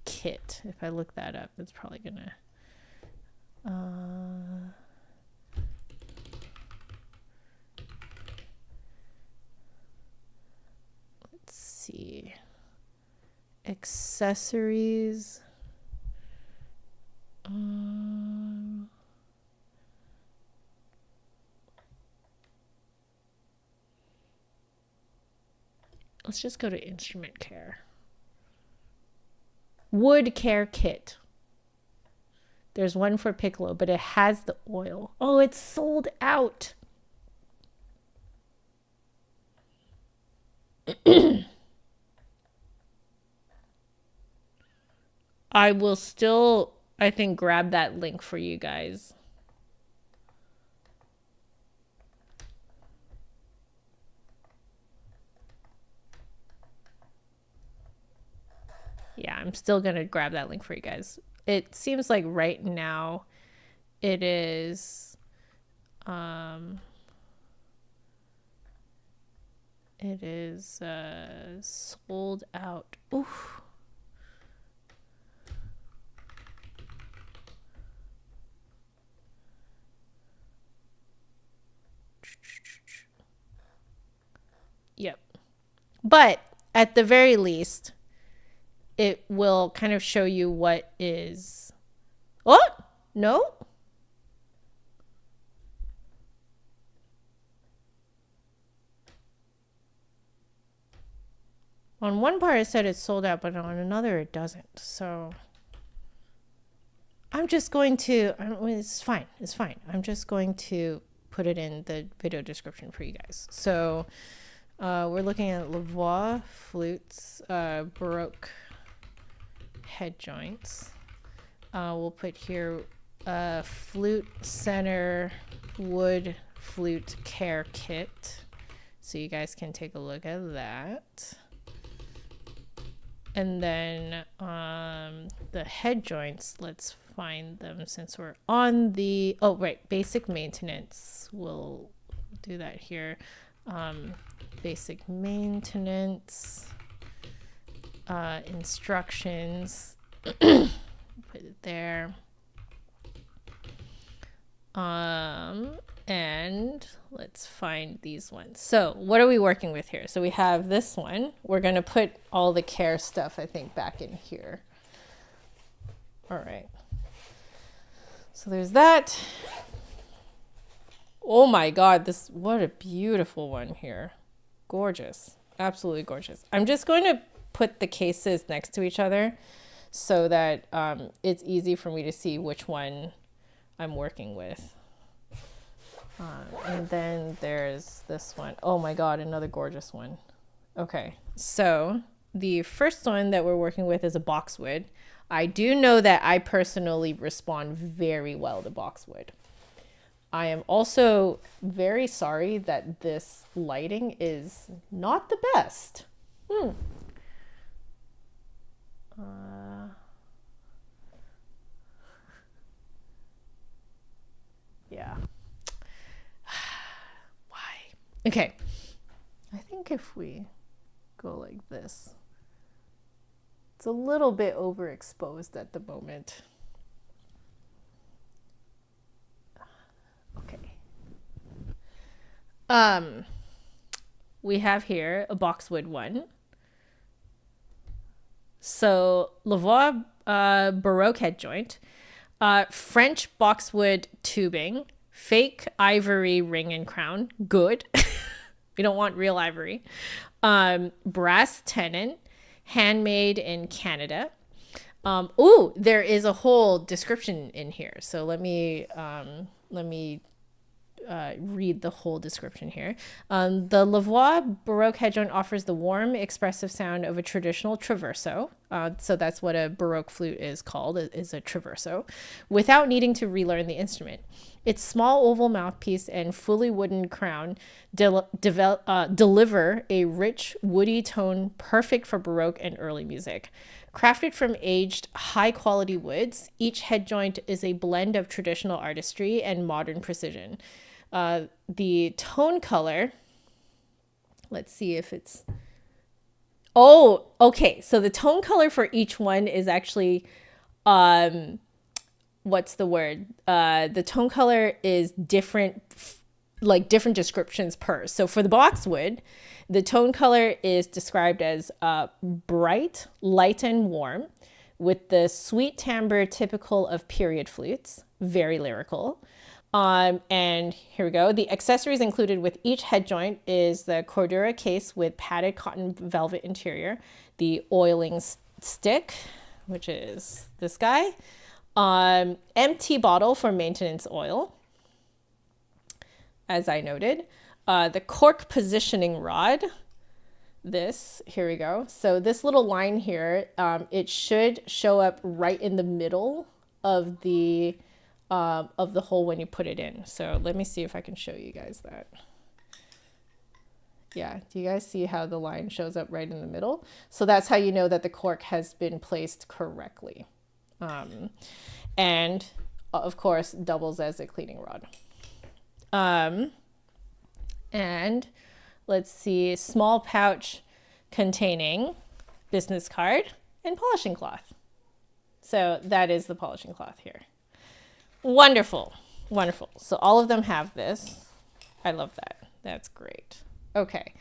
kit, if I look that up, it's probably going to, let's see, accessories. Let's just go to instrument care. Wood care kit. There's one for Piccolo, but it has the oil. Oh, it's sold out. I will still, I think, grab that link for you guys. Yeah, I'm still going to grab that link for you guys. It seems like right now it is sold out. Oof. Yep. But at the very least, it will kind of show you what is. Oh, no. On one part it said it's sold out, but on another it doesn't. So I'm just going to, it's fine. It's fine. I'm just going to put it in the video description for you guys. So we're looking at Lavoie flutes, Baroque Headjoints. We'll put here Flute Center wood flute care kit, so you guys can take a look at that. And then the head joints, let's find them since we're on the, oh, right, basic maintenance. We'll do that here. Basic maintenance, instructions, put it there. And let's find these ones. So what are we working with here? So we have this one. We're going to put all the care stuff, I think, back in here. All right. So there's that. Oh my God, what a beautiful one here. Gorgeous. Absolutely gorgeous. I'm just going to put the cases next to each other so that it's easy for me to see which one I'm working with. And then there's this one. Oh my God, another gorgeous one. Okay, so the first one that we're working with is a boxwood. I do know that I personally respond very well to boxwood. I am also very sorry that this lighting is not the best. Yeah. Why? Okay. I think if we go like this, it's a little bit overexposed at the moment. Okay. We have here a boxwood one. So Lavoie Baroque Headjoint, French boxwood tubing, fake ivory ring and crown, good. We don't want real ivory. Brass tenon, handmade in Canada. Oh, there is a whole description in here. So let me read the whole description here. The Lavoie Baroque Headjoint offers the warm, expressive sound of a traditional traverso. So that's what a Baroque flute is called, is a traverso, without needing to relearn the instrument. Its small oval mouthpiece and fully wooden crown deliver a rich, woody tone perfect for Baroque and early music. Crafted from aged, high-quality woods, each head joint is a blend of traditional artistry and modern precision. The tone color, let's see if it's... Oh, okay. So the tone color for each one is actually... what's the word? The tone color is different, like different descriptions per. So for the boxwood, the tone color is described as bright, light, and warm, with the sweet timbre typical of period flutes, very lyrical. And here we go. The accessories included with each head joint is the cordura case with padded cotton velvet interior, the oiling stick, which is this guy, empty bottle for maintenance oil, as I noted, the cork positioning rod, here we go. So this little line here, it should show up right in the middle of the hole when you put it in. So let me see if I can show you guys that. Yeah, do you guys see how the line shows up right in the middle? So that's how you know that the cork has been placed correctly. And of course doubles as a cleaning rod. And let's see, small pouch containing business card and polishing cloth. So that is the polishing cloth here. Wonderful, wonderful. So all of them have this. I love that. That's great. Okay.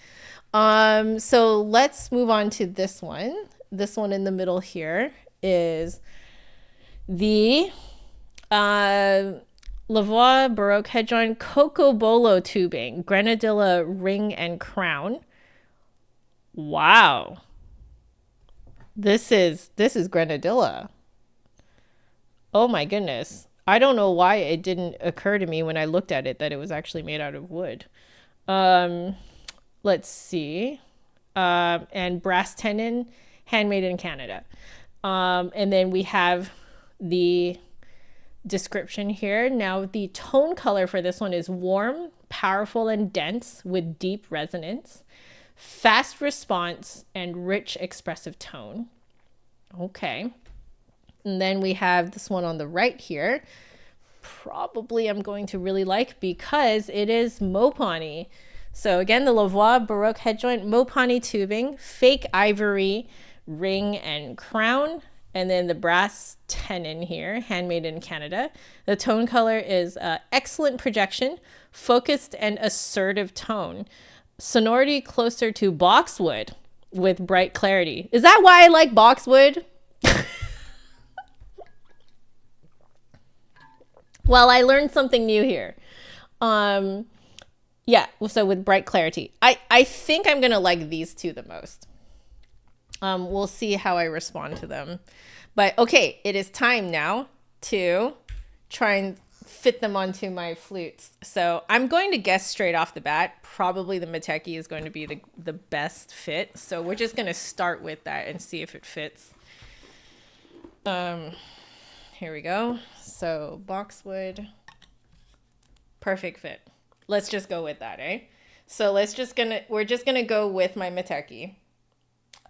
So let's move on to this one. This one in the middle here is the Lavoie Baroque Headjoint Cocobolo tubing, Grenadilla ring and crown. Wow. This is Grenadilla. Oh my goodness. I don't know why it didn't occur to me when I looked at it that it was actually made out of wood. Let's see. And brass tenon, handmade in Canada. And then we have the description here. Now the tone color for this one is warm, powerful, and dense with deep resonance, fast response, and rich expressive tone. Okay. And then we have this one on the right here. Probably I'm going to really like because it is Mopani. So again, the Lavoie Baroque Headjoint, Mopani tubing, fake ivory ring and crown, and then the brass tenon here, handmade in Canada. The tone color is excellent projection, focused and assertive tone. Sonority closer to boxwood with bright clarity. Is that why I like boxwood? Well, I learned something new here. Yeah, so with bright clarity. I think I'm going to like these two the most. We'll see how I respond to them. But okay, it is time now to try and fit them onto my flutes. So I'm going to guess straight off the bat, probably the Meteki is going to be the best fit. So we're just going to start with that and see if it fits. Here we go. So boxwood, perfect fit. Let's just go with that, eh? So we're just gonna go with my Meteki.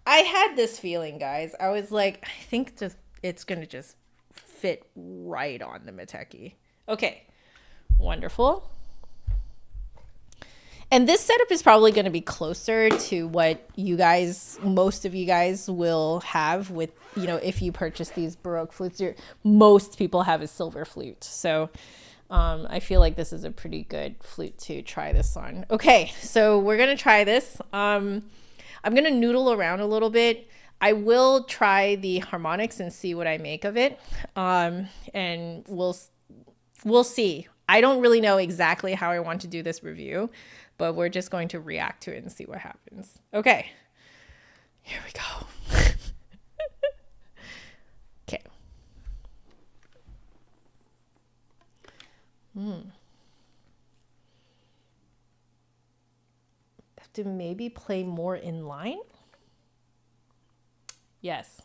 I had this feeling, guys. I was like, I think it's gonna just fit right on the Meteki. Okay, wonderful. And this setup is probably going to be closer to what most of you guys will have with, if you purchase these Baroque flutes. Most people have a silver flute. So I feel like this is a pretty good flute to try this on. Okay, so we're going to try this. I'm going to noodle around a little bit. I will try the harmonics and see what I make of it. And we'll see. I don't really know exactly how I want to do this review, but we're just going to react to it and see what happens. Okay, here we go. Okay. Have to maybe play more in line? Yes.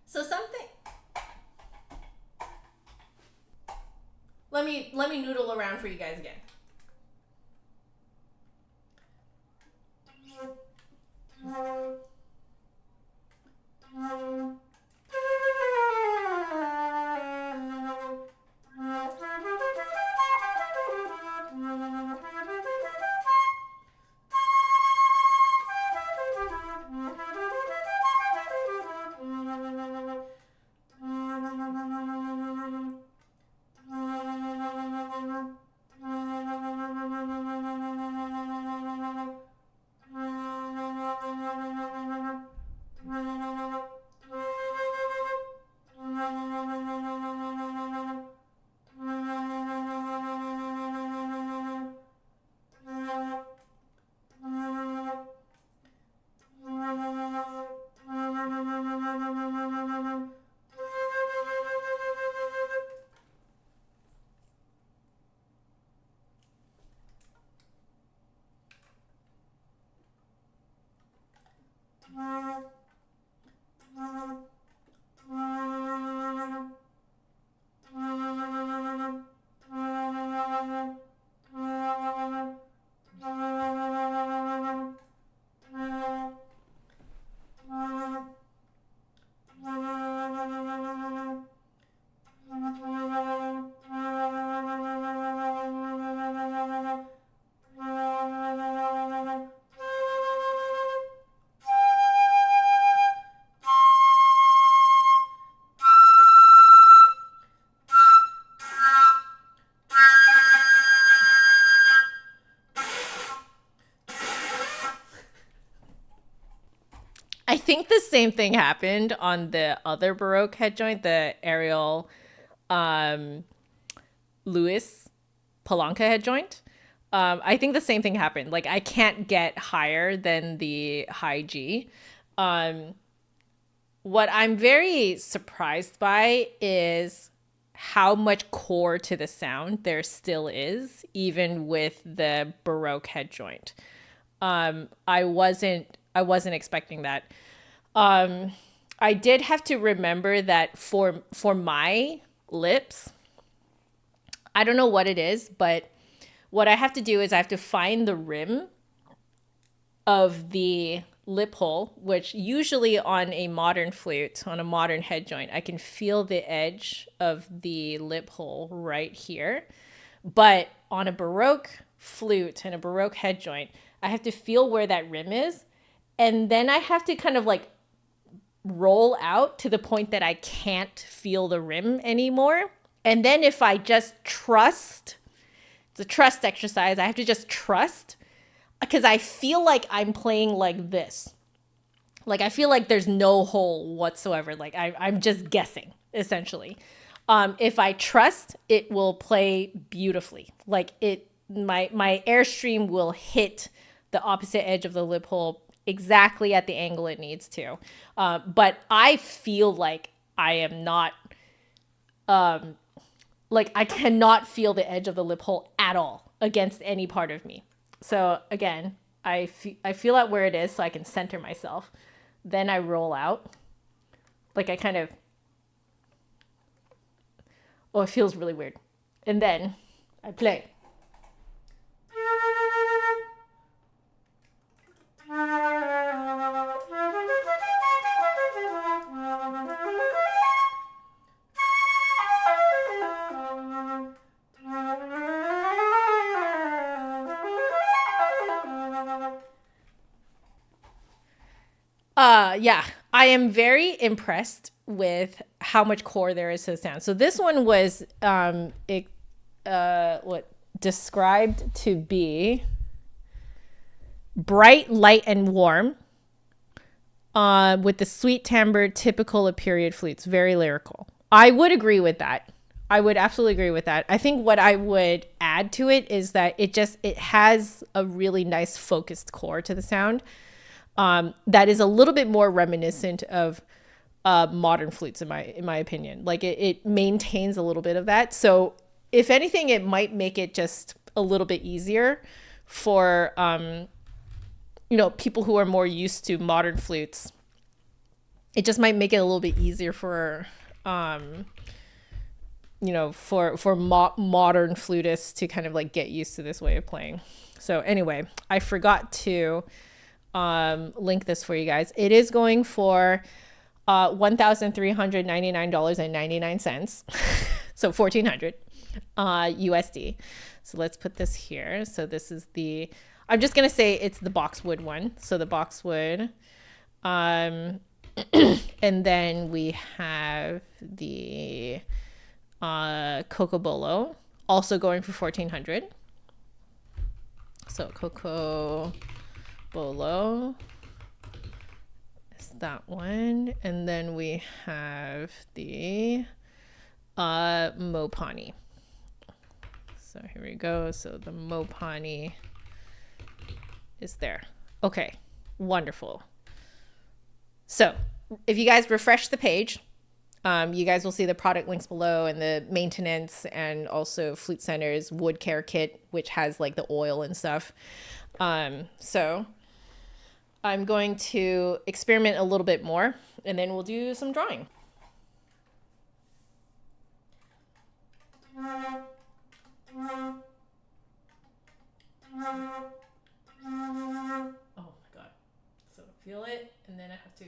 So something. Let me noodle around for you guys again. I think the same thing happened on the other Baroque head joint, the Ariel Louis Palanca head joint. I think the same thing happened. Like, I can't get higher than the high G. What I'm very surprised by is how much core to the sound there still is, even with the Baroque head joint. I wasn't expecting that. I did have to remember that for my lips, I don't know what it is, but what I have to do is I have to find the rim of the lip hole, which usually on a modern flute, on a modern head joint, I can feel the edge of the lip hole right here. But on a Baroque flute and a Baroque head joint, I have to feel where that rim is. And then I have to kind of like roll out to the point that I can't feel the rim anymore. And then if I just trust, it's a trust exercise, I have to just trust, because I feel like I'm playing like this. Like I feel like there's no hole whatsoever. Like I'm just guessing, essentially. If I trust, it will play beautifully. Like my airstream will hit the opposite edge of the lip hole exactly at the angle it needs to. But I feel like I am not, like I cannot feel the edge of the lip hole at all against any part of me. So again, I feel out where it is so I can center myself. Then I roll out. Like I kind of, oh, it feels really weird. And then I play. Yeah, I am very impressed with how much core there is to the sound. So this one was described to be bright, light, and warm, with the sweet timbre typical of period flutes, very lyrical. I would agree with that. I would absolutely agree with that. I think what I would add to it is that it has a really nice focused core to the sound. That is a little bit more reminiscent of modern flutes in my opinion. Like it maintains a little bit of that. So if anything, it might make it just a little bit easier for people who are more used to modern flutes. It just might make it a little bit easier for modern flutists to kind of like get used to this way of playing. So anyway, I forgot to link this for you guys. It is going for $1,399.99. So $1,400 USD. So let's put this here. So this is I'm just gonna say it's the boxwood one. So the boxwood, and then we have the Cocobolo, also going for $1,400. So Cocobolo is that one, and then we have the Mopani. So here we go. So the Mopani is there. Okay, wonderful. So if you guys refresh the page, you guys will see the product links below and the maintenance, and also Flute Center's wood care kit, which has like the oil and stuff. So I'm going to experiment a little bit more, and then we'll do some drawing. Oh my god. So feel it, and then I have to.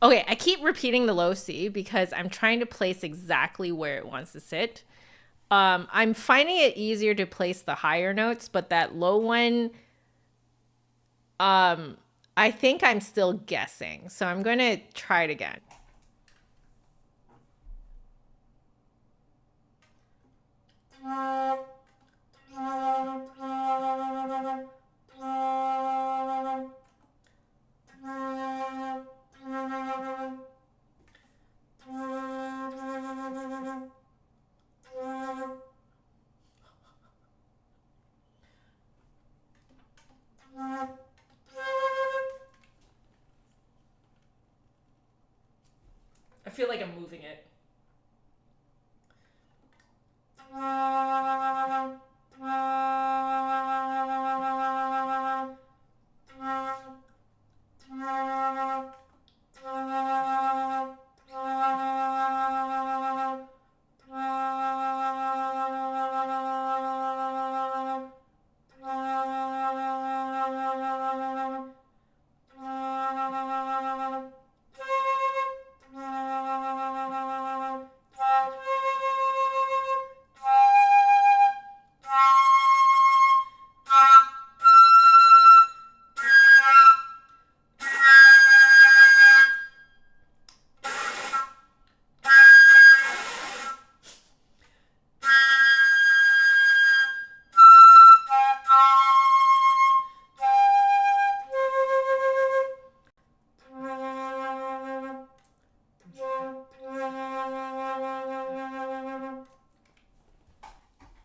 Okay, I keep repeating the low C because I'm trying to place exactly where it wants to sit. I'm finding it easier to place the higher notes, but that low one, I think I'm still guessing. So I'm going to try it again. I feel like I'm moving it.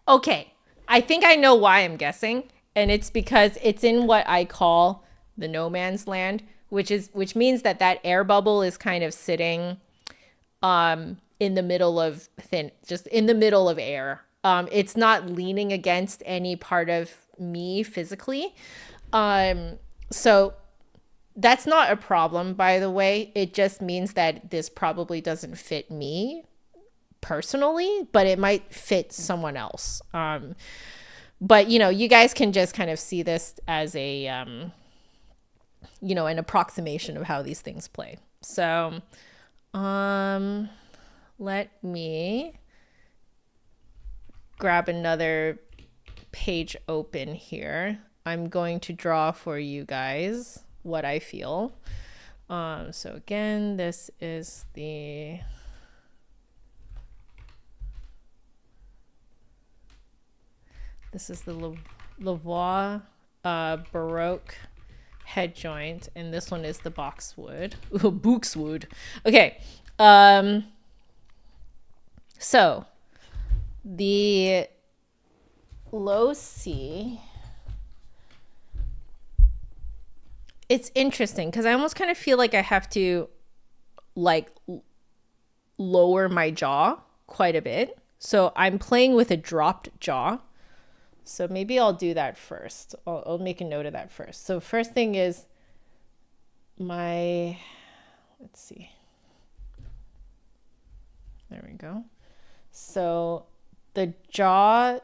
Okay, I think I know why I'm guessing, and it's because it's in what I call the no man's land, which means that air bubble is kind of sitting in the middle of just in the middle of air. It's not leaning against any part of me physically. So that's not a problem, by the way. It just means that this probably doesn't fit me personally, but it might fit someone else. But you guys can just kind of see this as a an approximation of how these things play. So let me grab another page open here. I'm going to draw for you guys what I feel. So again, this is the Lavoie Baroque Headjoint, and this one is the boxwood. Ooh, boxwood. Okay. So the low C, it's interesting because I almost kind of feel like I have to lower my jaw quite a bit. So I'm playing with a dropped jaw. So maybe I'll do that first. I'll make a note of that first. So first thing is let's see. There we go. So the jaw,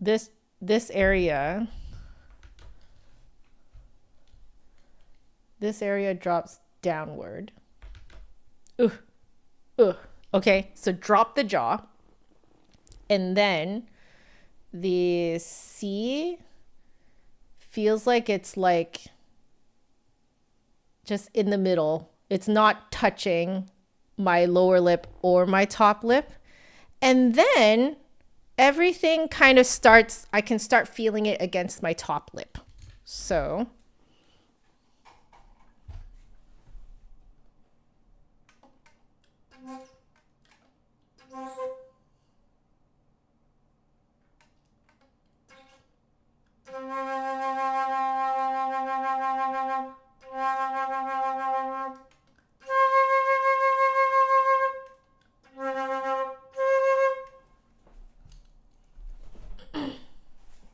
this area drops downward. Okay, so drop the jaw, and then the C feels like it's just in the middle. It's not touching my lower lip or my top lip. And then everything kind of starts, I can start feeling it against my top lip. So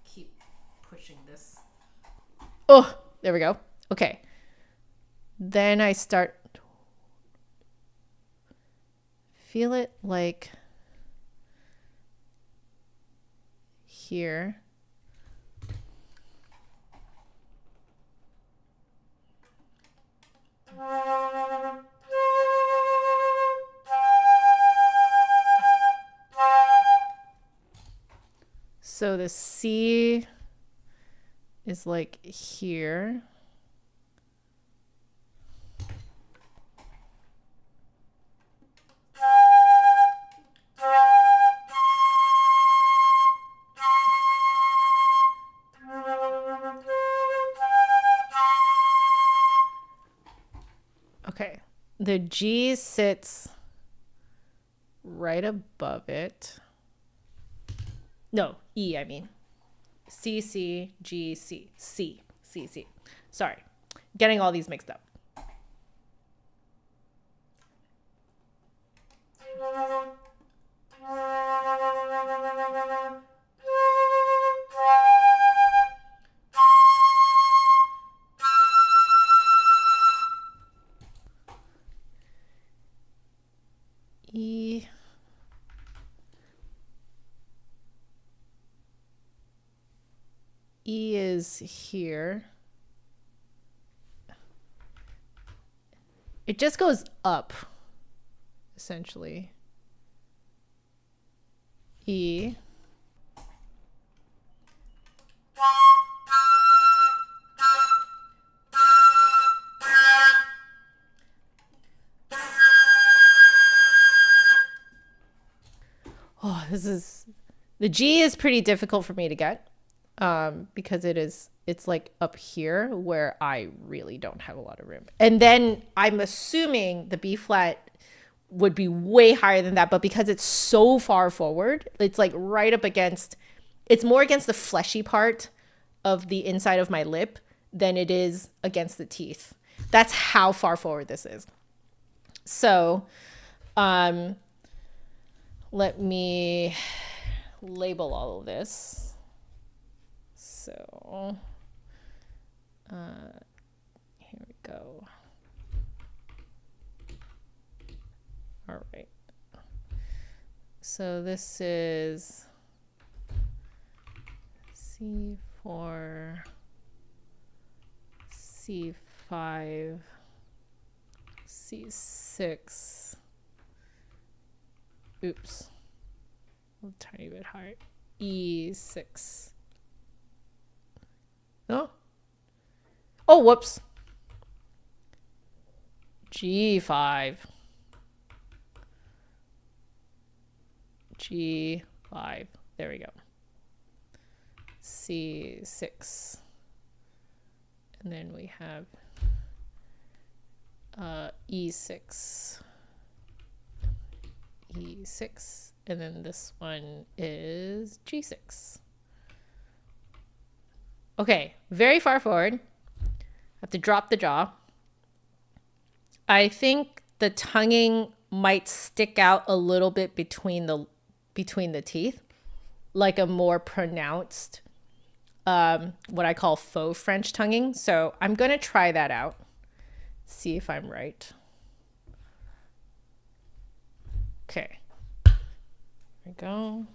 keep pushing this. Oh, there we go. Okay. Then I start feel it like here. So the C is like here. Okay, the G sits right above it. No, E, I mean. C, C, G, C, C, C, C. Sorry, getting all these mixed up. E. E is here. It just goes up, essentially. E. Oh, the G is pretty difficult for me to get because it's like up here where I really don't have a lot of room. And then I'm assuming the B flat would be way higher than that, but because it's so far forward, it's like right up against, it's more against the fleshy part of the inside of my lip than it is against the teeth. That's how far forward this is. So, let me label all of this. So, here we go. All right. So this is C4, C5, C6. Oops, a tiny bit higher. E6. No? Oh, whoops. G5. G5. There we go. C6. And then we have E6. E6, and then this one is G6. Okay, very far forward. Have to drop the jaw. I think the tonguing might stick out a little bit between the teeth, like a more pronounced, what I call faux French tonguing. So I'm gonna try that out, see if I'm right. Okay, there we go.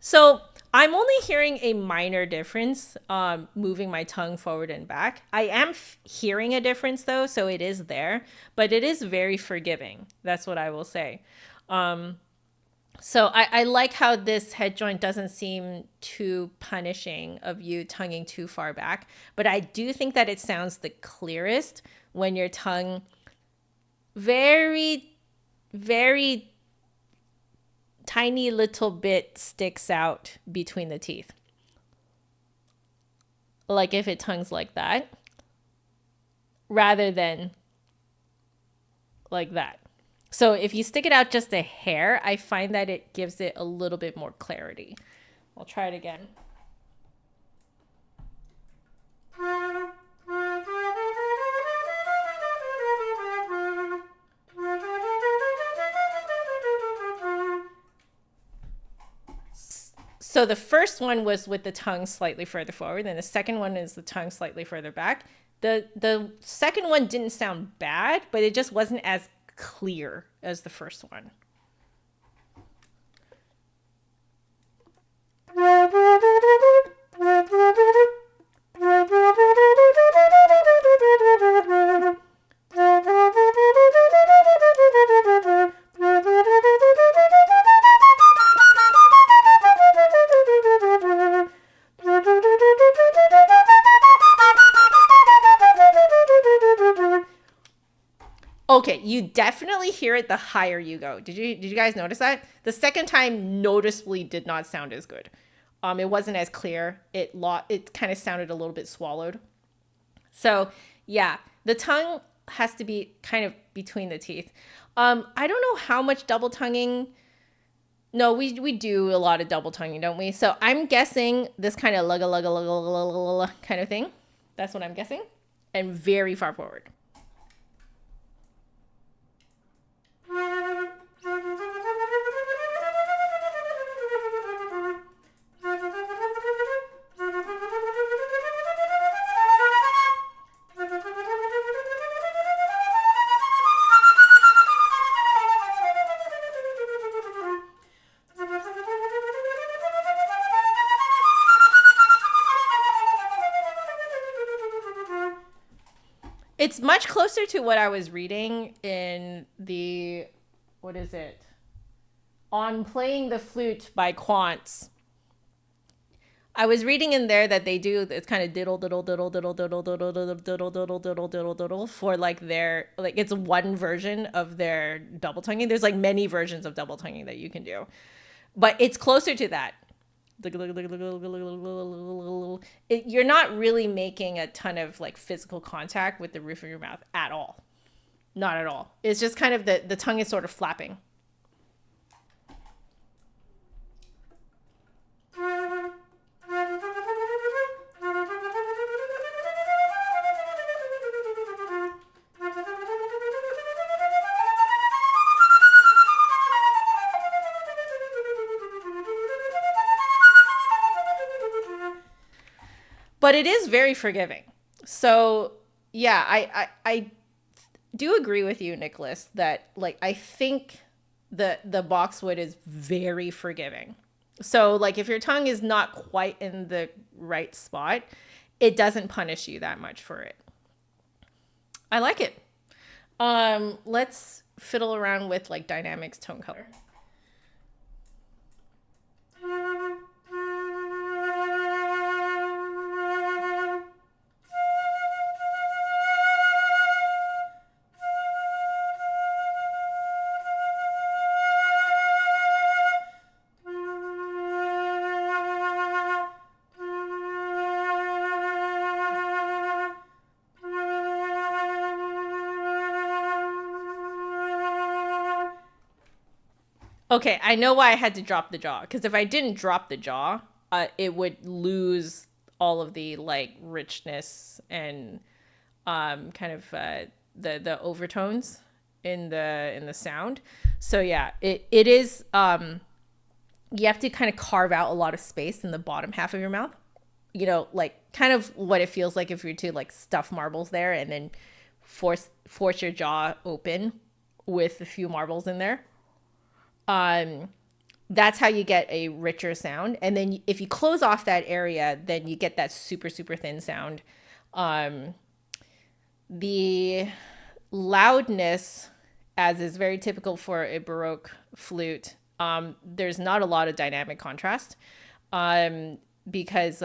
So I'm only hearing a minor difference moving my tongue forward and back. I am hearing a difference though, so it is there, but it is very forgiving. That's what I will say. So I like how this head joint doesn't seem too punishing of you tonguing too far back, but I do think that it sounds the clearest when your tongue very, very tiny little bit sticks out between the teeth. Like if it tongues like that, rather than like that. So if you stick it out just a hair, I find that it gives it a little bit more clarity. I'll try it again. So the first one was with the tongue slightly further forward, and the second one is the tongue slightly further back. The second one didn't sound bad, but it just wasn't as clear as the first one. Okay, you definitely hear it the higher you go. Did you guys notice that? The second time noticeably did not sound as good. It wasn't as clear. It kind of sounded a little bit swallowed. So yeah, the tongue has to be kind of between the teeth. I don't know how much double tonguing. No, we do a lot of double tonguing, don't we? So I'm guessing this kind of lugga lugga lugga lugga lugga kind of thing. That's what I'm guessing. And very far forward. It's much closer to what I was reading in the, what is it? On Playing the Flute by Quants. I was reading in there that they do, it's kind of diddle, diddle, diddle, diddle, diddle, diddle, diddle, diddle, diddle, diddle, diddle, diddle, for like their, like it's one version of their double tonguing. There's like many versions of double tonguing that you can do. But it's closer to that. You're not really making a ton of like physical contact with the roof of your mouth at all. Not at all. It's just kind of the tongue is sort of flapping. But it is very forgiving. So yeah, I do agree with you, Nicholas, that like I think the boxwood is very forgiving. So like if your tongue is not quite in the right spot, it doesn't punish you that much for it. I like it. Let's fiddle around with like dynamics tone color. Okay, I know why I had to drop the jaw, because if I didn't drop the jaw, it would lose all of the like richness and kind of the overtones in the sound. So yeah, it is you have to kind of carve out a lot of space in the bottom half of your mouth. You know, like kind of what it feels like if you're to like stuff marbles there and then force your jaw open with a few marbles in there. That's how you get a richer sound. And then if you close off that area, then you get that super, super thin sound. The loudness, as is very typical for a Baroque flute, there's not a lot of dynamic contrast, because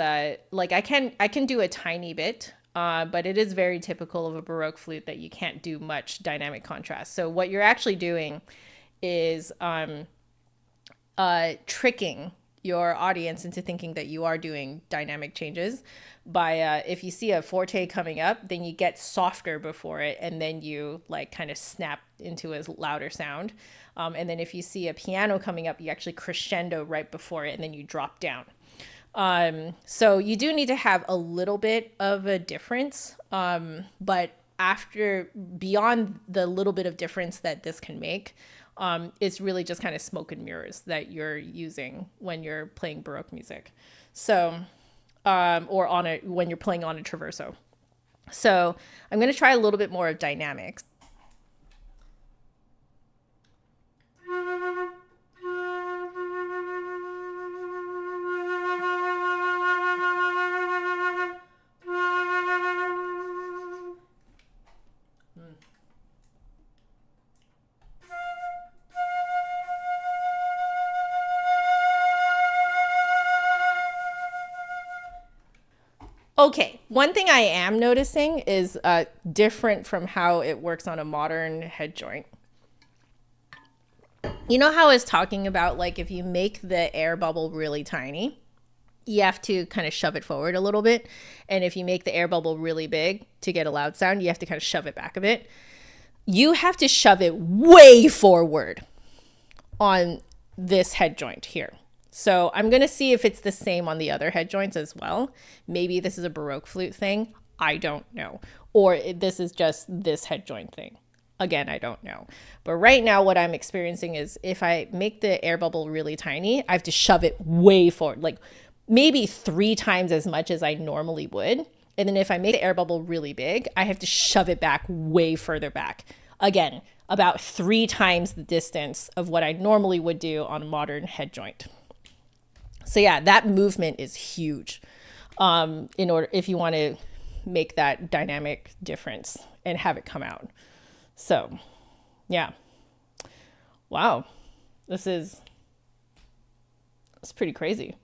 like I can do a tiny bit, but it is very typical of a Baroque flute that you can't do much dynamic contrast. So what you're actually doing is tricking your audience into thinking that you are doing dynamic changes by if you see a forte coming up, then you get softer before it, and then you like kind of snap into a louder sound. And then if you see a piano coming up, you actually crescendo right before it, and then you drop down. So you do need to have a little bit of a difference, but beyond the little bit of difference that this can make, it's really just kind of smoke and mirrors that you're using when you're playing Baroque music. So, or when you're playing on a traverso. So I'm going to try a little bit more of dynamics. Okay, one thing I am noticing is different from how it works on a modern head joint. You know how I was talking about, like, if you make the air bubble really tiny, you have to kind of shove it forward a little bit. And if you make the air bubble really big to get a loud sound, you have to kind of shove it back a bit. You have to shove it way forward on this head joint here. So I'm going to see if it's the same on the other head joints as well. Maybe this is a Baroque flute thing. I don't know. Or this is just this head joint thing. Again, I don't know. But right now what I'm experiencing is if I make the air bubble really tiny, I have to shove it way forward, like maybe 3 times as much as I normally would. And then if I make the air bubble really big, I have to shove it back way further back. Again, about 3 times the distance of what I normally would do on a modern head joint. So yeah, that movement is huge if you want to make that dynamic difference and have it come out. So yeah, wow, it's pretty crazy.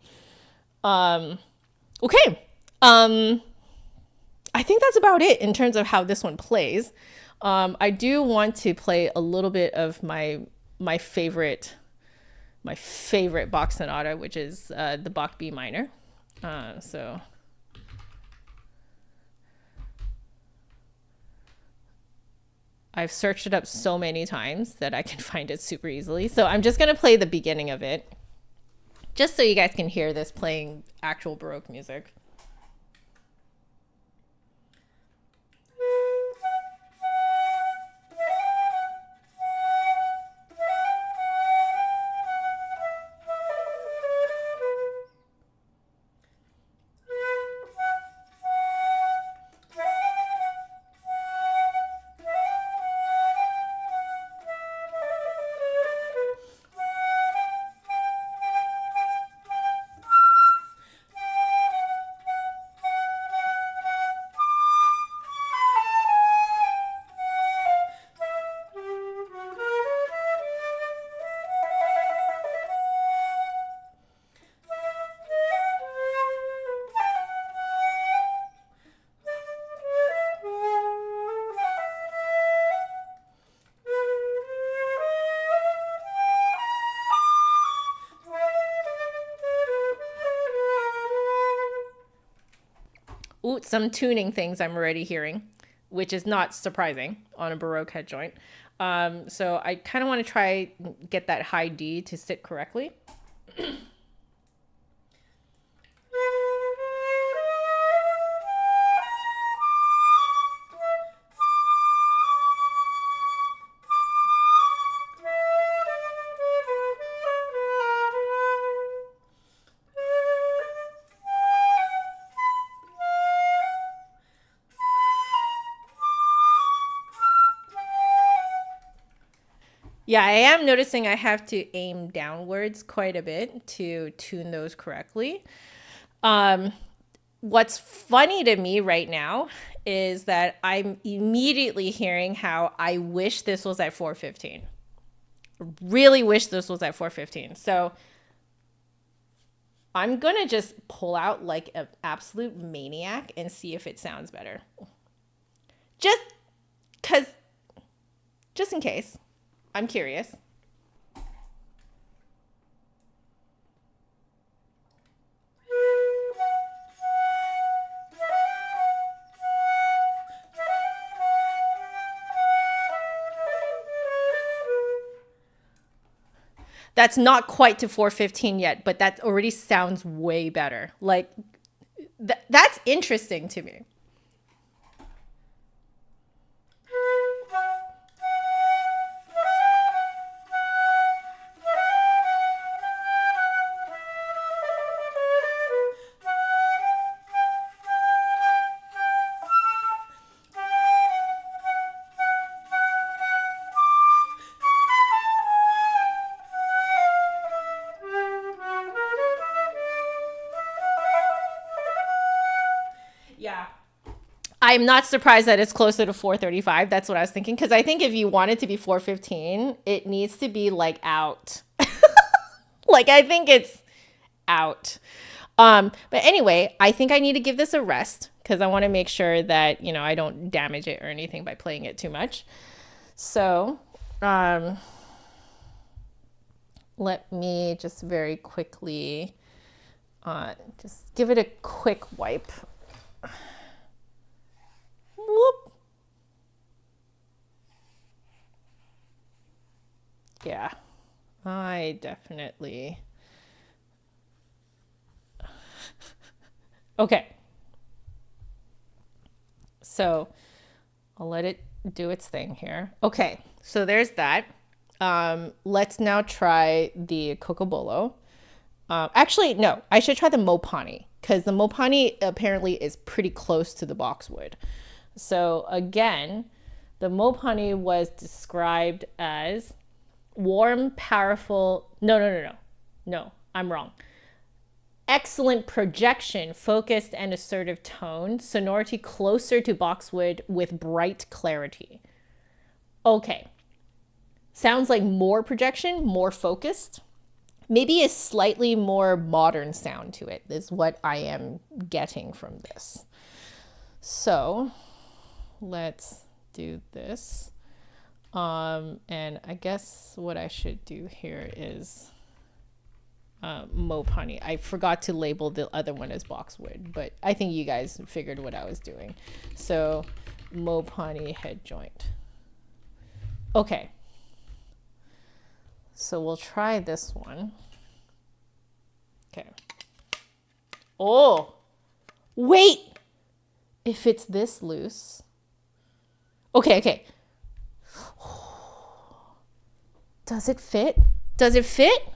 Okay, I think that's about it in terms of how this one plays. I do want to play a little bit of my favorite Bach sonata, which is the Bach B minor. So I've searched it up so many times that I can find it super easily. So I'm just going to play the beginning of it, just so you guys can hear this playing actual Baroque music. Ooh, some tuning things I'm already hearing, which is not surprising on a Baroque head joint. So I kind of want to try get that high D to sit correctly. Yeah, I am noticing I have to aim downwards quite a bit to tune those correctly. What's funny to me right now is that I'm immediately hearing how I wish this was at 415. Really wish this was at 415. So I'm going to just pull out like an absolute maniac and see if it sounds better. Just in case. I'm curious. That's not quite to 415 yet, but that already sounds way better. Like, that's interesting to me. Yeah. I'm not surprised that it's closer to 435. That's what I was thinking. Because I think if you want it to be 415, it needs to be like out. Like, I think it's out. But anyway, I think I need to give this a rest because I want to make sure that, you know, I don't damage it or anything by playing it too much. So, let me just very quickly just give it a quick wipe. Whoop. Yeah, I definitely. Okay. So I'll let it do its thing here. Okay, so there's that. Let's now try the Cocobolo. Actually, no, I should try the Mopani because the Mopani apparently is pretty close to the boxwood. So again, the Mopani was described as warm, powerful. No, I'm wrong. Excellent projection, focused and assertive tone, sonority closer to boxwood with bright clarity. Okay. Sounds like more projection, more focused. Maybe a slightly more modern sound to it is what I am getting from this. So let's do this. And I guess what I should do here is Mopani. I forgot to label the other one as boxwood, but I think you guys figured what I was doing. So Mopani head joint. Okay. So we'll try this one. Okay. Oh, wait. If it's this loose. Okay. Does it fit? Does it fit?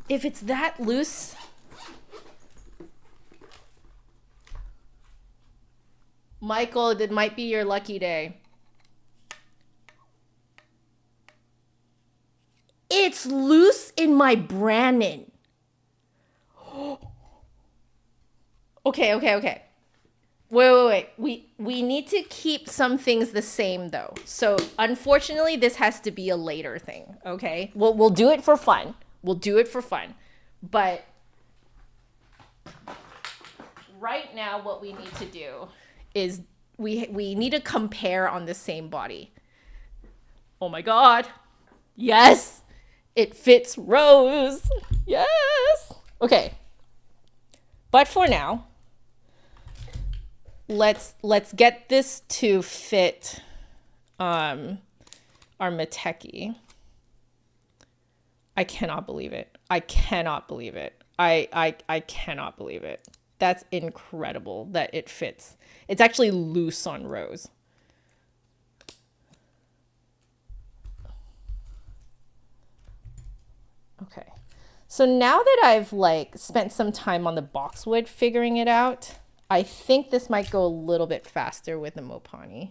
If it's that loose. Michael, that might be your lucky day. It's loose in my Brannon. Okay. Wait. We need to keep some things the same though. So unfortunately, this has to be a later thing. Okay, we'll do it for fun. But right now, what we need to do is we need to compare on the same body. Oh my God! Yes, it fits Rose. Yes. Okay. But for now, let's get this to fit our Mateki. I cannot believe it. I cannot believe it. That's incredible that it fits. It's actually loose on Rose. Okay. So now that I've like spent some time on the boxwood figuring it out, I think this might go a little bit faster with the Mopani.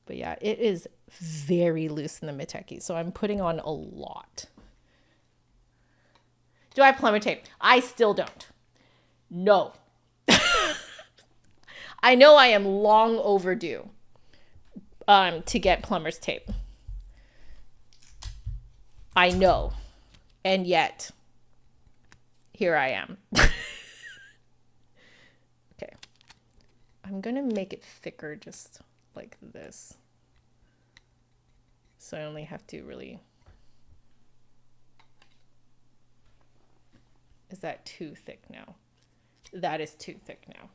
But yeah, it is very loose in the Mateki, so I'm putting on a lot. Do I have plumber tape? I still don't. No. I know I am long overdue to get plumber's tape. I know. And yet, here I am. Okay. I'm going to make it thicker just like this. So I only have to really... Is that too thick now? That is too thick now.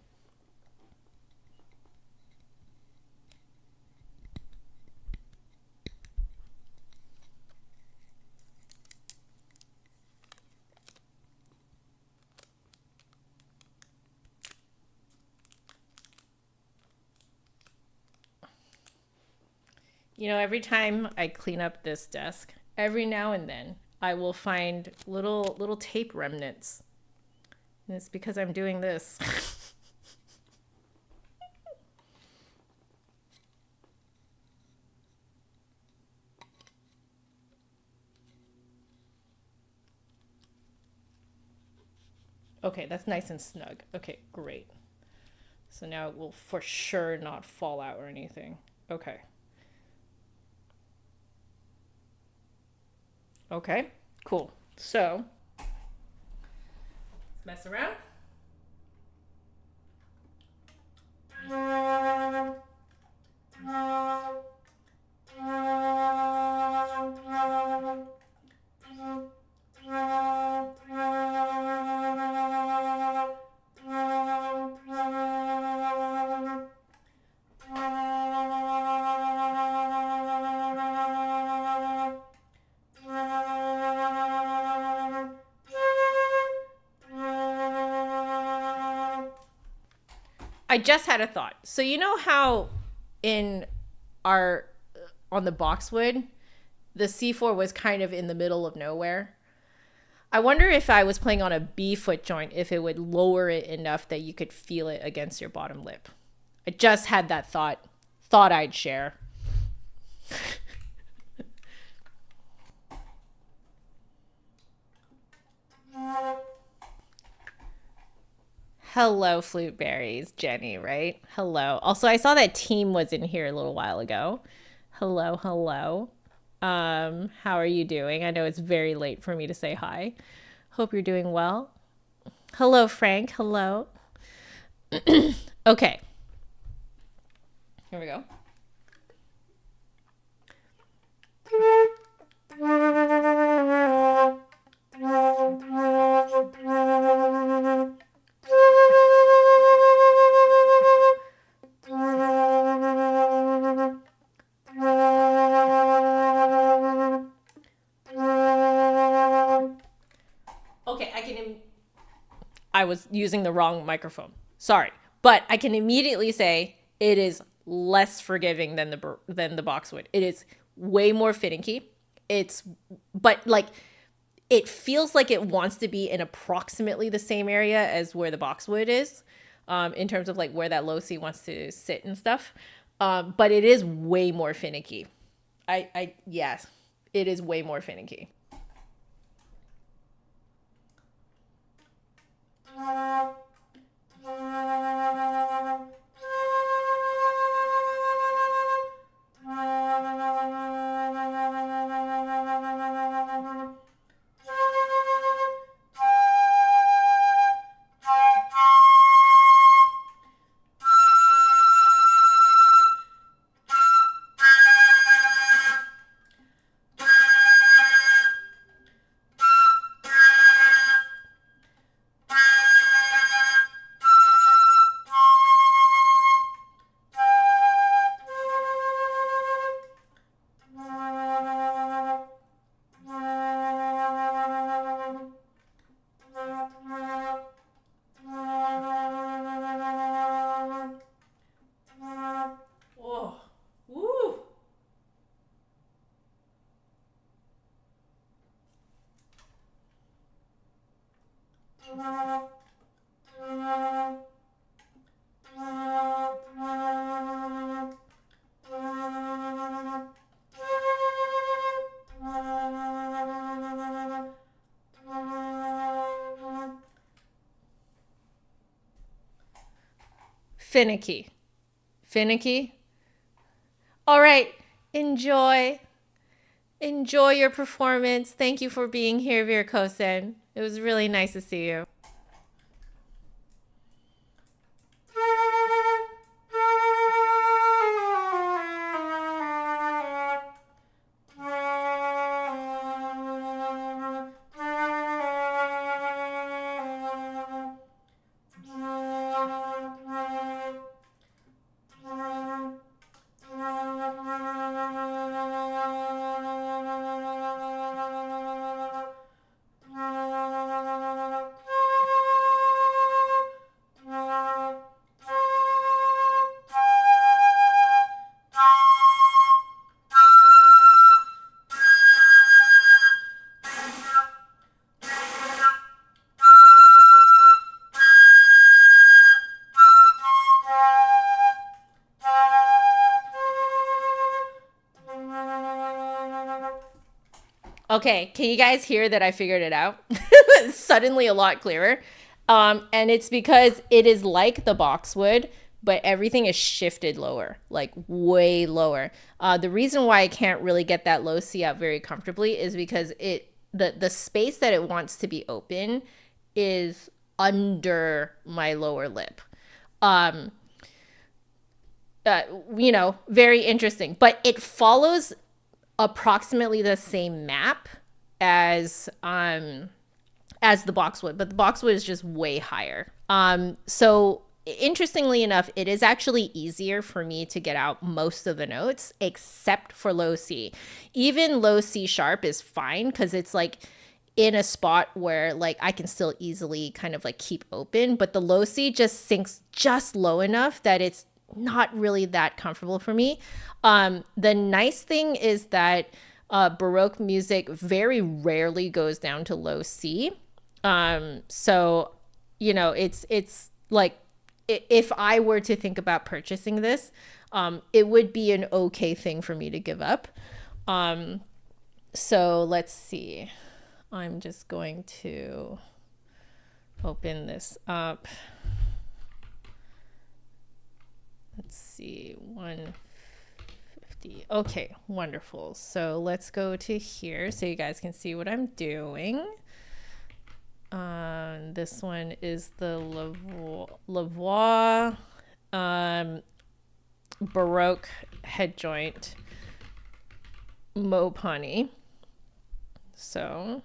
You know, every time I clean up this desk, every now and then I will find little tape remnants. And it's because I'm doing this. Okay, that's nice and snug. Okay, great. So now it will for sure not fall out or anything. Okay. Okay, cool. So, let's mess around. I just had a thought. So you know how in our on the boxwood, the C4 was kind of in the middle of nowhere. I wonder if I was playing on a B foot joint, if it would lower it enough that you could feel it against your bottom lip. I just had that thought I'd share. Hello, Flute Berries, Jenny, right? Hello. Also, I saw that Team was in here a little while ago. Hello, hello. How are you doing? I know it's very late for me to say hi. Hope you're doing well. Hello, Frank. Hello. Okay. Here we go. I was using the wrong microphone. Sorry. But I can immediately say it is less forgiving than the boxwood. It is way more finicky. But like it feels like it wants to be in approximately the same area as where the boxwood is, in terms of like where that low C wants to sit and stuff. But it is way more finicky. Yes, it is way more finicky. Finicky. All right. Enjoy your performance. Thank you for being here, Virkosen. It was really nice to see you. Okay, can you guys hear that I figured it out? Suddenly a lot clearer. And it's because it is like the boxwood, but everything is shifted lower, like way lower. The reason why I can't really get that low C out very comfortably is because the space that it wants to be open is under my lower lip. Very interesting, but it follows approximately the same map as the boxwood, but the boxwood is just way higher. So interestingly enough, it is actually easier for me to get out most of the notes except for low C. Even low C sharp is fine because it's like in a spot where like I can still easily kind of like keep open, but the low C just sinks just low enough that it's not really that comfortable for me. The nice thing is that Baroque music very rarely goes down to low C. So, it's like if I were to think about purchasing this, it would be an okay thing for me to give up. So let's see. I'm just going to open this up. Let's see, 150. Okay, wonderful. So let's go to here so you guys can see what I'm doing. This one is the Lavoie Baroque Headjoint Mauve Honey. So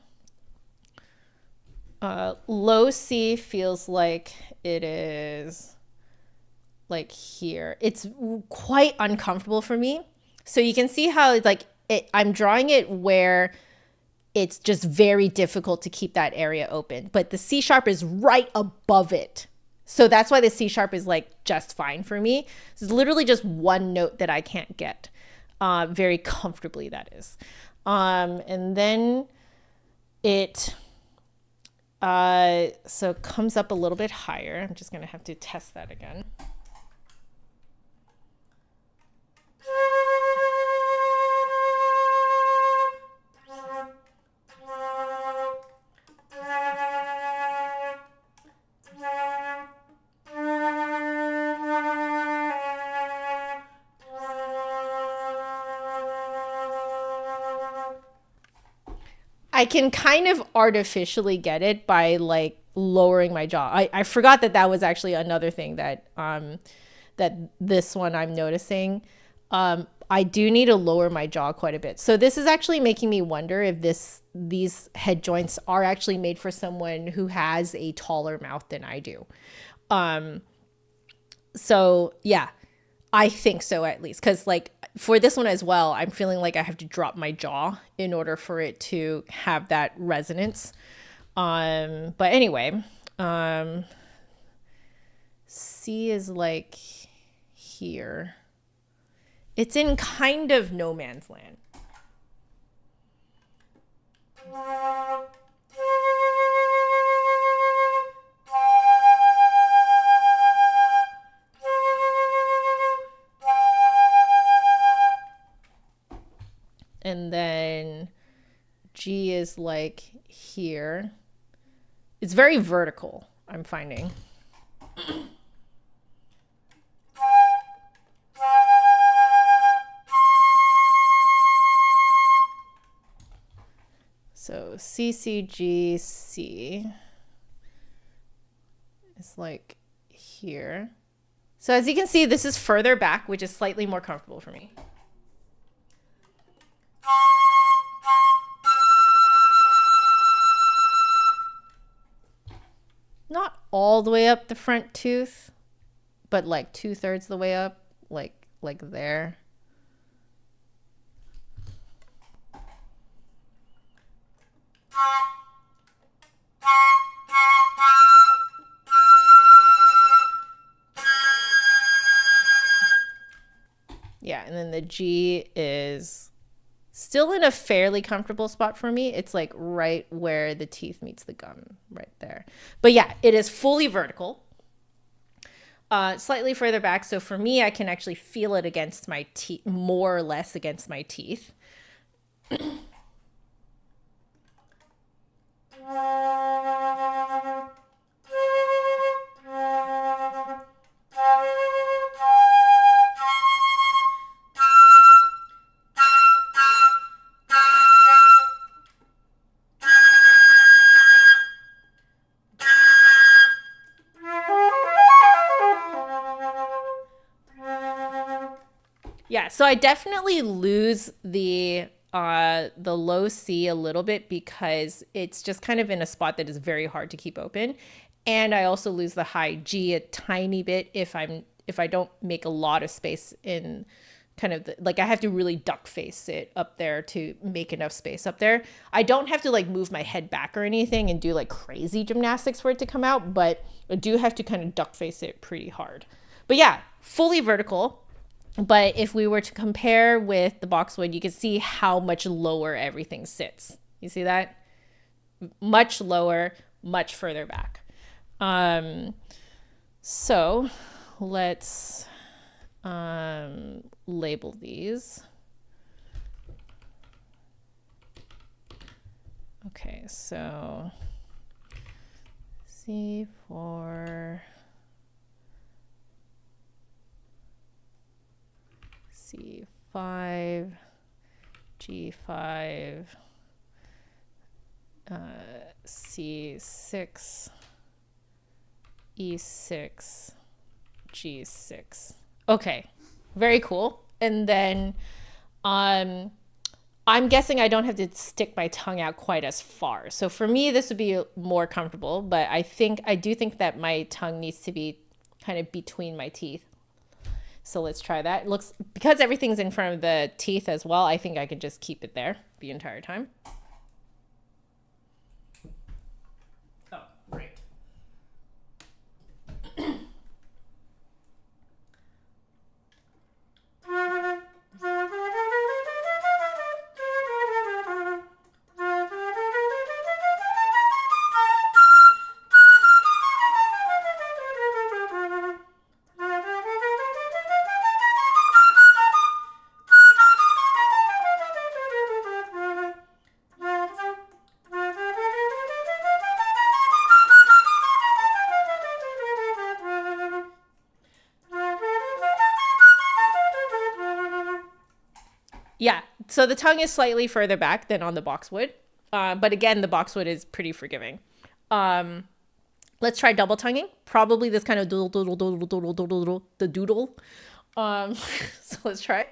low C feels like it is like here. It's quite uncomfortable for me. So you can see how like I'm drawing it where it's just very difficult to keep that area open, but the C sharp is right above it. So that's why the C sharp is like just fine for me. It's literally just one note that I can't get very comfortably, that is. And then it so comes up a little bit higher. I'm just gonna have to test that again. I can kind of artificially get it by like lowering my jaw. I forgot that was actually another thing that that this one I'm noticing. I do need to lower my jaw quite a bit. So this is actually making me wonder if these head joints are actually made for someone who has a taller mouth than I do. So yeah, I think so, at least, because like for this one as well, I'm feeling like I have to drop my jaw in order for it to have that resonance. But anyway, C is like here. It's in kind of no man's land. And then G is like here. It's very vertical, I'm finding. So C, C, G, C is like here. So as you can see, this is further back, which is slightly more comfortable for me. Not all the way up the front tooth, but like 2/3 of the way up, like there. Yeah, and then the G is still in a fairly comfortable spot for me. It's like right where the teeth meets the gum, right there. But yeah, it is fully vertical. Slightly further back. So for me, I can actually feel it against my teeth, more or less against my teeth. Yeah, so I definitely lose the low C a little bit because it's just kind of in a spot that is very hard to keep open. And I also lose the high G a tiny bit if I don't make a lot of space in kind of like I have to really duck face it up there to make enough space up there. I don't have to like move my head back or anything and do like crazy gymnastics for it to come out, but I do have to kind of duck face it pretty hard. But yeah, fully vertical. But if we were to compare with the boxwood, you can see how much lower everything sits. You see that? Much lower, much further back. So let's label these. Okay, so C4, C5, G5, C6, E6, G6. Okay, very cool. And then I'm guessing I don't have to stick my tongue out quite as far. So for me, this would be more comfortable, but I do think that my tongue needs to be kind of between my teeth. So let's try that. It looks, because everything's in front of the teeth as well, I think I could just keep it there the entire time. Oh, great. Yeah, so the tongue is slightly further back than on the boxwood. But again, the boxwood is pretty forgiving. Let's try double tonguing. Probably this kind of doodle, doodle, doodle, doodle, doodle, doodle, the doodle. So let's try.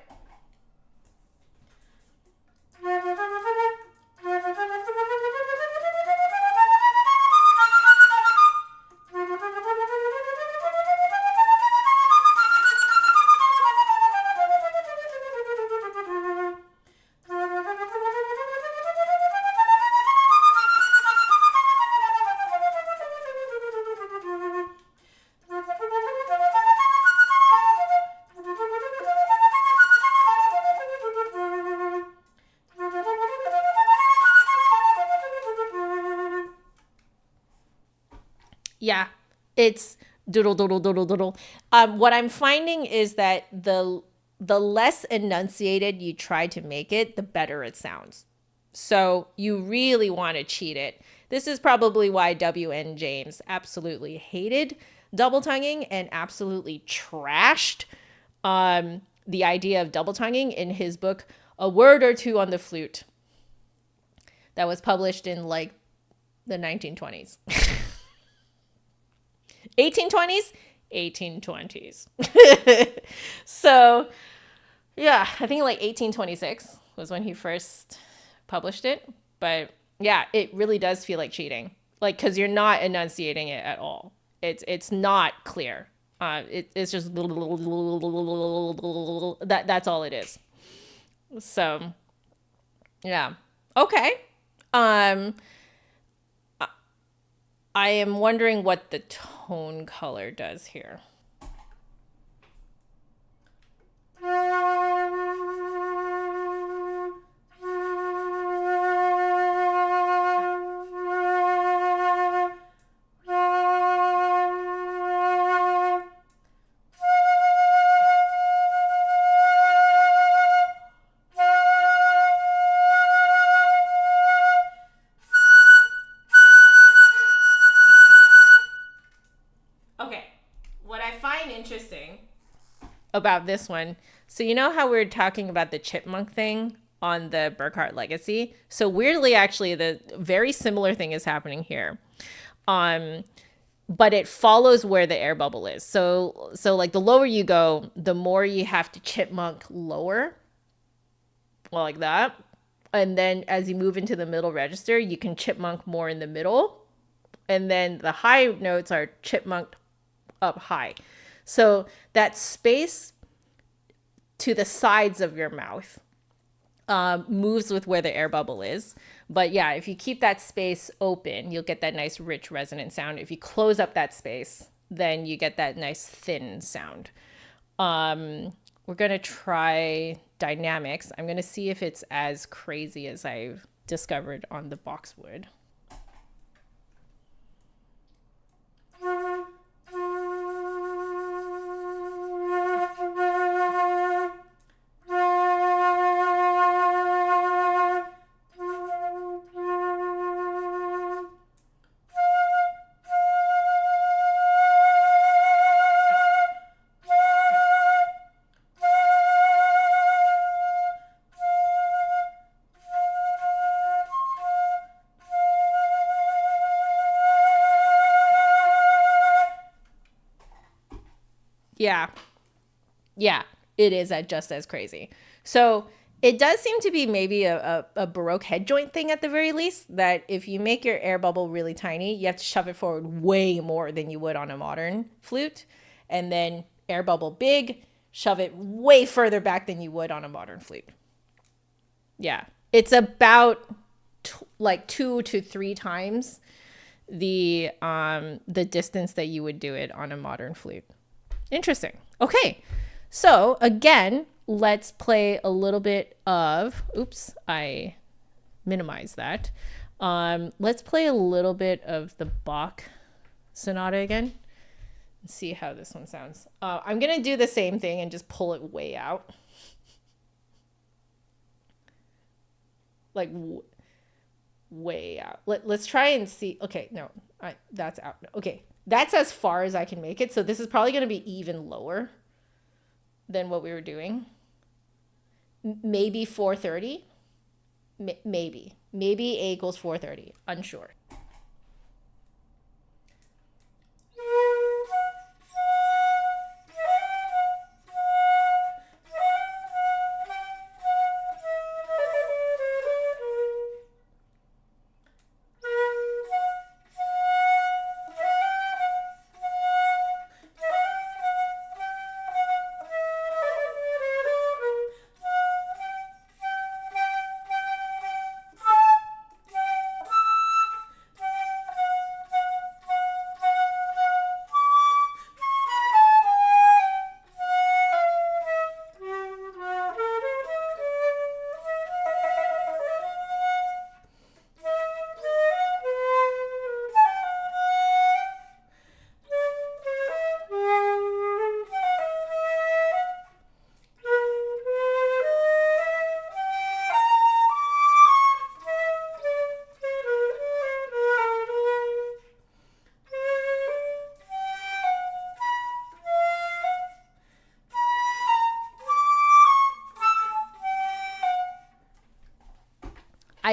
Yeah, it's doodle, doodle, doodle, doodle. What I'm finding is that the less enunciated you try to make it, the better it sounds. So you really want to cheat it. This is probably why W.N. James absolutely hated double tonguing and absolutely trashed the idea of double tonguing in his book, A Word or Two on the Flute, that was published in like the 1920s. 1820s? 1820s. So, yeah, I think like 1826 was when he first published it. But yeah, it really does feel like cheating. Like, because you're not enunciating it at all. It's not clear. It's just that's all it is. So, yeah. Okay. I am wondering what the tone color does here. find interesting about this one, so you know how we were talking about the chipmunk thing on the Burkart Legacy? So weirdly, actually, the very similar thing is happening here. But it follows where the air bubble is. So like the lower you go, the more you have to chipmunk lower, like that. And then as you move into the middle register, you can chipmunk more in the middle. And then the high notes are chipmunked up high. So that space to the sides of your mouth moves with where the air bubble is. But yeah, if you keep that space open, you'll get that nice rich resonant sound. If you close up that space, then you get that nice thin sound. We're going to try dynamics. I'm going to see if it's as crazy as I've discovered on the boxwood. Yeah, it is just as crazy. So it does seem to be maybe a Baroque head joint thing at the very least, that if you make your air bubble really tiny, you have to shove it forward way more than you would on a modern flute. And then air bubble big, shove it way further back than you would on a modern flute. Yeah, it's about like 2 to 3 times the distance that you would do it on a modern flute. Interesting. Okay, so again, let's play a little bit of, oops, I minimized that. Let's play a little bit of the Bach sonata again and see how this one sounds. I'm going to do the same thing and just pull it way out. Like way out. Let's try and see. Okay, no, that's out. Okay. That's as far as I can make it. So this is probably going to be even lower than what we were doing. Maybe 430. Maybe A equals 430. Unsure.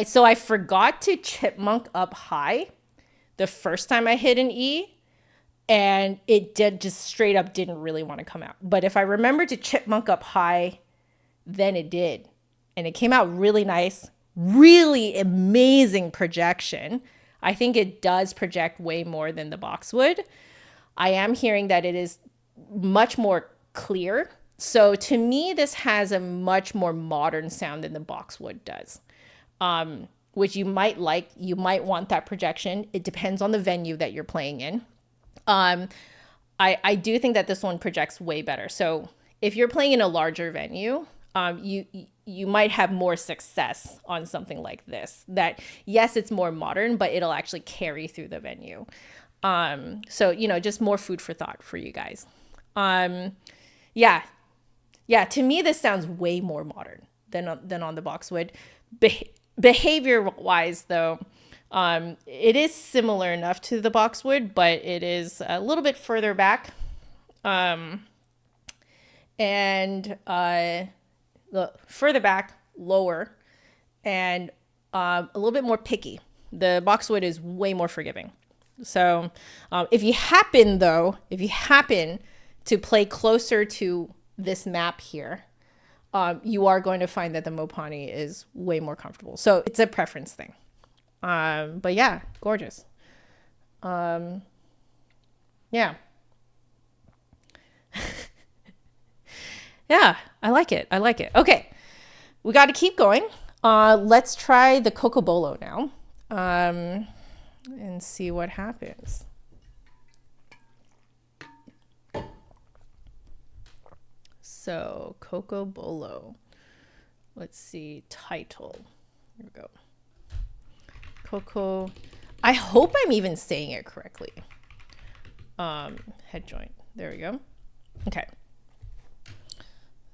So I forgot to chipmunk up high the first time I hit an E, and it just straight up didn't really want to come out. But if I remember to chipmunk up high, then it did. And it came out really nice, really amazing projection. I think it does project way more than the boxwood. I am hearing that it is much more clear. So to me, this has a much more modern sound than the boxwood does. Which you might like. You might want that projection. It depends on the venue that you're playing in. I do think that this one projects way better. So if you're playing in a larger venue, you might have more success on something like this. That, yes, it's more modern, but it'll actually carry through the venue. So, you know, just more food for thought for you guys. Yeah, to me, this sounds way more modern than on the boxwood. Behavior-wise, though, it is similar enough to the boxwood, but it is a little bit further back. And the further back, lower, and a little bit more picky. The boxwood is way more forgiving. So if you happen to play closer to this map here, you are going to find that the Mopani is way more comfortable. So it's a preference thing. But yeah, gorgeous. Yeah. Yeah, I like it. Okay, we got to keep going. Let's try the Cocobolo now, and see what happens. So Cocobolo. Let's see, title. Here we go. Coco. I hope I'm even saying it correctly. Head joint. There we go. Okay.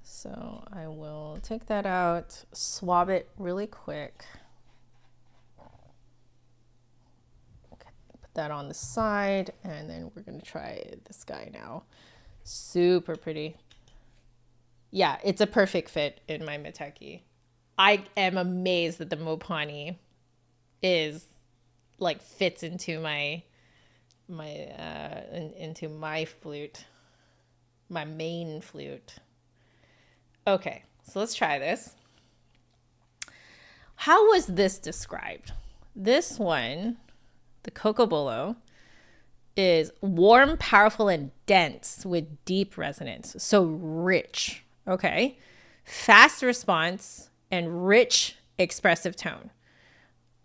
So I will take that out, swab it really quick. Okay, put that on the side, and then we're gonna try this guy now. Super pretty. Yeah, it's a perfect fit in my Miteki. I am amazed that the Mopani is like fits into into my flute, my main flute. Okay, so let's try this. How was this described? This one, the Cocobolo, is warm, powerful, and dense with deep resonance. So rich, okay? Fast response and rich expressive tone.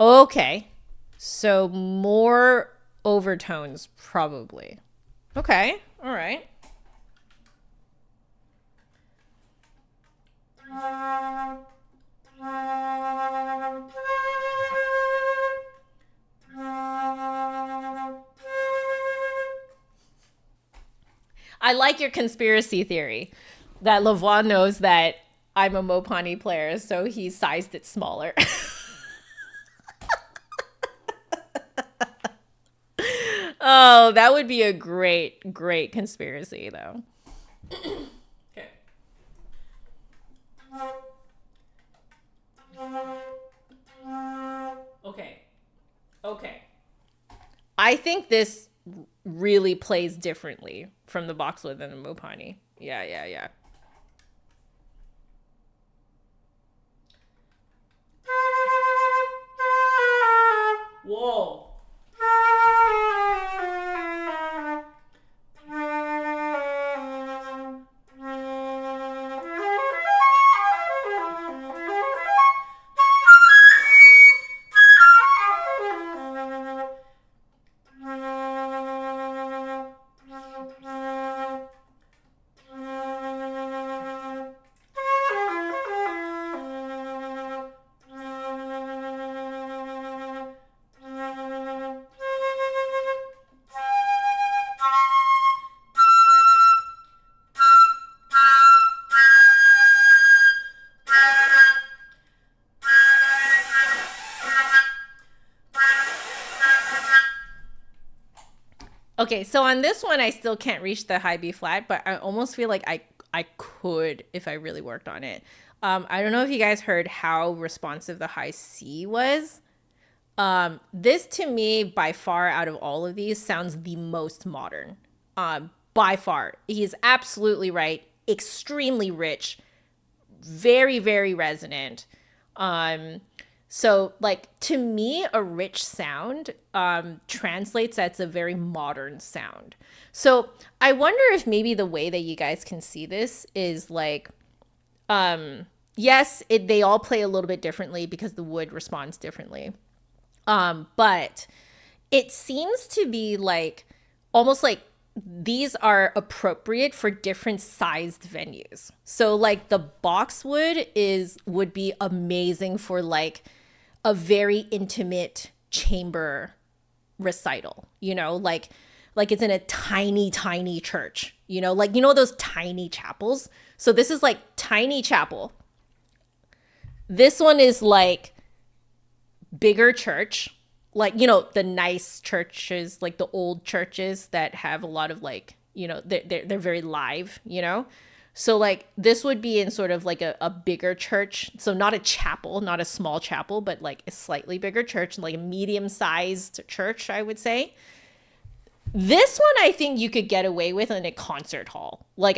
Okay, so more overtones probably. Okay, all right. I like your conspiracy theory that Lavois knows that I'm a Mopani player, so he sized it smaller. Oh, that would be a great, great conspiracy, though. Okay. Okay. I think this really plays differently from the boxwood than the Mopani. Yeah. Whoa. Okay, so on this one, I still can't reach the high B flat, but I almost feel like I could if I really worked on it. I don't know if you guys heard how responsive the high C was. This to me, by far, out of all of these, sounds the most modern. By far. He's absolutely right. Extremely rich. Very, very resonant. So, like, to me, a rich sound translates as a very modern sound. So I wonder if maybe the way that you guys can see this is like, yes, they all play a little bit differently because the wood responds differently. But it seems to be like almost like these are appropriate for different sized venues. So like the boxwood would be amazing for like a very intimate chamber recital, you know, like it's in a tiny, tiny church, you know, like, you know, those tiny chapels. So this is like tiny chapel. This one is like bigger church, like, you know, the nice churches, like the old churches that have a lot of like they're very live, So like this would be in sort of like a bigger church. So not a chapel, not a small chapel, but like a slightly bigger church, like a medium-sized church, I would say. This one I think you could get away with in a concert hall. Like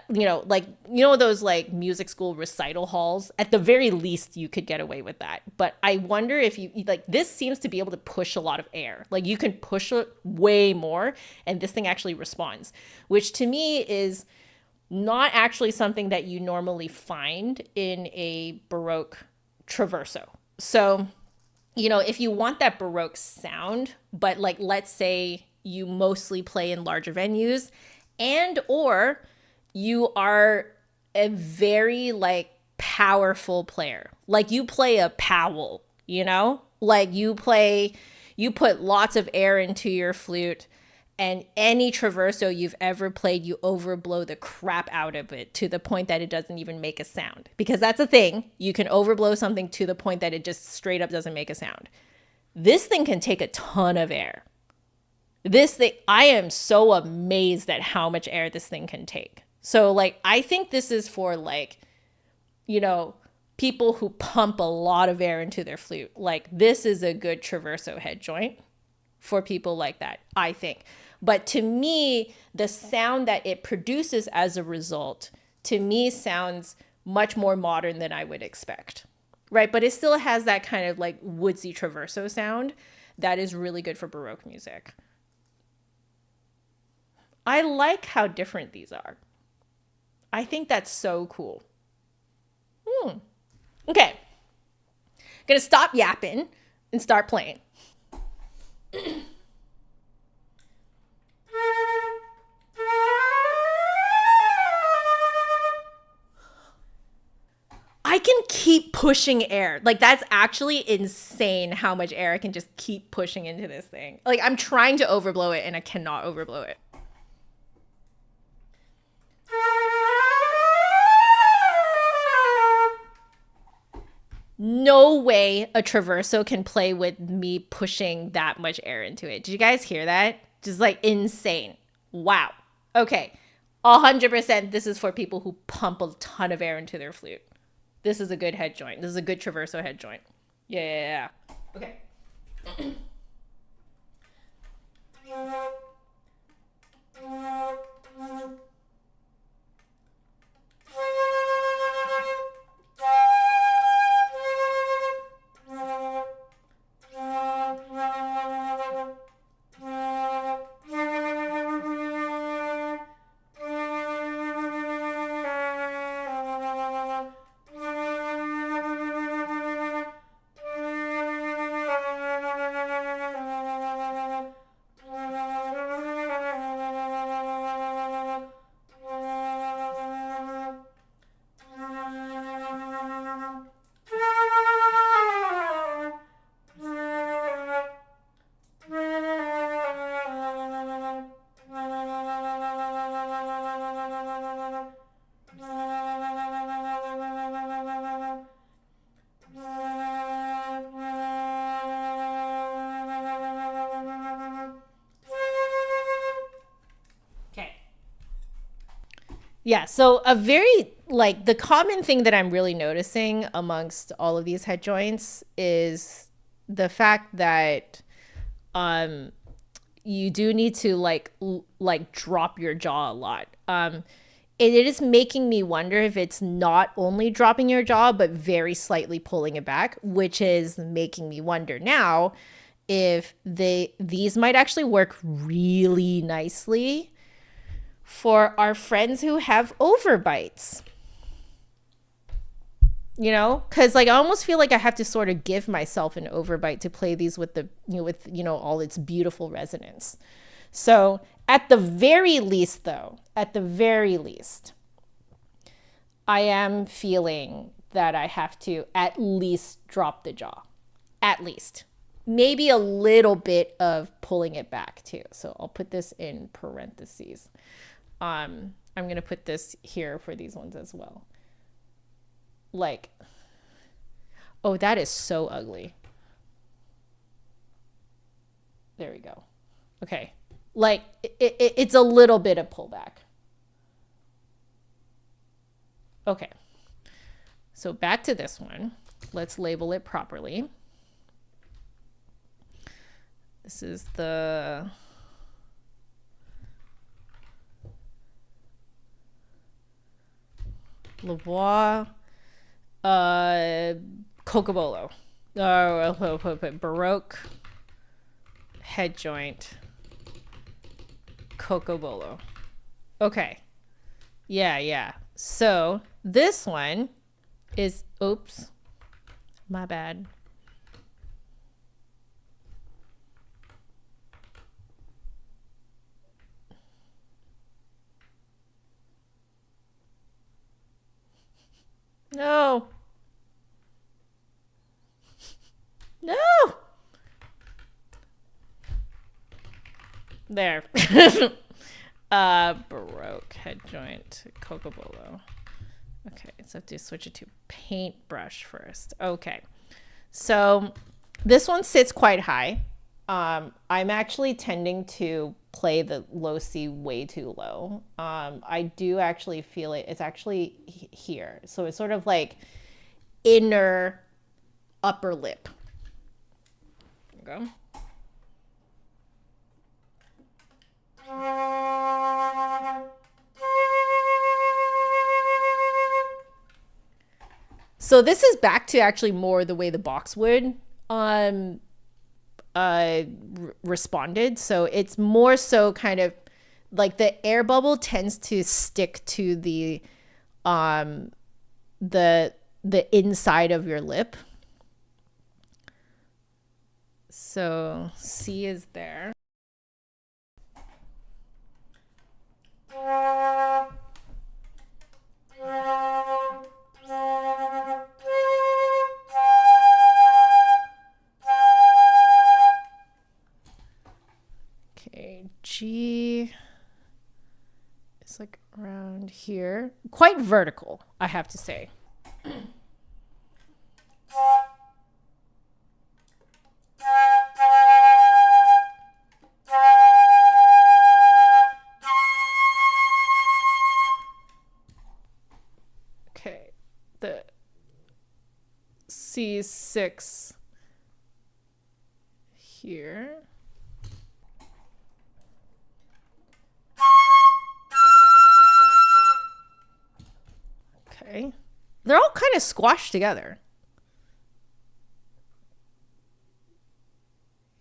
those like music school recital halls. At the very least, you could get away with that. But I wonder if you like this seems to be able to push a lot of air. Like you can push it way more, and this thing actually responds, which to me is not actually something that you normally find in a Baroque traverso. So, if you want that Baroque sound, but like let's say you mostly play in larger venues and or you are a very like powerful player. Like you play a Powell, like you put lots of air into your flute, and any traverso you've ever played, you overblow the crap out of it to the point that it doesn't even make a sound. Because that's a thing. You can overblow something to the point that it just straight up doesn't make a sound. This thing can take a ton of air. This thing, I am so amazed at how much air this thing can take. So like, I think this is for like, people who pump a lot of air into their flute. Like this is a good traverso head joint for people like that, I think. But to me, the sound that it produces as a result, to me sounds much more modern than I would expect, right? But it still has that kind of like woodsy traverso sound that is really good for Baroque music. I like how different these are. I think that's so cool. Okay. Gonna stop yapping and start playing. I can keep pushing air. Like that's actually insane how much air I can just keep pushing into this thing. Like I'm trying to overblow it and I cannot overblow it. No way a traverso can play with me pushing that much air into it. Did you guys hear that? Just like insane. Wow. Okay. 100% this is for people who pump a ton of air into their flute. This is a good head joint. This is a good traverso head joint. Yeah. Okay. Yeah, so a very, like, the common thing that I'm really noticing amongst all of these head joints is the fact that you do need to, like drop your jaw a lot. It is making me wonder if it's not only dropping your jaw, but very slightly pulling it back, which is making me wonder now if these might actually work really nicely for our friends who have overbites, because like I almost feel like I have to sort of give myself an overbite to play these with the all its beautiful resonance. So at the very least, I am feeling that I have to at least drop the jaw, at least. Maybe a little bit of pulling it back too. So I'll put this in parentheses. I'm going to put this here for these ones as well. Like, oh, that is so ugly. There we go. Okay. Like it's a little bit of pullback. Okay. So back to this one. Let's label it properly. This is the Lavoie Cocobolo. Baroque Headjoint Cocobolo. Okay. Yeah. So this one is, oops, my bad. No. No. There. Baroque Headjoint Cocobolo. Okay, so I have to switch it to paintbrush first. Okay. So this one sits quite high. I'm actually tending to play the low C way too low. I do actually feel it. It's actually here. So it's sort of like inner upper lip. There you go. So this is back to actually more the way the boxwood responded. So it's more so kind of like the air bubble tends to stick to the inside of your lip. So C is there. Okay, G is like around here. Quite vertical, I have to say. Okay, the C6 here. Okay. They're all kind of squashed together.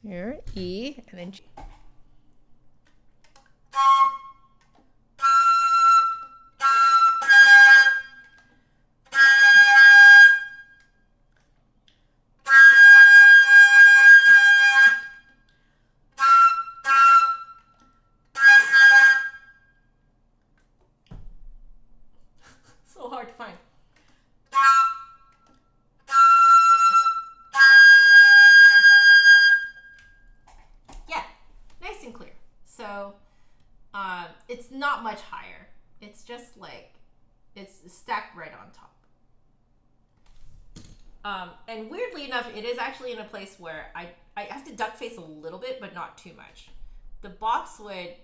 Here, E, and then G. So hard to find. Yeah, nice and clear. So it's not much higher. It's just like, it's stacked right on top. And weirdly enough, it is actually in a place where I have to duck face a little bit, but not too much. The boxwood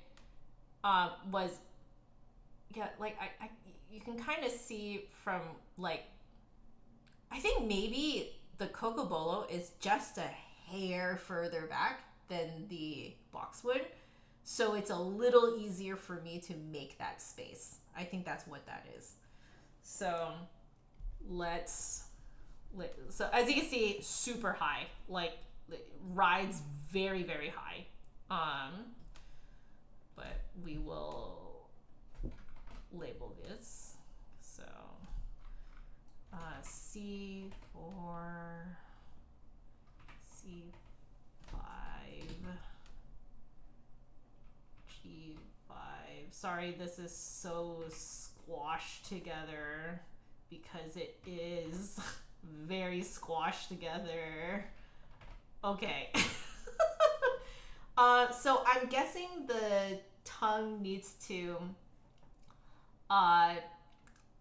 was, yeah, like you can kind of see from like, I think maybe the Cocobolo is just a hair further back than the boxwood. So it's a little easier for me to make that space. I think that's what that is. So so as you can see, super high, like rides very, very high. But we will label this. So C4, C5, G5. Sorry, this is so squashed together because it is very squashed together. Okay. So I'm guessing the tongue needs to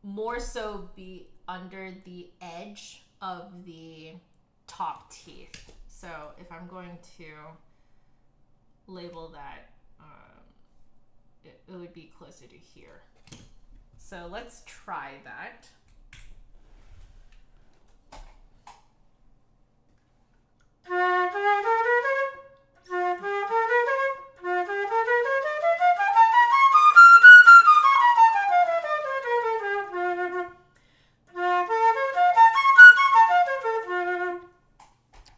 more so be under the edge of the top teeth. So if I'm going to label that it would be closer to here. So let's try that.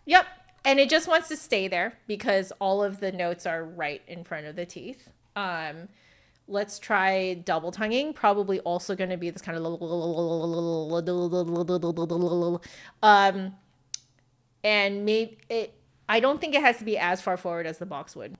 Yep. And it just wants to stay there because all of the notes are right in front of the teeth. Let's try double tonguing. Probably also going to be this kind of and maybe it, I don't think it has to be as far forward as the box would.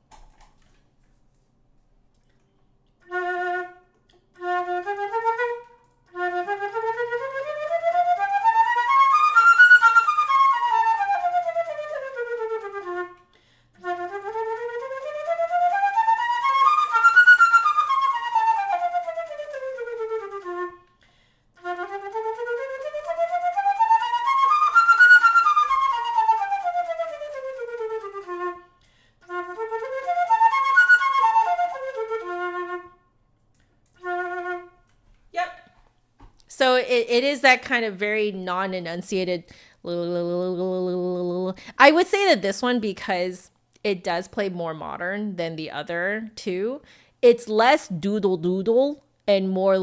So it is that kind of very non-enunciated. I would say that this one, because it does play more modern than the other two, it's less doodle doodle and more.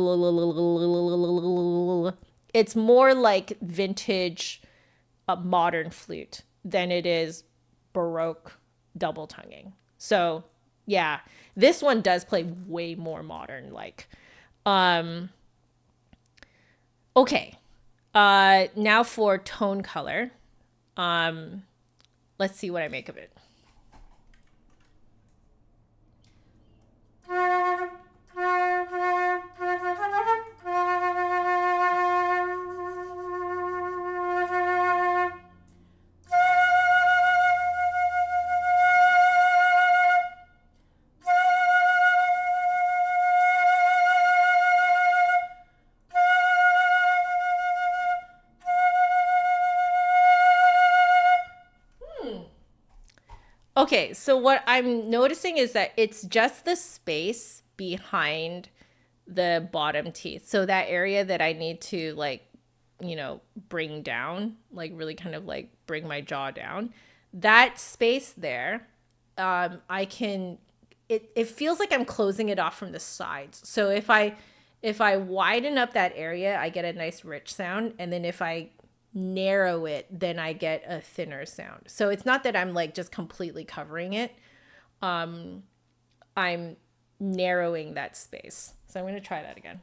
It's more like vintage modern flute than it is Baroque double tonguing. So yeah, this one does play way more modern like. Okay, now for tone color. Let's see what I make of it. Okay, so what I'm noticing is that it's just the space behind the bottom teeth. So that area that I need to like, you know, bring down, like really kind of like bring my jaw down. That space there, it feels like I'm closing it off from the sides. So if I widen up that area, I get a nice rich sound. And then if I narrow it, then I get a thinner sound. So it's not that I'm like just completely covering it. I'm narrowing that space. So I'm going to try that again.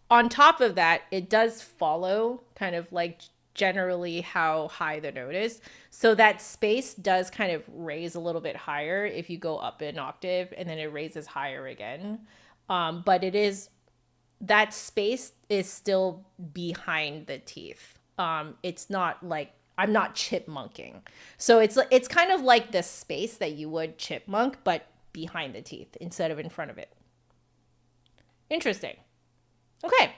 On top of that, it does follow kind of like generally how high the note is. So that space does kind of raise a little bit higher if you go up an octave, and then it raises higher again. But it is, that space is still behind the teeth. It's not like, I'm not chipmunking. So it's kind of like the space that you would chipmunk, but behind the teeth instead of in front of it. Interesting. Okay,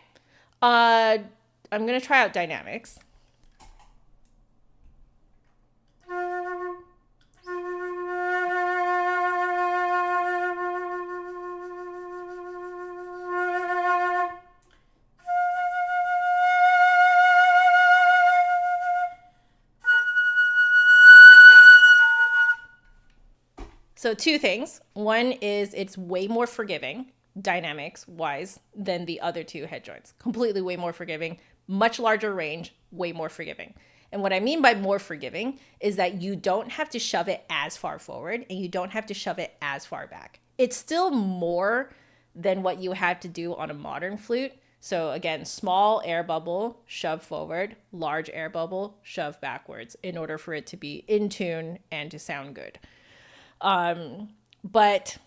I'm going to try out dynamics. So two things. One is it's way more forgiving dynamics wise than the other two head joints. Completely way more forgiving, much larger range, way more forgiving. And what I mean by more forgiving is that you don't have to shove it as far forward and you don't have to shove it as far back. It's still more than what you had to do on a modern flute. So again, small air bubble, shove forward, large air bubble, shove backwards in order for it to be in tune and to sound good. But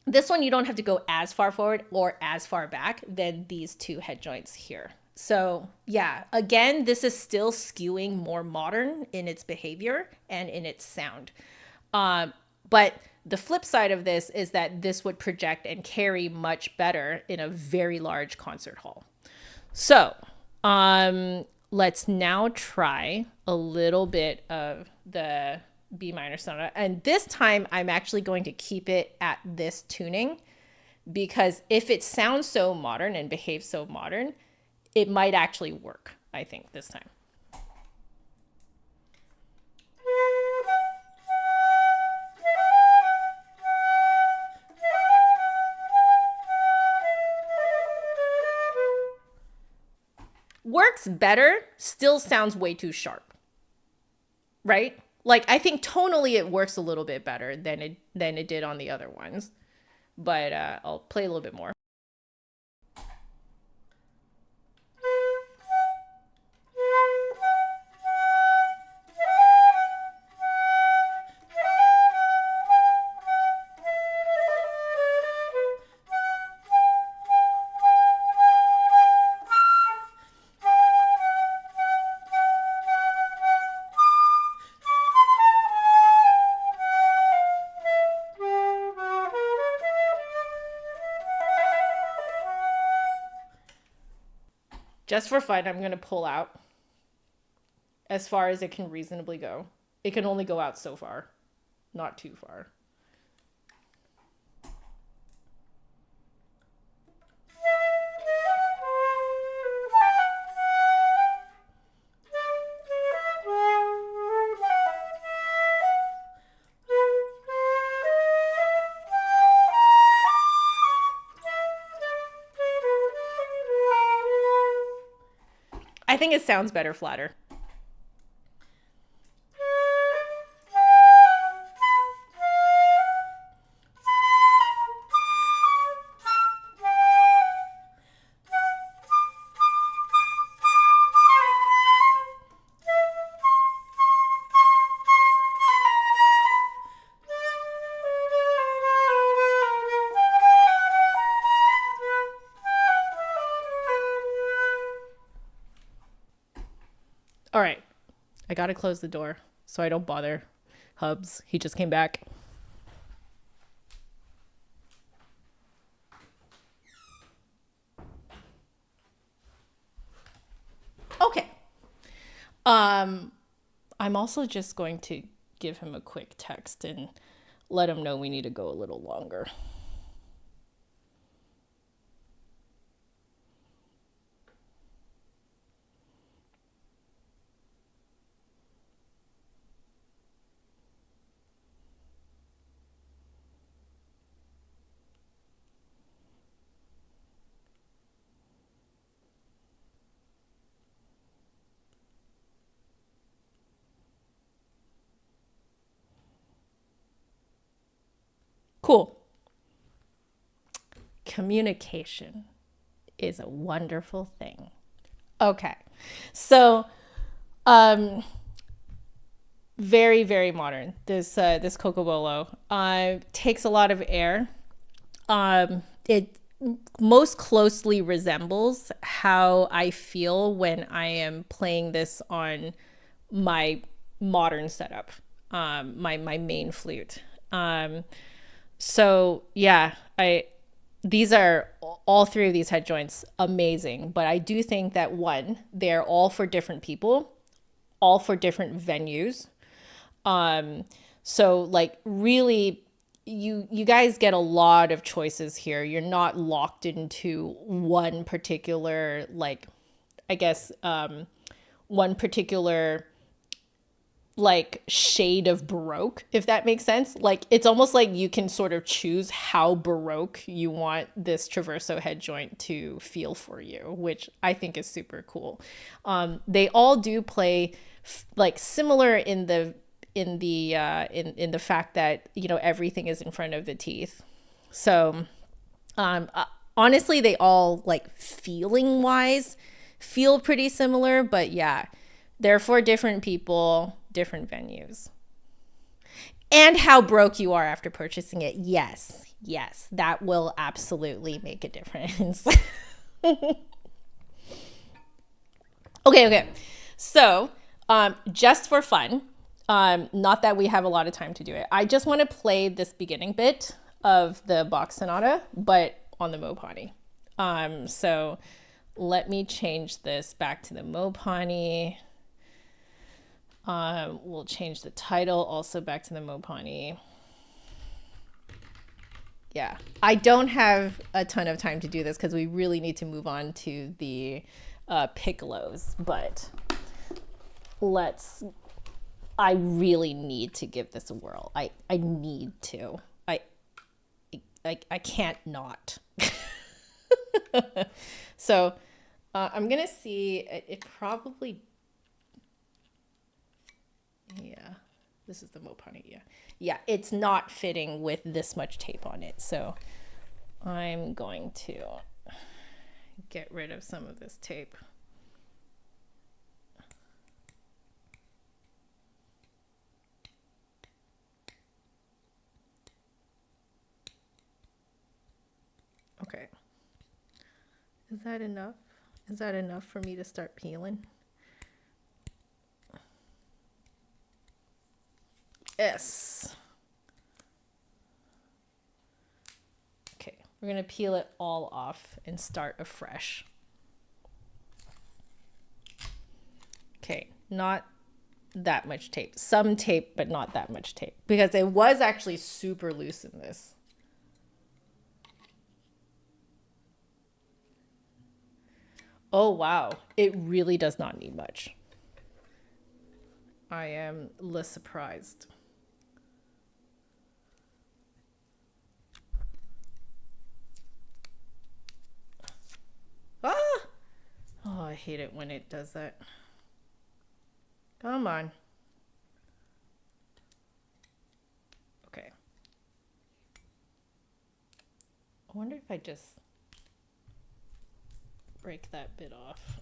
this one, you don't have to go as far forward or as far back than these two head joints here. So yeah, again, this is still skewing more modern in its behavior and in its sound. But the flip side of this is that this would project and carry much better in a very large concert hall. So let's now try a little bit of the B minor sonata. And this time I'm actually going to keep it at this tuning, because if it sounds so modern and behaves so modern, it might actually work, I think, this time. Works better, still sounds way too sharp, right? Like, I think tonally it works a little bit better than it did on the other ones. But I'll play a little bit more. Just for fun, I'm going to pull out as far as it can reasonably go. It can only go out so far, not too far. I think it sounds better flatter. All right, I gotta close the door so I don't bother Hubs. He just came back. Okay. I'm also just going to give him a quick text and let him know we need to go a little longer. Cool. Communication is a wonderful thing. Okay. So, very, very modern. This Cocobolo takes a lot of air. It most closely resembles how I feel when I am playing this on my modern setup, my main flute. So yeah, these are all three of these head joints amazing, but I do think that one, they're all for different people, all for different venues. So like really you guys get a lot of choices here. You're not locked into one particular, like, I guess, one particular like shade of Baroque, if that makes sense. Like, it's almost like you can sort of choose how Baroque you want this Traverso head joint to feel for you, which I think is super cool. They all do play like similar in the fact that, you know, everything is in front of the teeth. So honestly, they all, like, feeling wise feel pretty similar, but yeah, they're for different people, different venues. And how broke you are after purchasing it. Yes, that will absolutely make a difference. Okay. So, just for fun, not that we have a lot of time to do it, I just want to play this beginning bit of the Bach Sonata, but on the Mopani. So let me change this back to the Mopani. We'll change the title also back to the Mopani. Yeah, I don't have a ton of time to do this because we really need to move on to the Piccolos, but I really need to give this a whirl. I need to. I can't not. So I'm gonna see it probably. Yeah, this is the Mopani. Yeah, it's not fitting with this much tape on it. So I'm going to get rid of some of this tape. Okay. Is that enough? Is that enough for me to start peeling? Yes. Okay, we're gonna peel it all off and start afresh. Okay, not that much tape. Some tape, but not that much tape. Because it was actually super loose in this. Oh, wow. It really does not need much. I am less surprised. Ah! Oh, I hate it when it does that. Come on. Okay. I wonder if I just break that bit off.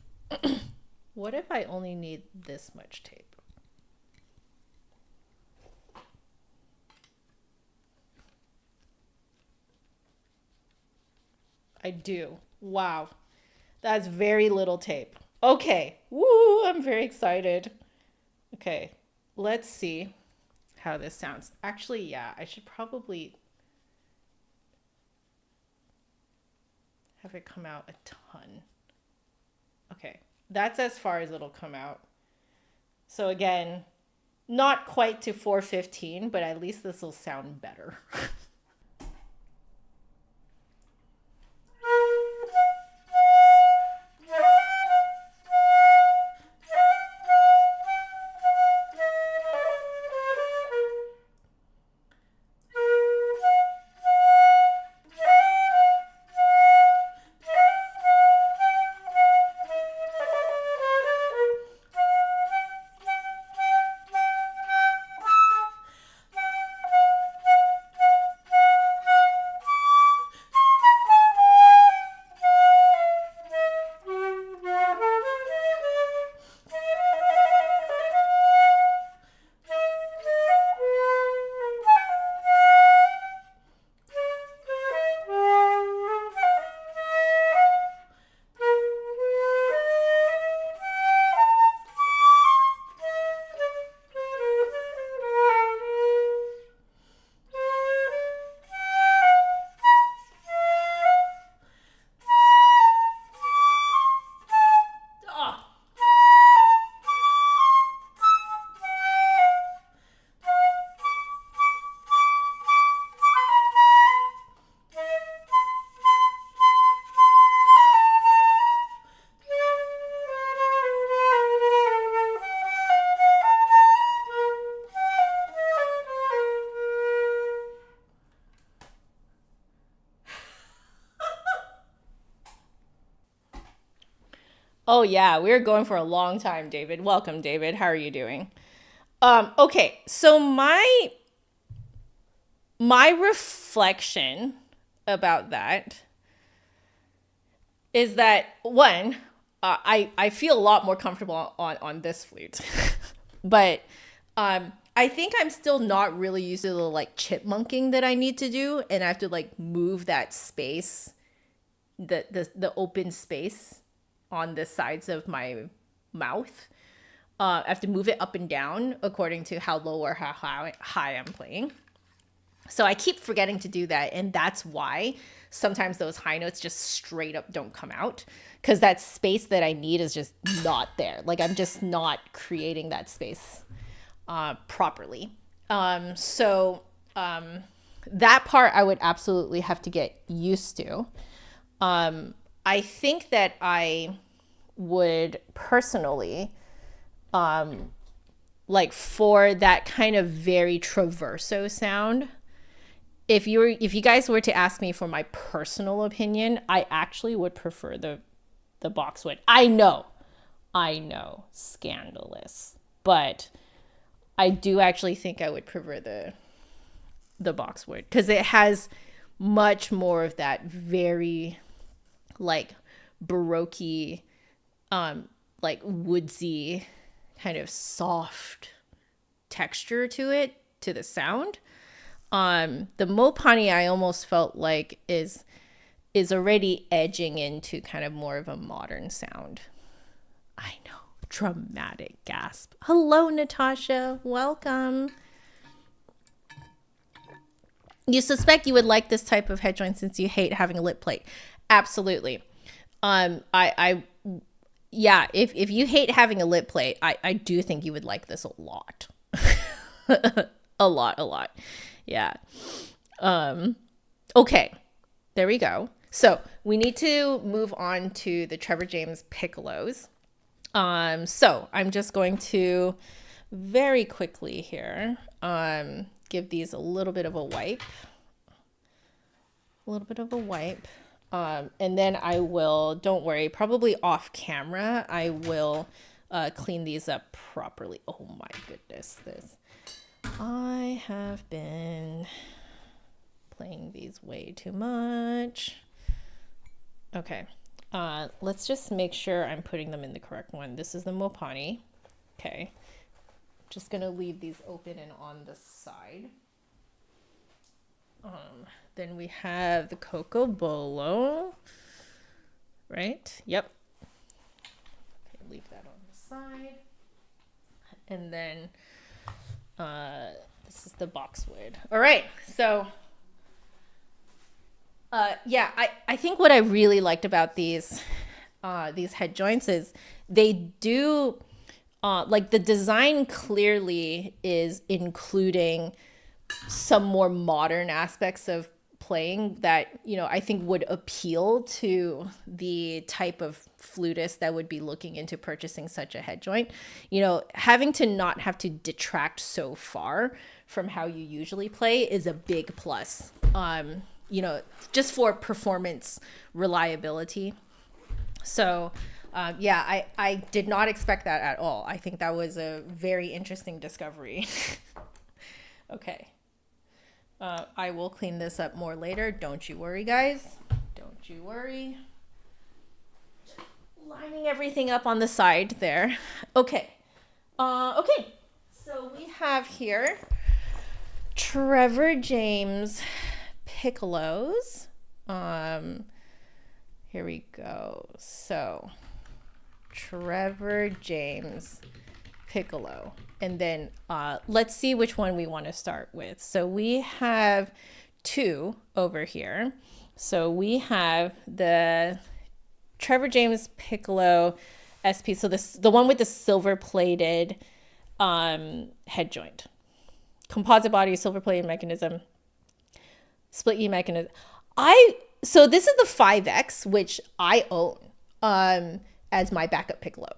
What if I only need this much tape? I do. Wow. That's very little tape. Okay. Woo, I'm very excited. Okay. Let's see how this sounds. Actually, yeah, I should probably have it come out a ton. Okay. That's as far as it'll come out. So again, not quite to 415, but at least this will sound better. Oh yeah, we're going for a long time, David. Welcome, David. How are you doing? Okay, so my reflection about that is that one, I feel a lot more comfortable on this flute, but I think I'm still not really used to the like chipmunking that I need to do, and I have to like move that space, the open space on the sides of my mouth. I have to move it up and down according to how low or how high I'm playing. So I keep forgetting to do that. And that's why sometimes those high notes just straight up don't come out, because that space that I need is just not there. Like I'm just not creating that space properly. So that part I would absolutely have to get used to. I think that I would personally, like for that kind of very traverso sound, if you guys were to ask me for my personal opinion, I actually would prefer the boxwood. I know, scandalous, but I do actually think I would prefer the boxwood, because it has much more of that very like Baroque, like woodsy kind of soft texture to it, to the sound. The Mopani I almost felt like is already edging into kind of more of a modern sound. I know, dramatic gasp. Hello, Natasha, welcome. You suspect you would like this type of head joint since you hate having a lip plate. Absolutely. Yeah, if you hate having a lip plate, I do think you would like this a lot. a lot. Yeah. Okay, there we go. So we need to move on to the Trevor James Piccolos. So I'm just going to very quickly here give these a little bit of a wipe. And then I will, don't worry, probably off camera, I will clean these up properly. Oh my goodness, I have been playing these way too much. Okay, let's just make sure I'm putting them in the correct one. This is the Mopani. Okay, just gonna leave these open and on the side. Then we have the Cocobolo, right? Yep. Okay, leave that on the side. And then this is the boxwood. All right, so yeah, I think what I really liked about these head joints is they do like the design clearly is including some more modern aspects of playing that, you know, I think would appeal to the type of flutist that would be looking into purchasing such a head joint. You know, having to not have to detract so far from how you usually play is a big plus. You know, just for performance reliability. So yeah, I did not expect that at all. I think that was a very interesting discovery. Okay. I will clean this up more later. Don't you worry, guys. Don't you worry. Lining everything up on the side there. Okay. Okay. So we have here Trevor James Piccolos. Here we go. So Trevor James Piccolo. And then let's see which one we want to start with. So we have two over here. So we have the Trevor James Piccolo SP. So this the one with the silver plated head joint. Composite body, silver plated mechanism, split E mechanism. So this is the 5X, which I own as my backup piccolo.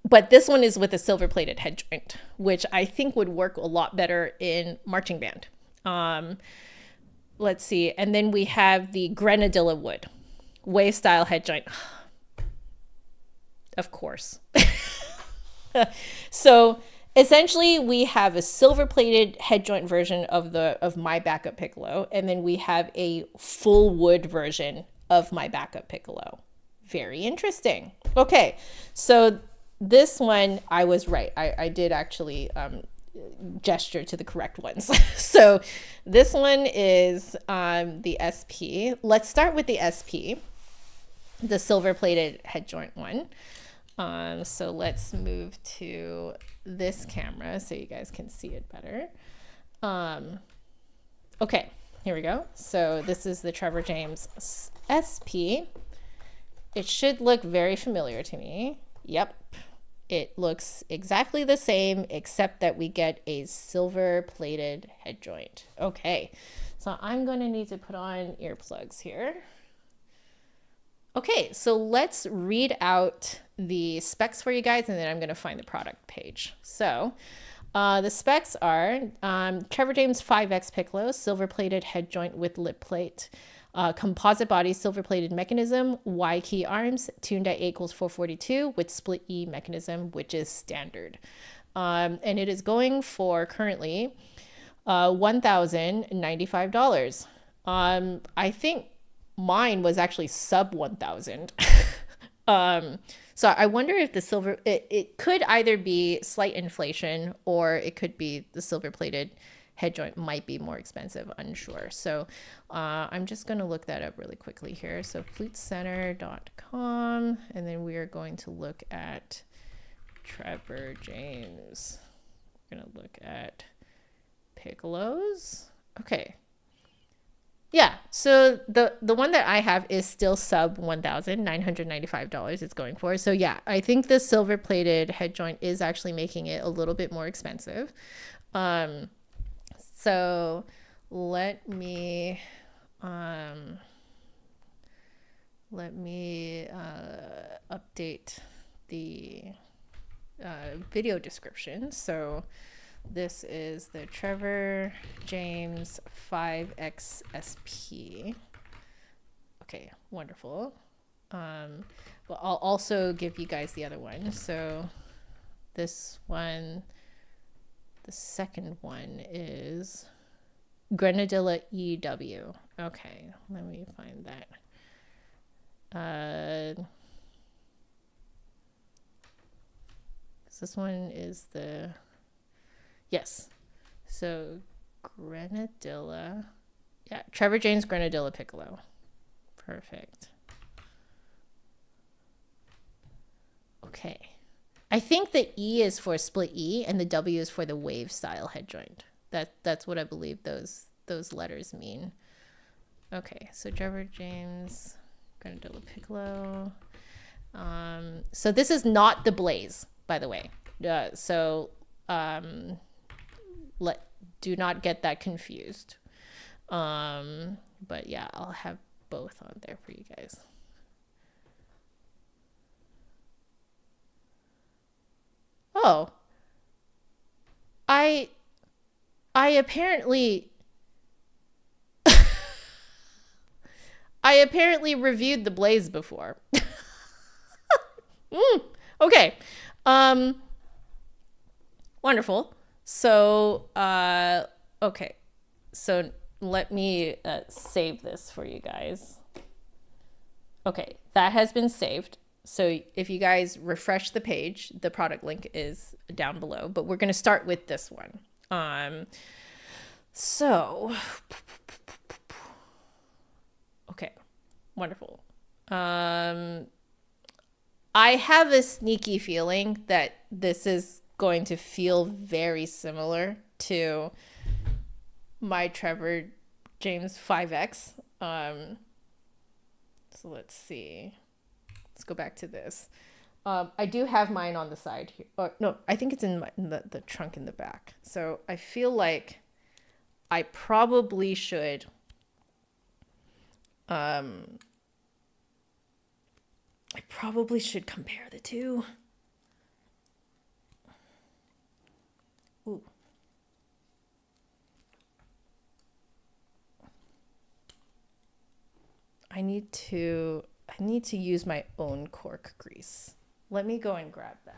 But this one is with a silver plated head joint, which I think would work a lot better in marching band. Let's see. And then we have the Grenadilla wood wave style head joint. Of course. So essentially we have a silver plated head joint version of my backup piccolo. And then we have a full wood version of my backup piccolo. Very interesting. Okay. So this one, I was right. I did actually gesture to the correct ones. So this one is the SP. Let's start with the SP, the silver plated head joint one. So let's move to this camera so you guys can see it better. Okay, here we go. So this is the Trevor James SP. It should look very familiar to me. Yep, it looks exactly the same except that we get a silver plated head joint. Okay, so I'm going to need to put on earplugs here. Okay, so let's read out the specs for you guys, and then I'm going to find the product page. So the specs are Trevor James 5X Piccolo, silver-plated head joint with lip plate, composite body, silver-plated mechanism, Y key arms, tuned at A = 442 with split E mechanism, which is standard. And it is going for currently $1,095. I think mine was actually sub 1,000. So I wonder if the silver, it could either be slight inflation or it could be the silver plated head joint might be more expensive, unsure. So I'm just going to look that up really quickly here. So flutecenter.com, and then we are going to look at Trevor James. We're going to look at Piccolos. Okay. Yeah, so the one that I have is still sub $1,995 it's going for. So yeah, I think the silver plated head joint is actually making it a little bit more expensive. So let me update the video description. So this is the Trevor James 5X SP. Okay, wonderful. Well, I'll also give you guys the other one. So this one, the second one is Grenadilla EW. Okay, let me find that. This one is the... Yes. So Grenadilla. Yeah, Trevor James Grenadilla Piccolo. Perfect. Okay. I think the E is for split E and the W is for the wave style head joint. That's what I believe those letters mean. Okay, so Trevor James Grenadilla Piccolo. So this is not the Blaze, by the way. Do not get that confused. But yeah, I'll have both on there for you guys. Oh, I apparently I apparently reviewed the Blaze before. Okay. Wonderful. So, okay. So let me save this for you guys. Okay, that has been saved. So if you guys refresh the page, the product link is down below, but we're going to start with this one. So, okay, wonderful. I have a sneaky feeling that this is going to feel very similar to my Trevor James 5X. So let's see. Let's go back to this. I do have mine on the side here. Oh, no, I think it's in the trunk in the back. So I feel like I probably should compare the two. Ooh. I need to use my own cork grease. Let me go and grab that.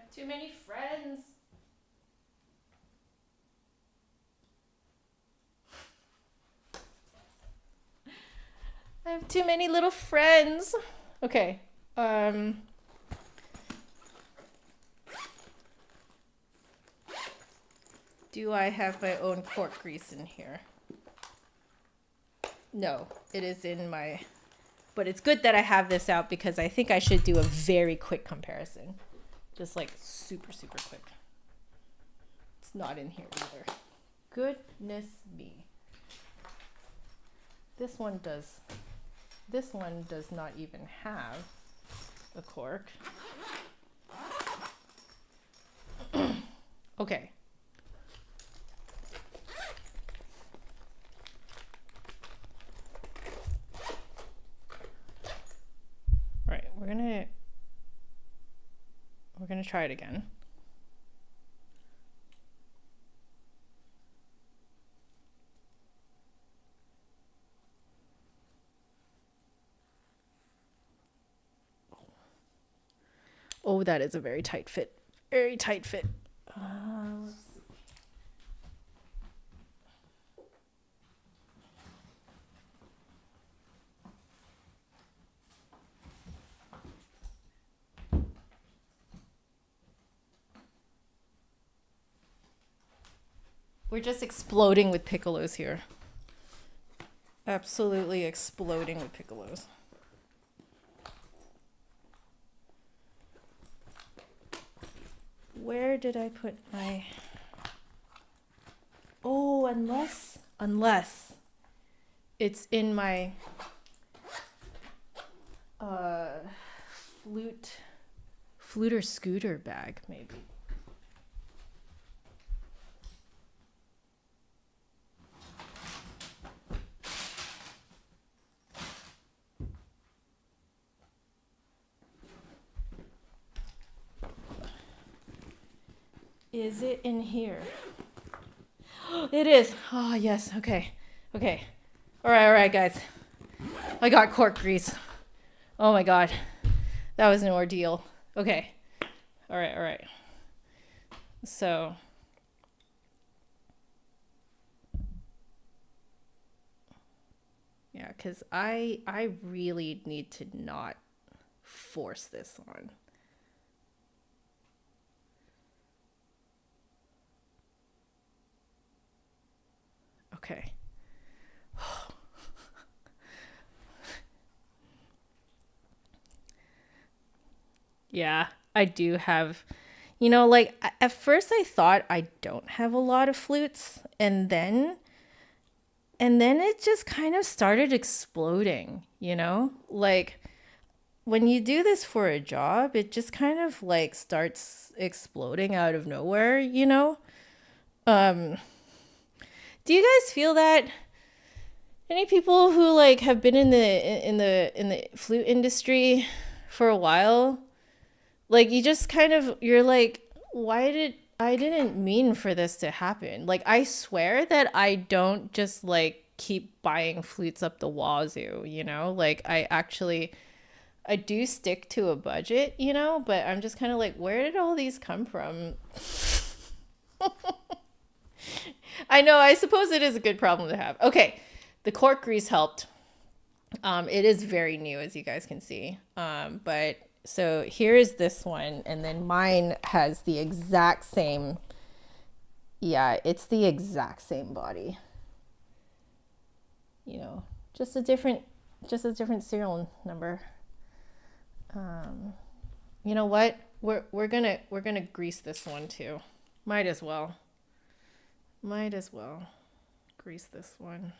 have too many friends. I have too many little friends. Okay. Do I have my own cork grease in here? No, it is in my... But it's good that I have this out because I think I should do a very quick comparison. Just like super, super quick. It's not in here either. Goodness me. This one does not even have a cork. Okay. All right, we're gonna try it again. Oh, that is a very tight fit. Very tight fit. Let's see. We're just exploding with piccolos here. Absolutely exploding with piccolos. Where did I put my... Oh, unless it's in my flute or scooter bag, maybe. Is it in here? It is. Oh, yes. Okay. Okay. All right, guys. I got cork grease. Oh my God. That was an ordeal. Okay. All right. So. Yeah, because I really need to not force this on. Okay. Yeah, I do have, like at first I thought I don't have a lot of flutes, and then it just kind of started exploding, like when you do this for a job, it just kind of like starts exploding out of nowhere, Do you guys feel that? Any people who like have been in the flute industry for a while, like you just kind of, you're like, I didn't mean for this to happen. Like I swear that I don't just like keep buying flutes up the wazoo, like I do stick to a budget, but I'm just kind of like, where did all these come from? I know, I suppose it is a good problem to have. Okay, the cork grease helped. It is very new, as you guys can see. But so here is this one, and then mine has the exact same. Yeah, it's the exact same body. Just a different serial number. You know what? We're gonna grease this one too. Might as well grease this one.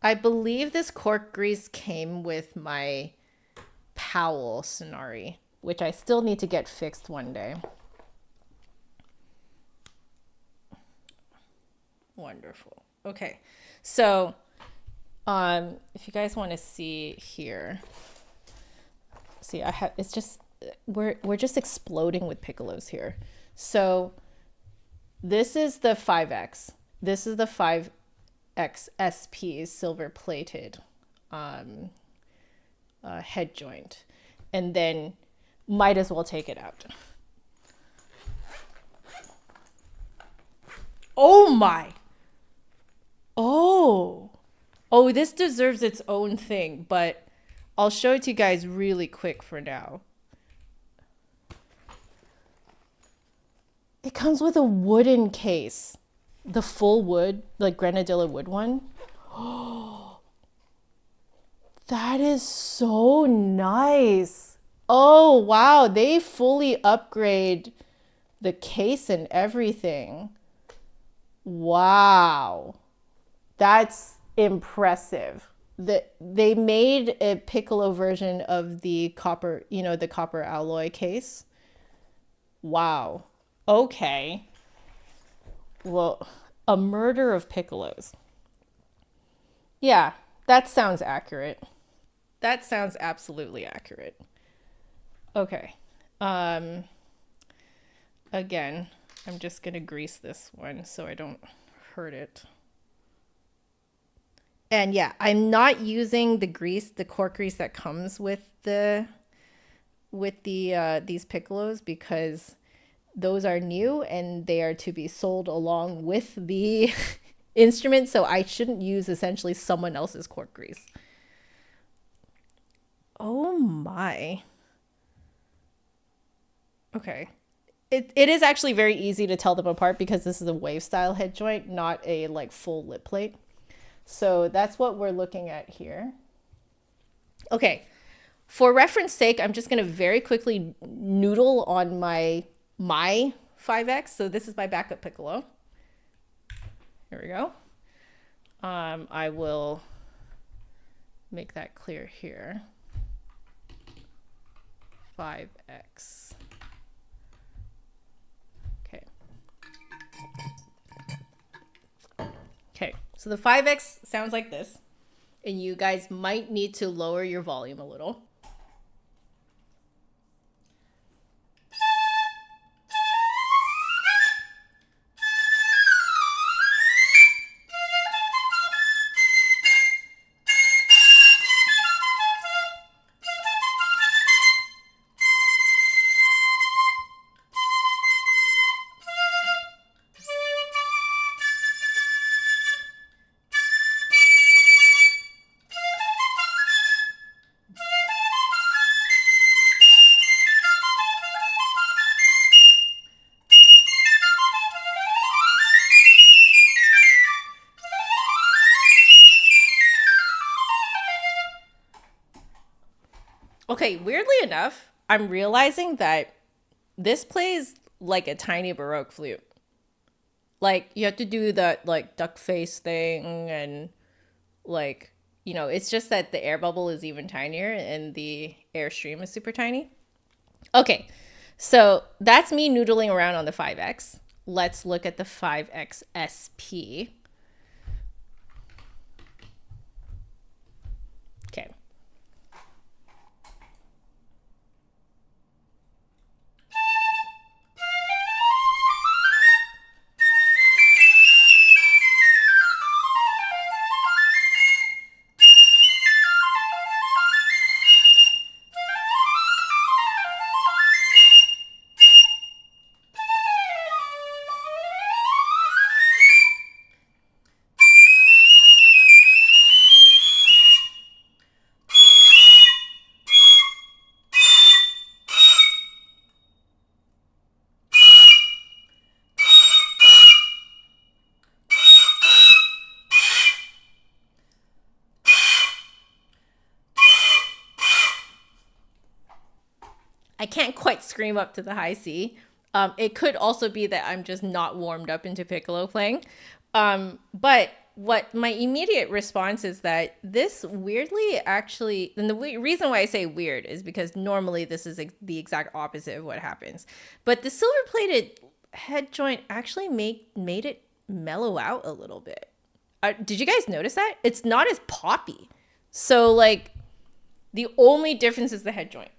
I believe this cork grease came with my Powell Sonari, which I still need to get fixed one day. Wonderful. Okay, so if you guys want to see here, I have, it's just, we're just exploding with piccolos here. So this is the 5X. This is the 5 5XSP silver plated head joint, and then might as well take it out. Oh my. Oh, this deserves its own thing, but I'll show it to you guys really quick for now. It comes with a wooden case, the full wood, like Grenadilla wood one. Oh, that is so nice. Oh, wow. They fully upgrade the case and everything. Wow. That's impressive. They made a Piccolo version of the copper, the copper alloy case. Wow. Okay. Well, a murder of Piccolos. Yeah, that sounds accurate. That sounds absolutely accurate. Okay. Again, I'm just going to grease this one so I don't hurt it. And yeah, I'm not using the grease, the cork grease that comes with these Piccolos, because those are new and they are to be sold along with the instrument. So I shouldn't use essentially someone else's cork grease. Oh my. Okay. It is actually very easy to tell them apart because this is a wave style head joint, not a like full lip plate. So that's what we're looking at here. Okay. For reference sake, I'm just going to very quickly noodle on my 5X. So this is my backup Piccolo. Here we go. I will make that clear here. 5X. Okay. Okay, so the 5X sounds like this, and you guys might need to lower your volume a little. Okay, weirdly enough, I'm realizing that this plays like a tiny Baroque flute. Like, you have to do that, like, duck face thing, and, like, it's just that the air bubble is even tinier and the airstream is super tiny. Okay, so that's me noodling around on the 5X. Let's look at the 5X SP. Okay. I can't quite scream up to the high C. It could also be that I'm just not warmed up into piccolo playing. But what my immediate response is that this weirdly actually, and the reason why I say weird is because normally this is the exact opposite of what happens. But the silver plated head joint actually made it mellow out a little bit. Did you guys notice that? It's not as poppy. So like the only difference is the head joint.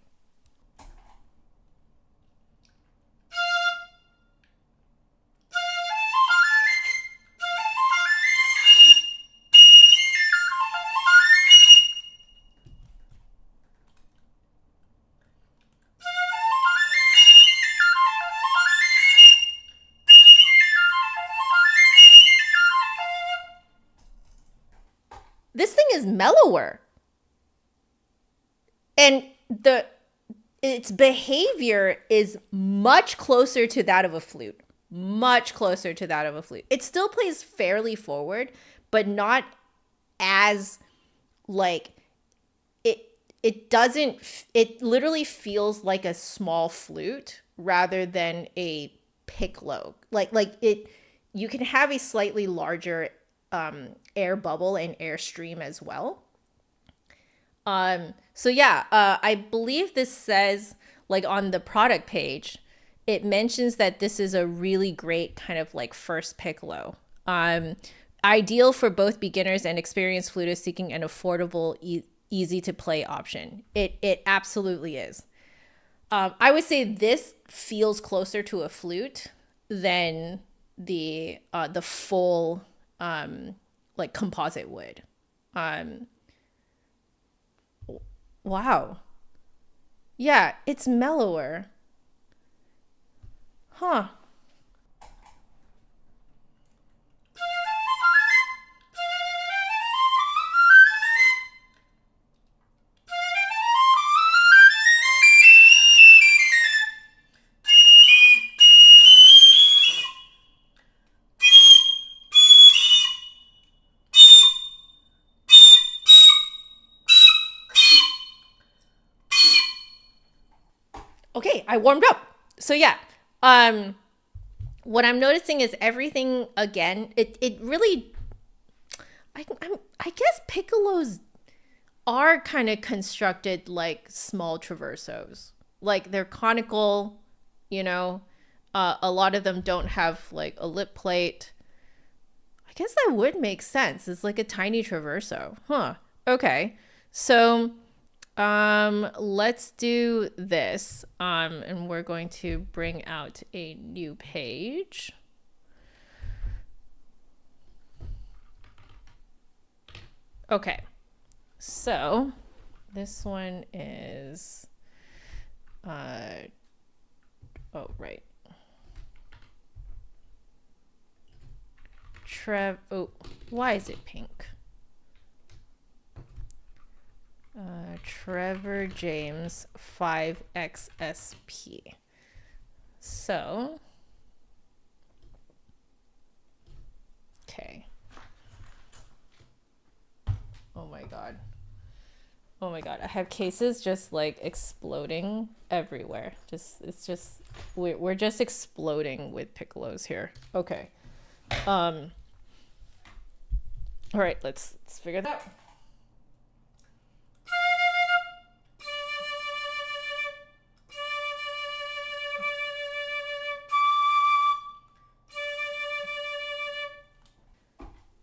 is mellower. And its behavior is much closer to that of a flute. Much closer to that of a flute. It still plays fairly forward, but not as like it literally feels like a small flute rather than a piccolo. You can have a slightly larger air bubble and air stream as well. I believe this says, like, on the product page, it mentions that this is a really great kind of like first piccolo. Ideal for both beginners and experienced flutists seeking an affordable, easy to play option. It absolutely is. I would say this feels closer to a flute than the full like composite wood. Wow. Yeah, it's mellower. Huh. Okay, I warmed up. So yeah, what I'm noticing is everything again. It really, I guess piccolos are kind of constructed like small traversos. Like they're conical, you know. A lot of them don't have like a lip plate. I guess that would make sense. It's like a tiny traverso, huh? Okay, so. Let's do this. And we're going to bring out a new page. Okay. So this one is, oh, right. Oh, why is it pink? Trevor James 5XSP. So, okay. Oh my God. Oh my God. I have cases just like exploding everywhere. We're just exploding with piccolos here. Okay. All right, let's figure that out.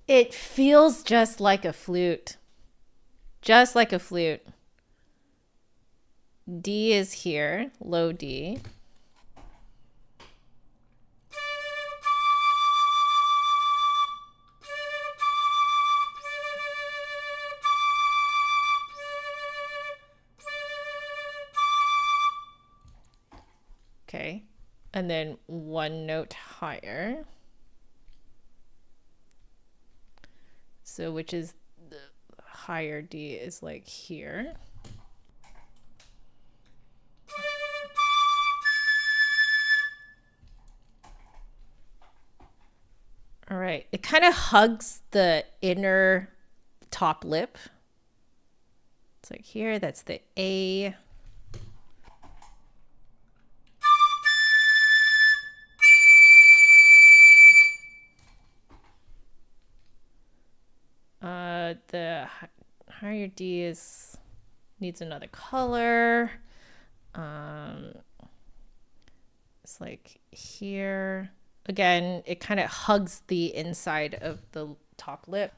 It feels just like a flute. Just like a flute. D is here, low D. Okay, and then one note higher. So which is the higher D is like here. All right, it kind of hugs the inner top lip. It's like here, that's the A. The higher D needs another color. It's like here. Again, it kind of hugs the inside of the top lip.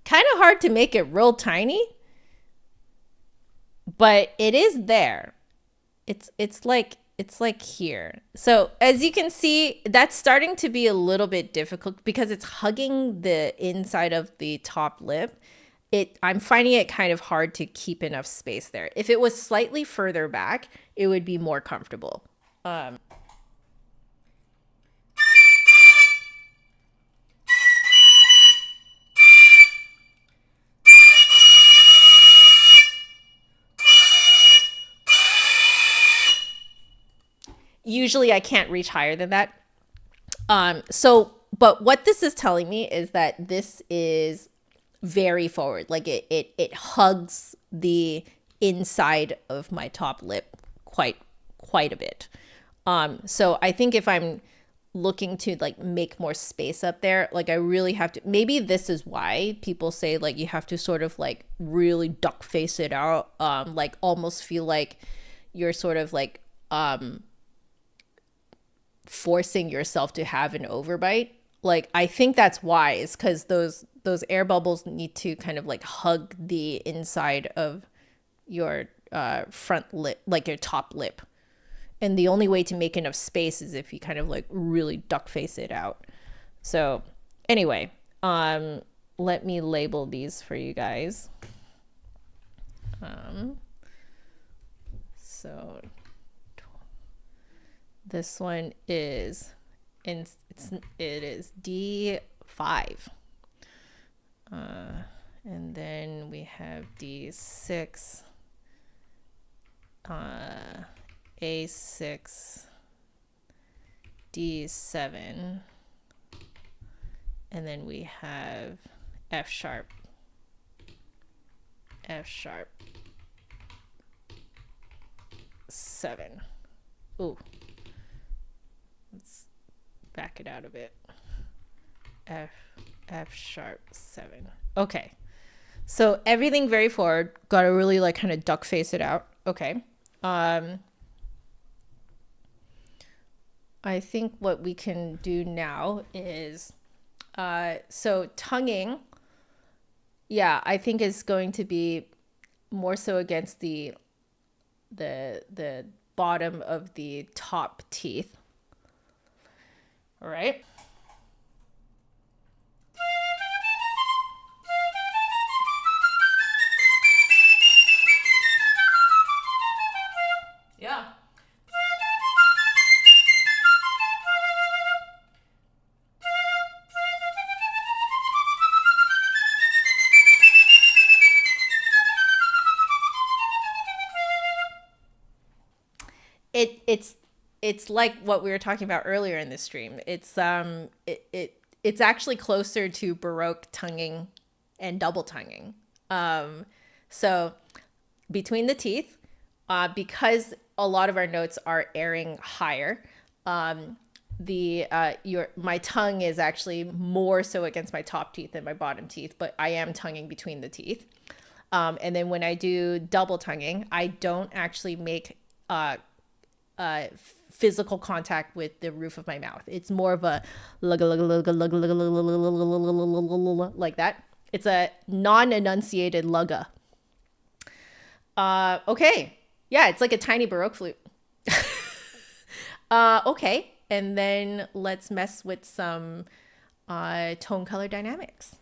Kind of hard to make it real tiny, but it is there. it's like here. So as you can see, that's starting to be a little bit difficult because it's hugging the inside of the top lip. I'm finding it kind of hard to keep enough space there. If it was slightly further back, it would be more comfortable. Usually I can't reach higher than that. But what this is telling me is that this is very forward. Like it hugs the inside of my top lip quite a bit. So I think if I'm looking to like make more space up there, like I really have to, maybe this is why people say like you have to sort of like really duck face it out, like almost feel like you're sort of like forcing yourself to have an overbite. Like I think that's wise because those air bubbles need to kind of like hug the inside of your front lip, like your top lip. And the only way to make enough space is if you kind of like really duck face it out. So anyway, let me label these for you guys. So this one is it is D5. And then we have D6, A6, D7, and then we have F sharp, F sharp, 7. Ooh. Let's back it out a bit. F sharp 7. Okay. So everything very forward. Got to really like kind of duck face it out. Okay. I think what we can do now is so tonguing. Yeah, I think is going to be more so against the bottom of the top teeth. All right. Yeah. It's like what we were talking about earlier in this stream. It's actually closer to Baroque tonguing and double tonguing. So between the teeth, because a lot of our notes are airing higher, my tongue is actually more so against my top teeth than my bottom teeth, but I am tonguing between the teeth. And then when I do double tonguing, I don't actually make physical contact with the roof of my mouth. It's more of a like that. It's a non-enunciated lugga. Okay. Yeah, it's like a tiny Baroque flute. Okay. And then let's mess with some tone color dynamics.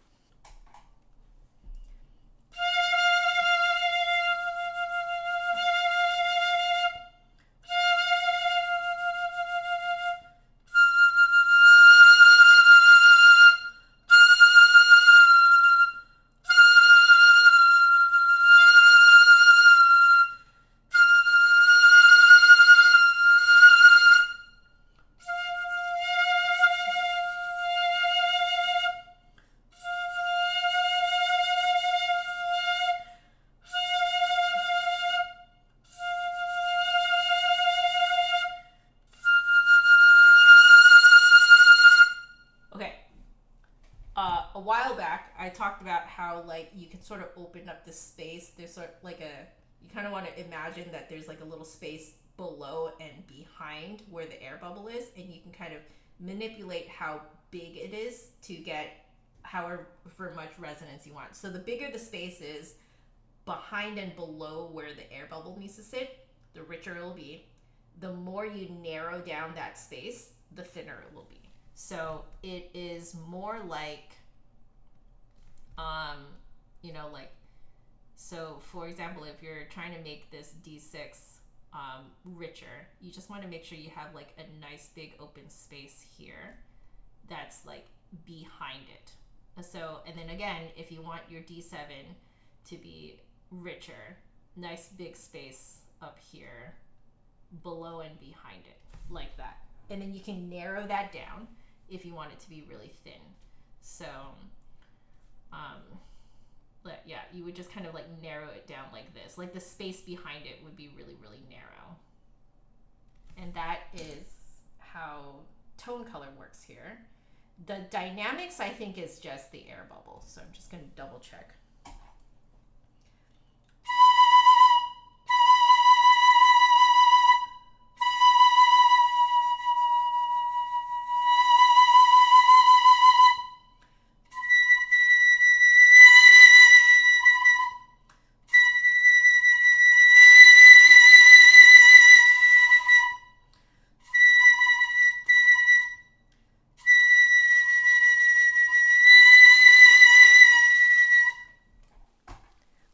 A while back, I talked about how like you can sort of open up the space. There's sort of like you kind of want to imagine that there's like a little space below and behind where the air bubble is, and you can kind of manipulate how big it is to get however much resonance you want. So the bigger the space is behind and below where the air bubble needs to sit, the richer it will be. The more you narrow down that space, the thinner it will be. So it is more like, you know, like, so for example, if you're trying to make this D6 richer, you just want to make sure you have like a nice big open space here that's like behind it. So, and then again, if you want your D7 to be richer, nice big space up here below and behind it, like that. And then you can narrow that down if you want it to be really thin. So, yeah, you would just kind of like narrow it down like this. Like the space behind it would be really, really narrow. And that is how tone color works here. The dynamics, I think, is just the air bubble. So I'm just going to double check.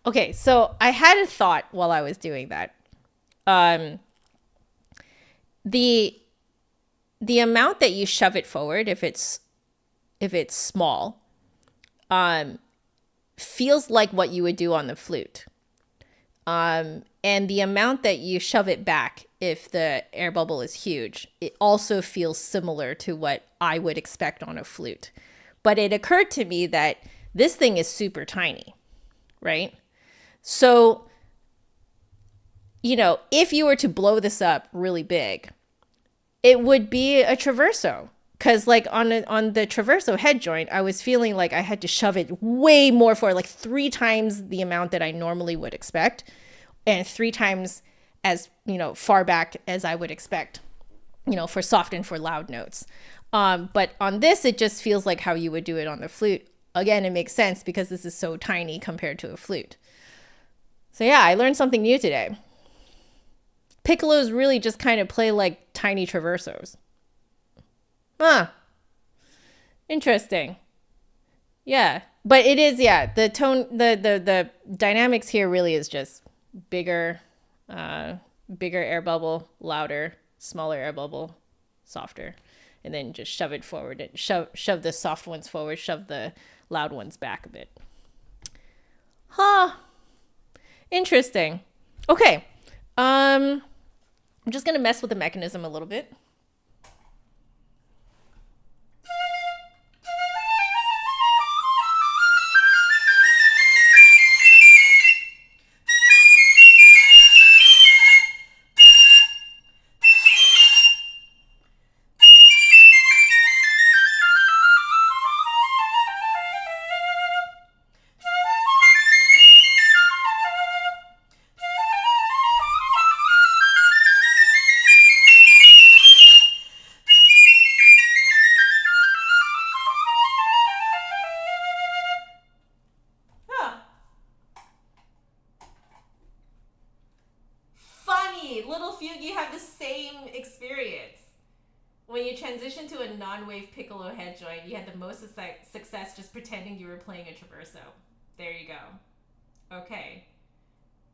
Okay, so I had a thought while I was doing that. The amount that you shove it forward, if it's small, feels like what you would do on the flute. And the amount that you shove it back, if the air bubble is huge, it also feels similar to what I would expect on a flute. But it occurred to me that this thing is super tiny, right? So, you know, if you were to blow this up really big, it would be a traverso. Because like on the traverso head joint, I was feeling like I had to shove it way more forward, like 3 times the amount that I normally would expect, and 3 times as, you know, far back as I would expect, you know, for soft and for loud notes. But on this, it just feels like how you would do it on the flute. Again, it makes sense because this is so tiny compared to a flute. So yeah, I learned something new today. Piccolos really just kind of play like tiny traversos. Huh. Interesting. Yeah. But it is, yeah, the tone, the dynamics here really is just bigger air bubble, louder, smaller air bubble, softer. And then just shove it forward and shove the soft ones forward, shove the loud ones back a bit. Huh. Interesting. Okay. I'm just going to mess with the mechanism a little bit. Little fugue, you have the same experience. When you transition to a non-wave piccolo head joint, you had the most success just pretending you were playing a traverso. There you go. Okay.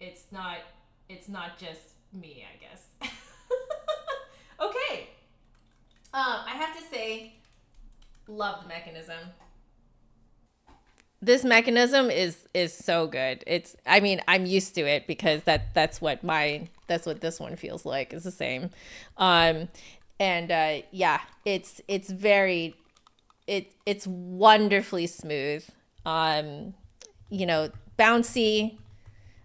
It's not just me, I guess. Okay. I have to say, love the mechanism. This mechanism is so good. I mean, I'm used to it because that's what this one feels like. It's the same. Yeah, it's wonderfully smooth. You know, bouncy.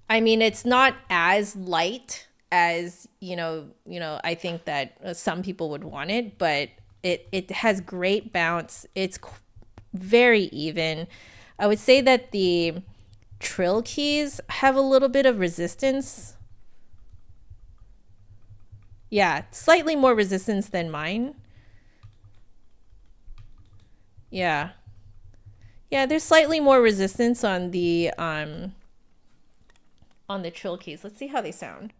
I mean, it's not as light as, you know, I think that some people would want it, but it has great bounce. It's very even. I would say that the trill keys have a little bit of resistance. Yeah, slightly more resistance than mine. Yeah. Yeah, there's slightly more resistance on the trill keys. Let's see how they sound.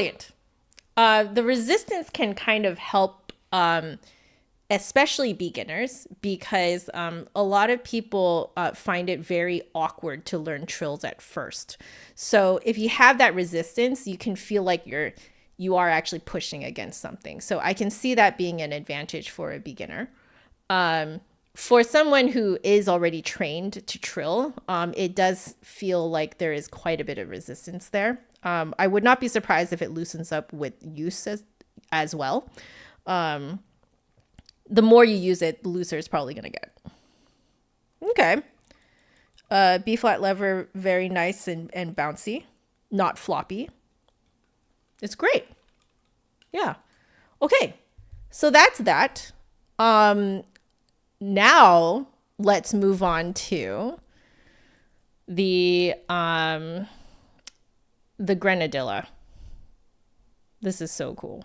brilliant. The resistance can kind of help, especially beginners, because a lot of people find it very awkward to learn trills at first. So if you have that resistance, you can feel like you are actually pushing against something. So I can see that being an advantage for a beginner. For someone who is already trained to trill, it does feel like there is quite a bit of resistance there. I would not be surprised if it loosens up with use as well. The more you use it, the looser it's probably going to get. Okay. B flat lever, very nice and bouncy, not floppy. It's great. Yeah. Okay. So that's that. Now let's move on to the Grenadilla. This is so cool.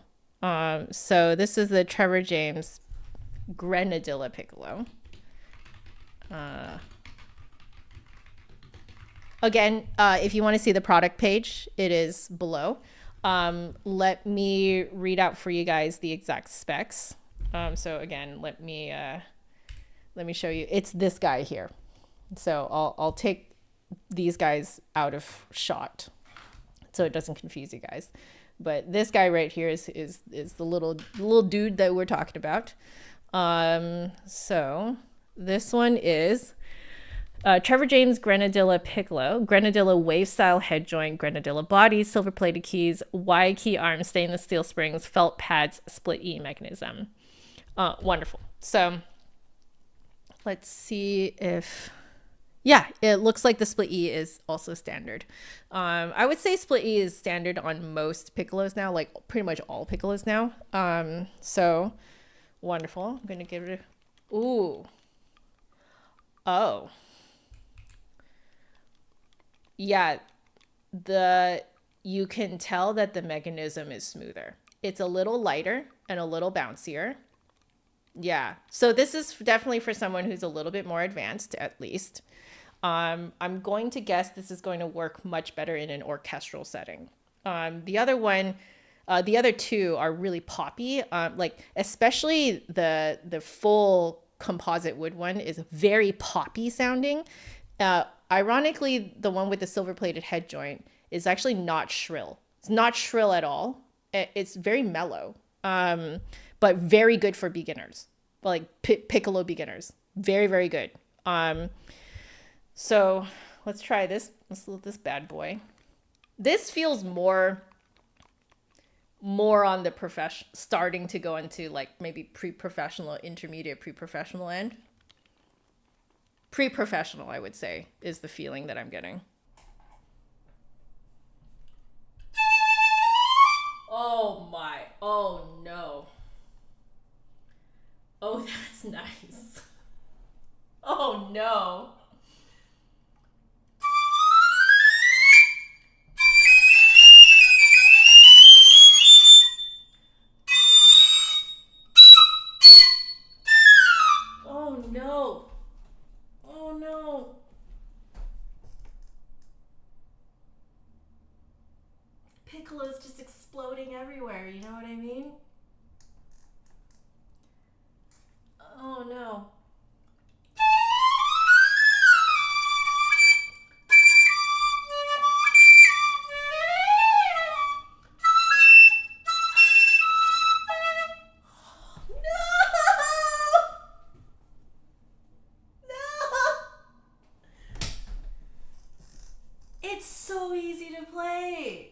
So this is the Trevor James Grenadilla Piccolo. Again, if you want to see the product page, it is below. Let me read out for you guys the exact specs. So again, let me show you. It's this guy here. So I'll take these guys out of shot so it doesn't confuse you guys. But this guy right here is the little dude that we're talking about. So this one is Trevor James Grenadilla Piccolo, Grenadilla wave style head joint, Grenadilla body, silver plated keys, Y key arms, stainless steel springs, felt pads, split E mechanism. Wonderful. So let's see if, yeah, it looks like the split E is also standard. I would say split E is standard on most Piccolos now, like pretty much all Piccolos now. So wonderful. I'm going to give it a, ooh. Oh. Yeah, you can tell that the mechanism is smoother. It's a little lighter and a little bouncier. Yeah, so this is definitely for someone who's a little bit more advanced, at least. I'm going to guess this is going to work much better in an orchestral setting. The other two are really poppy. Like especially the full composite wood one is very poppy sounding. Ironically, the one with the silver plated head joint is actually not shrill. It's not shrill at all. It's very mellow, but very good for beginners, like piccolo beginners. Very, very good. So let's try this. Let's look at this bad boy. This feels more on the starting to go into like maybe pre-professional, intermediate pre-professional end. Pre-professional, I would say, is the feeling that I'm getting. Oh my, oh no. Oh, that's nice. Oh no. Oh no. Oh no. Piccolo's just exploding everywhere, you know what I mean? Oh no. It's so easy to play.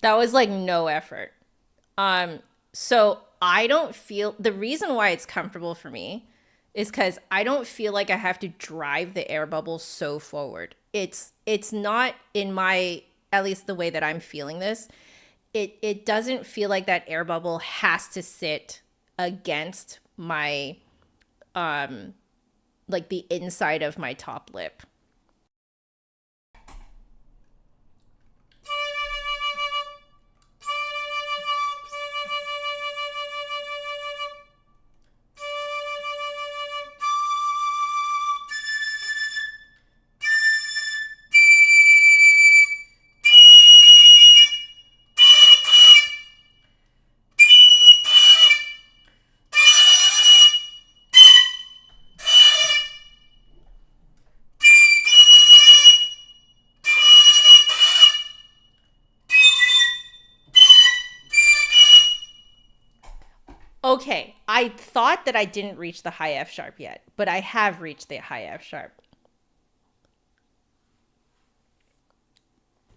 That was like no effort. So I don't feel, the reason why it's comfortable for me is because I don't feel like I have to drive the air bubble so forward. It's not in my, at least the way that I'm feeling this, it doesn't feel like that air bubble has to sit against my like the inside of my top lip. Okay, I thought that I didn't reach the high F sharp yet, but I have reached the high F sharp.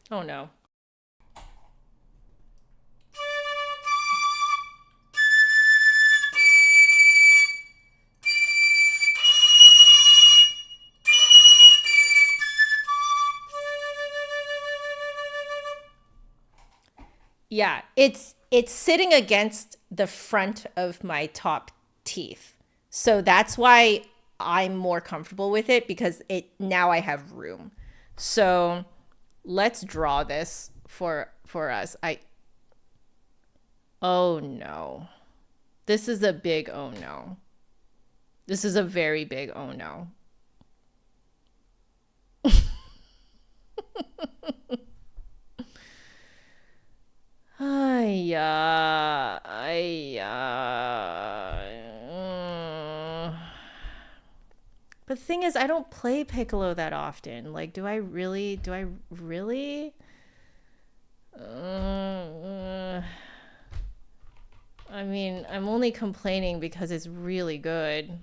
Oh no. Yeah, it's sitting against the front of my top teeth. So that's why I'm more comfortable with it, because now I have room. So let's draw this for us. Oh no. This is a big oh no. This is a very big oh no. But the thing is, I don't play Piccolo that often. Like, do I really? I mean, I'm only complaining because it's really good.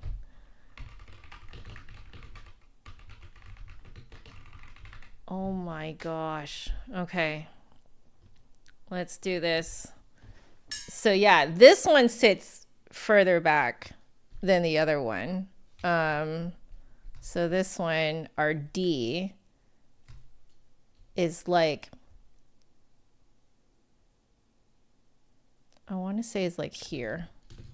Oh my gosh. Okay. Let's do this. So yeah, this one sits further back than the other one. So this one, our D, is like, I want to say is like here.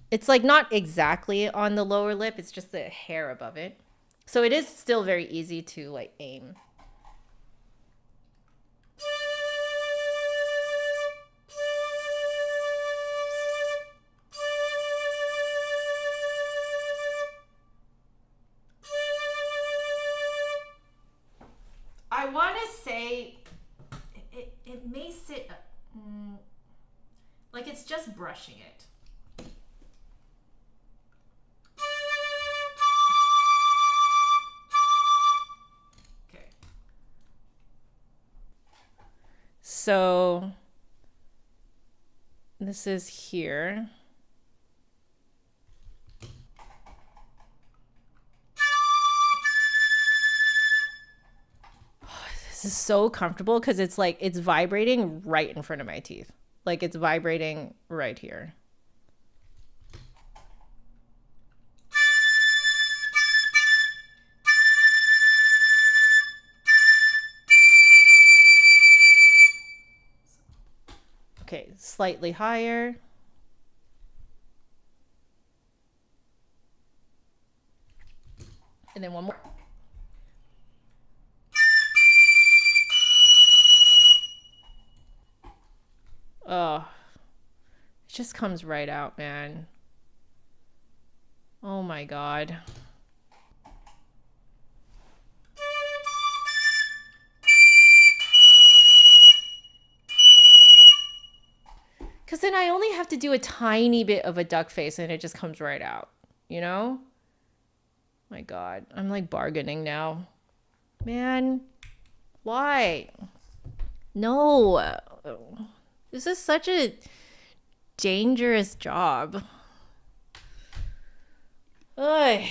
It's like not exactly on the lower lip. It's just the hair above it. So it is still very easy to like aim. I want to say it may sit like it's just brushing it. Okay. So this is here. This is so comfortable because it's like it's vibrating right in front of my teeth. Like it's vibrating right here. Okay, slightly higher. And then one more. Oh, it just comes right out, man. Oh my God. Because then I only have to do a tiny bit of a duck face and it just comes right out, you know? My God, I'm like bargaining now. Man, why? No. This is such a dangerous job. Ugh.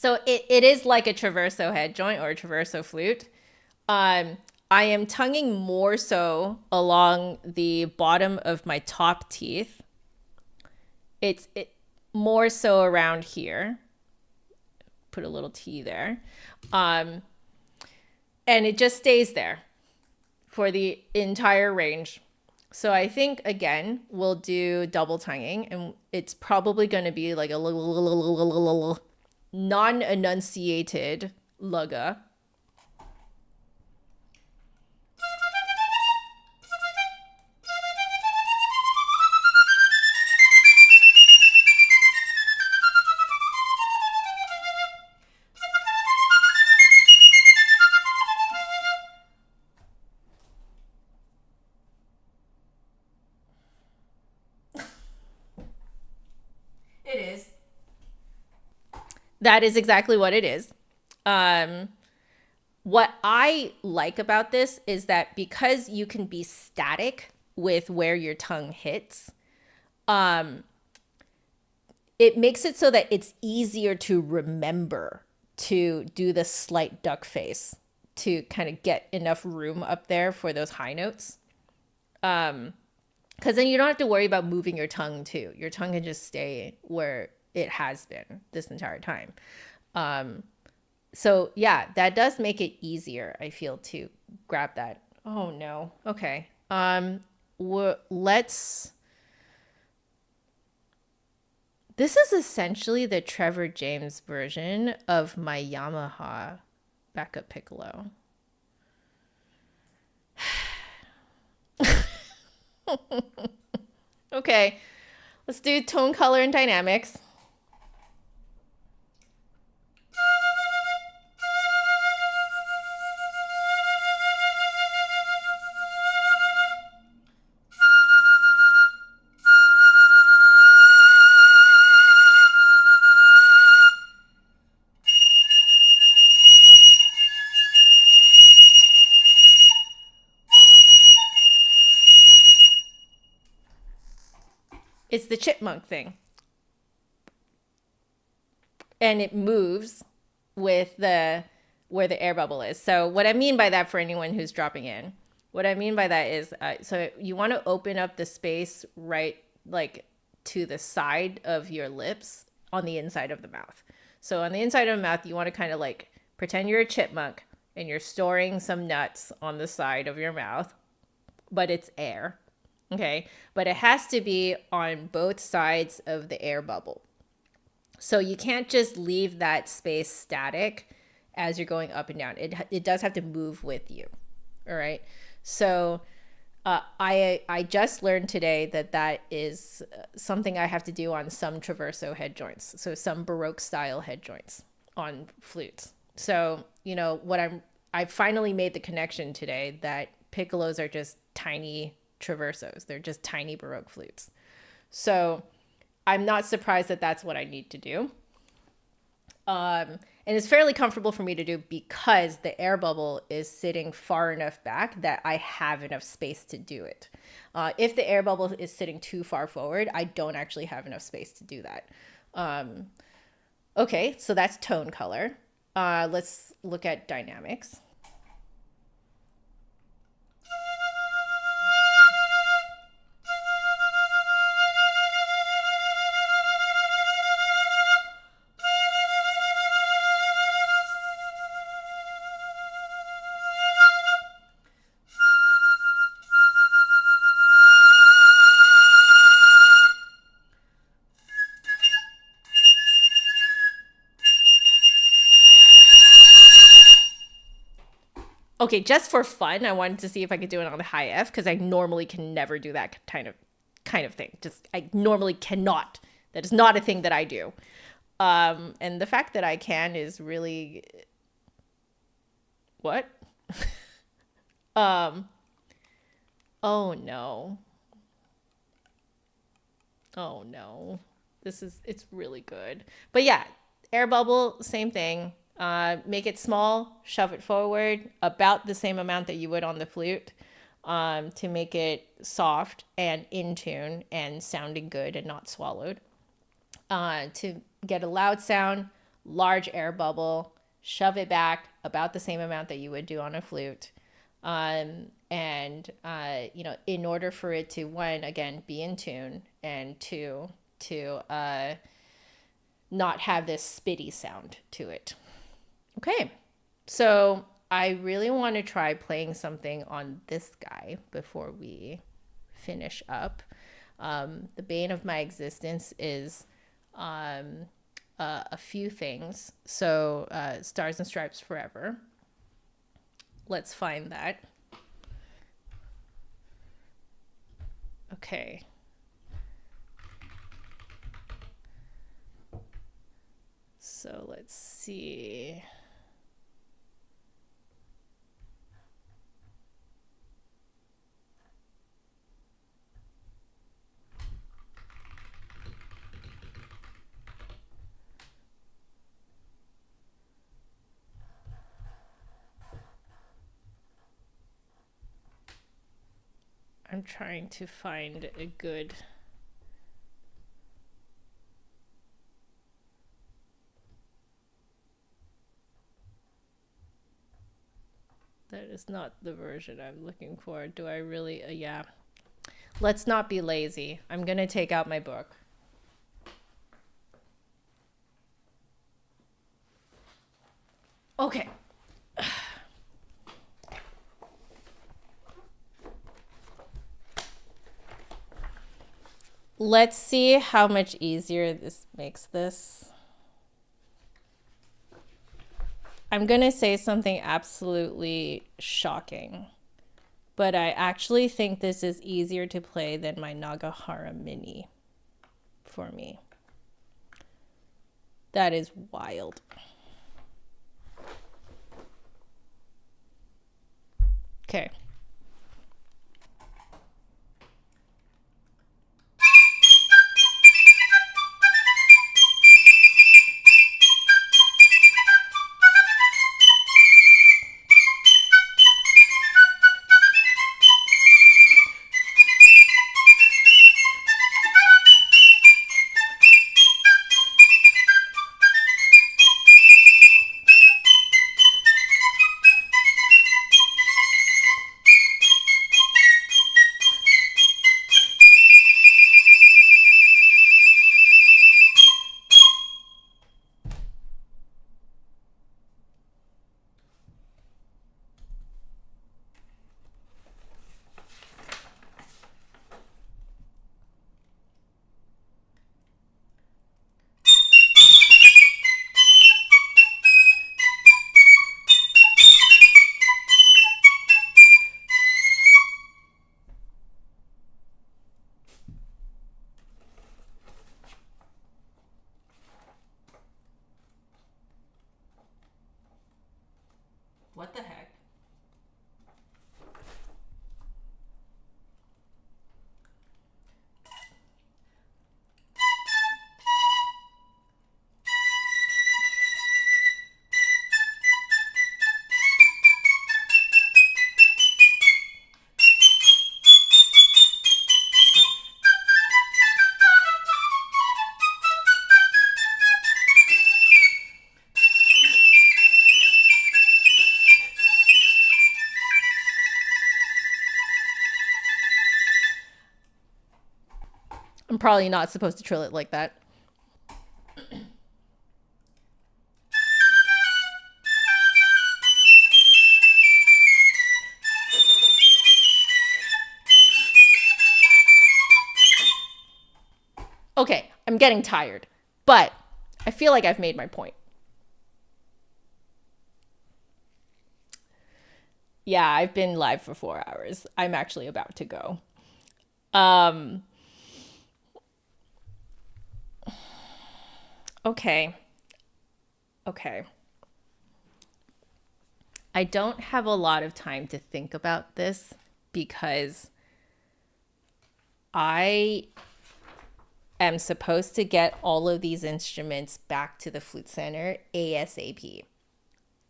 So it is like a traverso head joint or a traverso flute. I am tonguing more so along the bottom of my top teeth. It's more so around here. Put a little T there. And it just stays there for the entire range. So I think, again, we'll do double tonguing, and it's probably going to be like a non-enunciated lugga. It is. That is exactly what it is. What I like about this is that because you can be static with where your tongue hits, it makes it so that it's easier to remember to do the slight duck face to kind of get enough room up there for those high notes. Because then you don't have to worry about moving your tongue too. Your tongue can just stay where it has been this entire time. So yeah, that does make it easier, I feel, to grab that. Oh no. Okay. This is essentially the Trevor James version of my Yamaha backup piccolo. Okay, let's do tone, color, and dynamics. It's the chipmunk thing. And it moves with where the air bubble is. So what I mean by that, for anyone who's dropping in, what I mean by that is, so you want to open up the space right like to the side of your lips on the inside of the mouth. So on the inside of the mouth, you want to kind of like pretend you're a chipmunk and you're storing some nuts on the side of your mouth, but it's air. Okay, but it has to be on both sides of the air bubble. So you can't just leave that space static as you're going up and down. It does have to move with you. All right. So I just learned today that is something I have to do on some traverso head joints. So some Baroque style head joints on flutes. So, you know, I finally made the connection today that piccolos are just tiny traversos. They're just tiny Baroque flutes. So I'm not surprised that that's what I need to do. And it's fairly comfortable for me to do because the air bubble is sitting far enough back that I have enough space to do it. If the air bubble is sitting too far forward, I don't actually have enough space to do that. Okay, so that's tone color. Let's look at dynamics. Okay, just for fun, I wanted to see if I could do it on the high F because I normally can never do that kind of thing. Just I normally cannot. That is not a thing that I do. And the fact that I can is really what? Oh no. Oh no. It's really good. But yeah, air bubble, same thing. Make it small, shove it forward about the same amount that you would on the flute, to make it soft and in tune and sounding good and not swallowed. To get a loud sound, large air bubble, shove it back about the same amount that you would do on a flute. You know, in order for it to, one, again, be in tune, and two, to not have this spitty sound to it. Okay, so I really want to try playing something on this guy before we finish up. The bane of my existence is a few things. So Stars and Stripes Forever. Let's find that. Okay. So let's see. I'm trying to find a good... That is not the version I'm looking for. Do I really? Yeah. Let's not be lazy. I'm going to take out my book. Okay. Let's see how much easier this makes this. I'm going to say something absolutely shocking, but I actually think this is easier to play than my Nagahara Mini for me. That is wild. Okay. What the heck? I'm probably not supposed to trill it like that. Okay, I'm getting tired, but I feel like I've made my point. Yeah, I've been live for 4 hours. I'm actually about to go. Okay. I don't have a lot of time to think about this because I am supposed to get all of these instruments back to the Flute Center ASAP.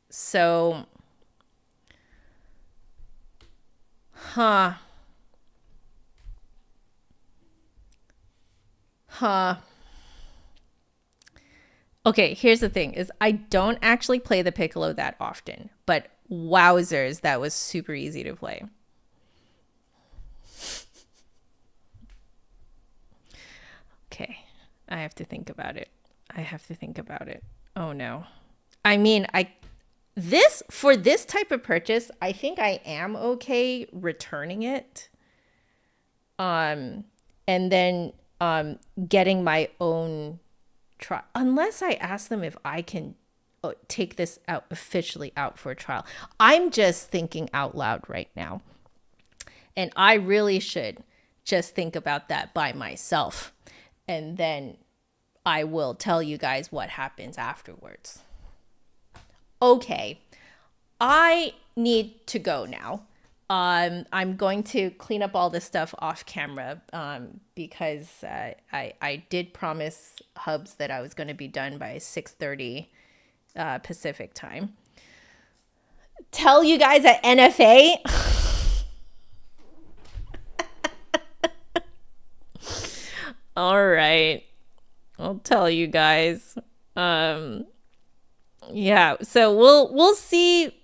So, Okay, here's the thing is I don't actually play the piccolo that often, but wowzers, that was super easy to play. Okay, I have to think about it. Oh no. I mean, for this type of purchase, I think I am okay returning it. And then getting my own trial, unless I ask them if I can take this out officially out for a trial. I'm just thinking out loud right now. And I really should just think about that by myself. And then I will tell you guys what happens afterwards. Okay, I need to go now. I'm going to clean up all this stuff off camera because I did promise Hubs that I was going to be done by 6:30 Pacific time. Tell you guys at NFA. All right, I'll tell you guys. Yeah, so we'll see.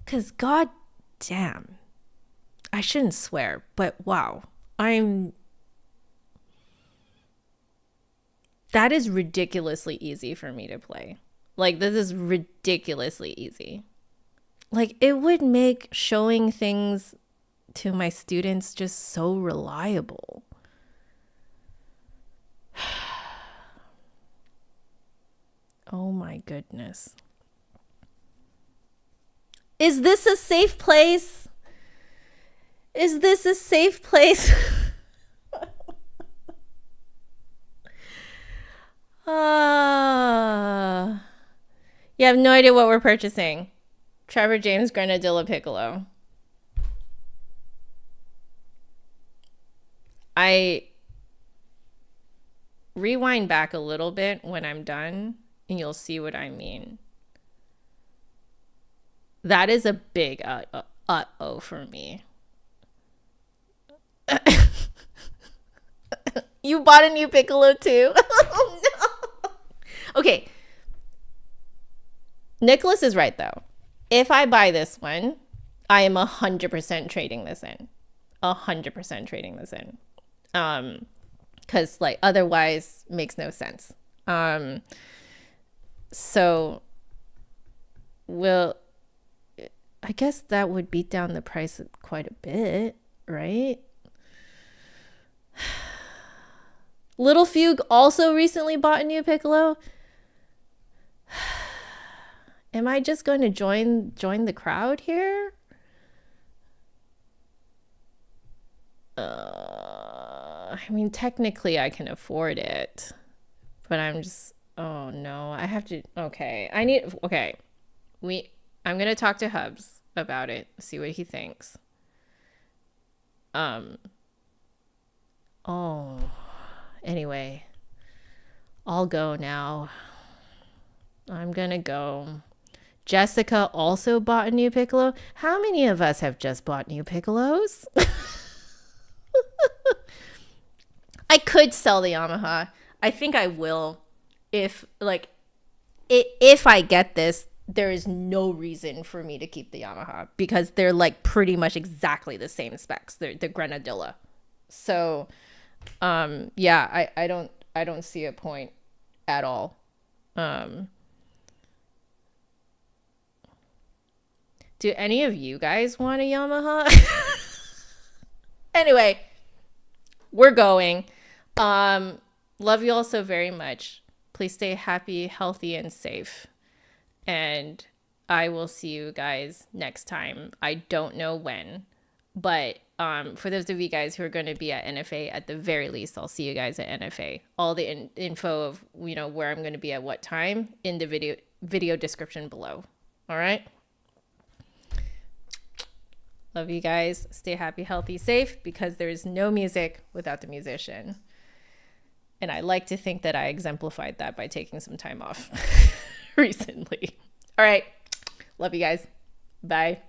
Cause god damn, I shouldn't swear, but wow, that is ridiculously easy for me to play. Like, this is ridiculously easy. Like, it would make showing things to my students just so reliable. Oh my goodness. Is this a safe place? Is this a safe place? You have no idea what we're purchasing. Trevor James Grenadilla Piccolo. I rewind back a little bit when I'm done and you'll see what I mean. That is a big uh-oh for me. You bought a new Piccolo too? Oh, no. Okay. Nicholas is right though. If I buy this one, I am 100% trading this in. 100% trading this in. Because like otherwise makes no sense. So I guess that would beat down the price quite a bit, right? Little Fugue also recently bought a new Piccolo. Am I just going to join the crowd here? I mean, technically I can afford it, but I'm just, oh no, I have to, okay. I'm going to talk to Hubs about it, see what he thinks. Anyway, I'll go now. I'm going to go. Jessica also bought a new Piccolo. How many of us have just bought new Piccolos? I could sell the Yamaha. I think I will. If I get this, there is no reason for me to keep the Yamaha because they're like pretty much exactly the same specs. They're the Grenadilla. So, yeah, I don't see a point at all. Do any of you guys want a Yamaha? Anyway, we're going. Love you all so very much. Please stay happy, healthy, and safe. And I will see you guys next time. I don't know when, but for those of you guys who are going to be at NFA, at the very least, I'll see you guys at NFA. All the info of where I'm going to be at what time in the video description below. All right. Love you guys. Stay happy, healthy, safe, because there is no music without the musician. And I like to think that I exemplified that by taking some time off recently. All right. Love you guys. Bye.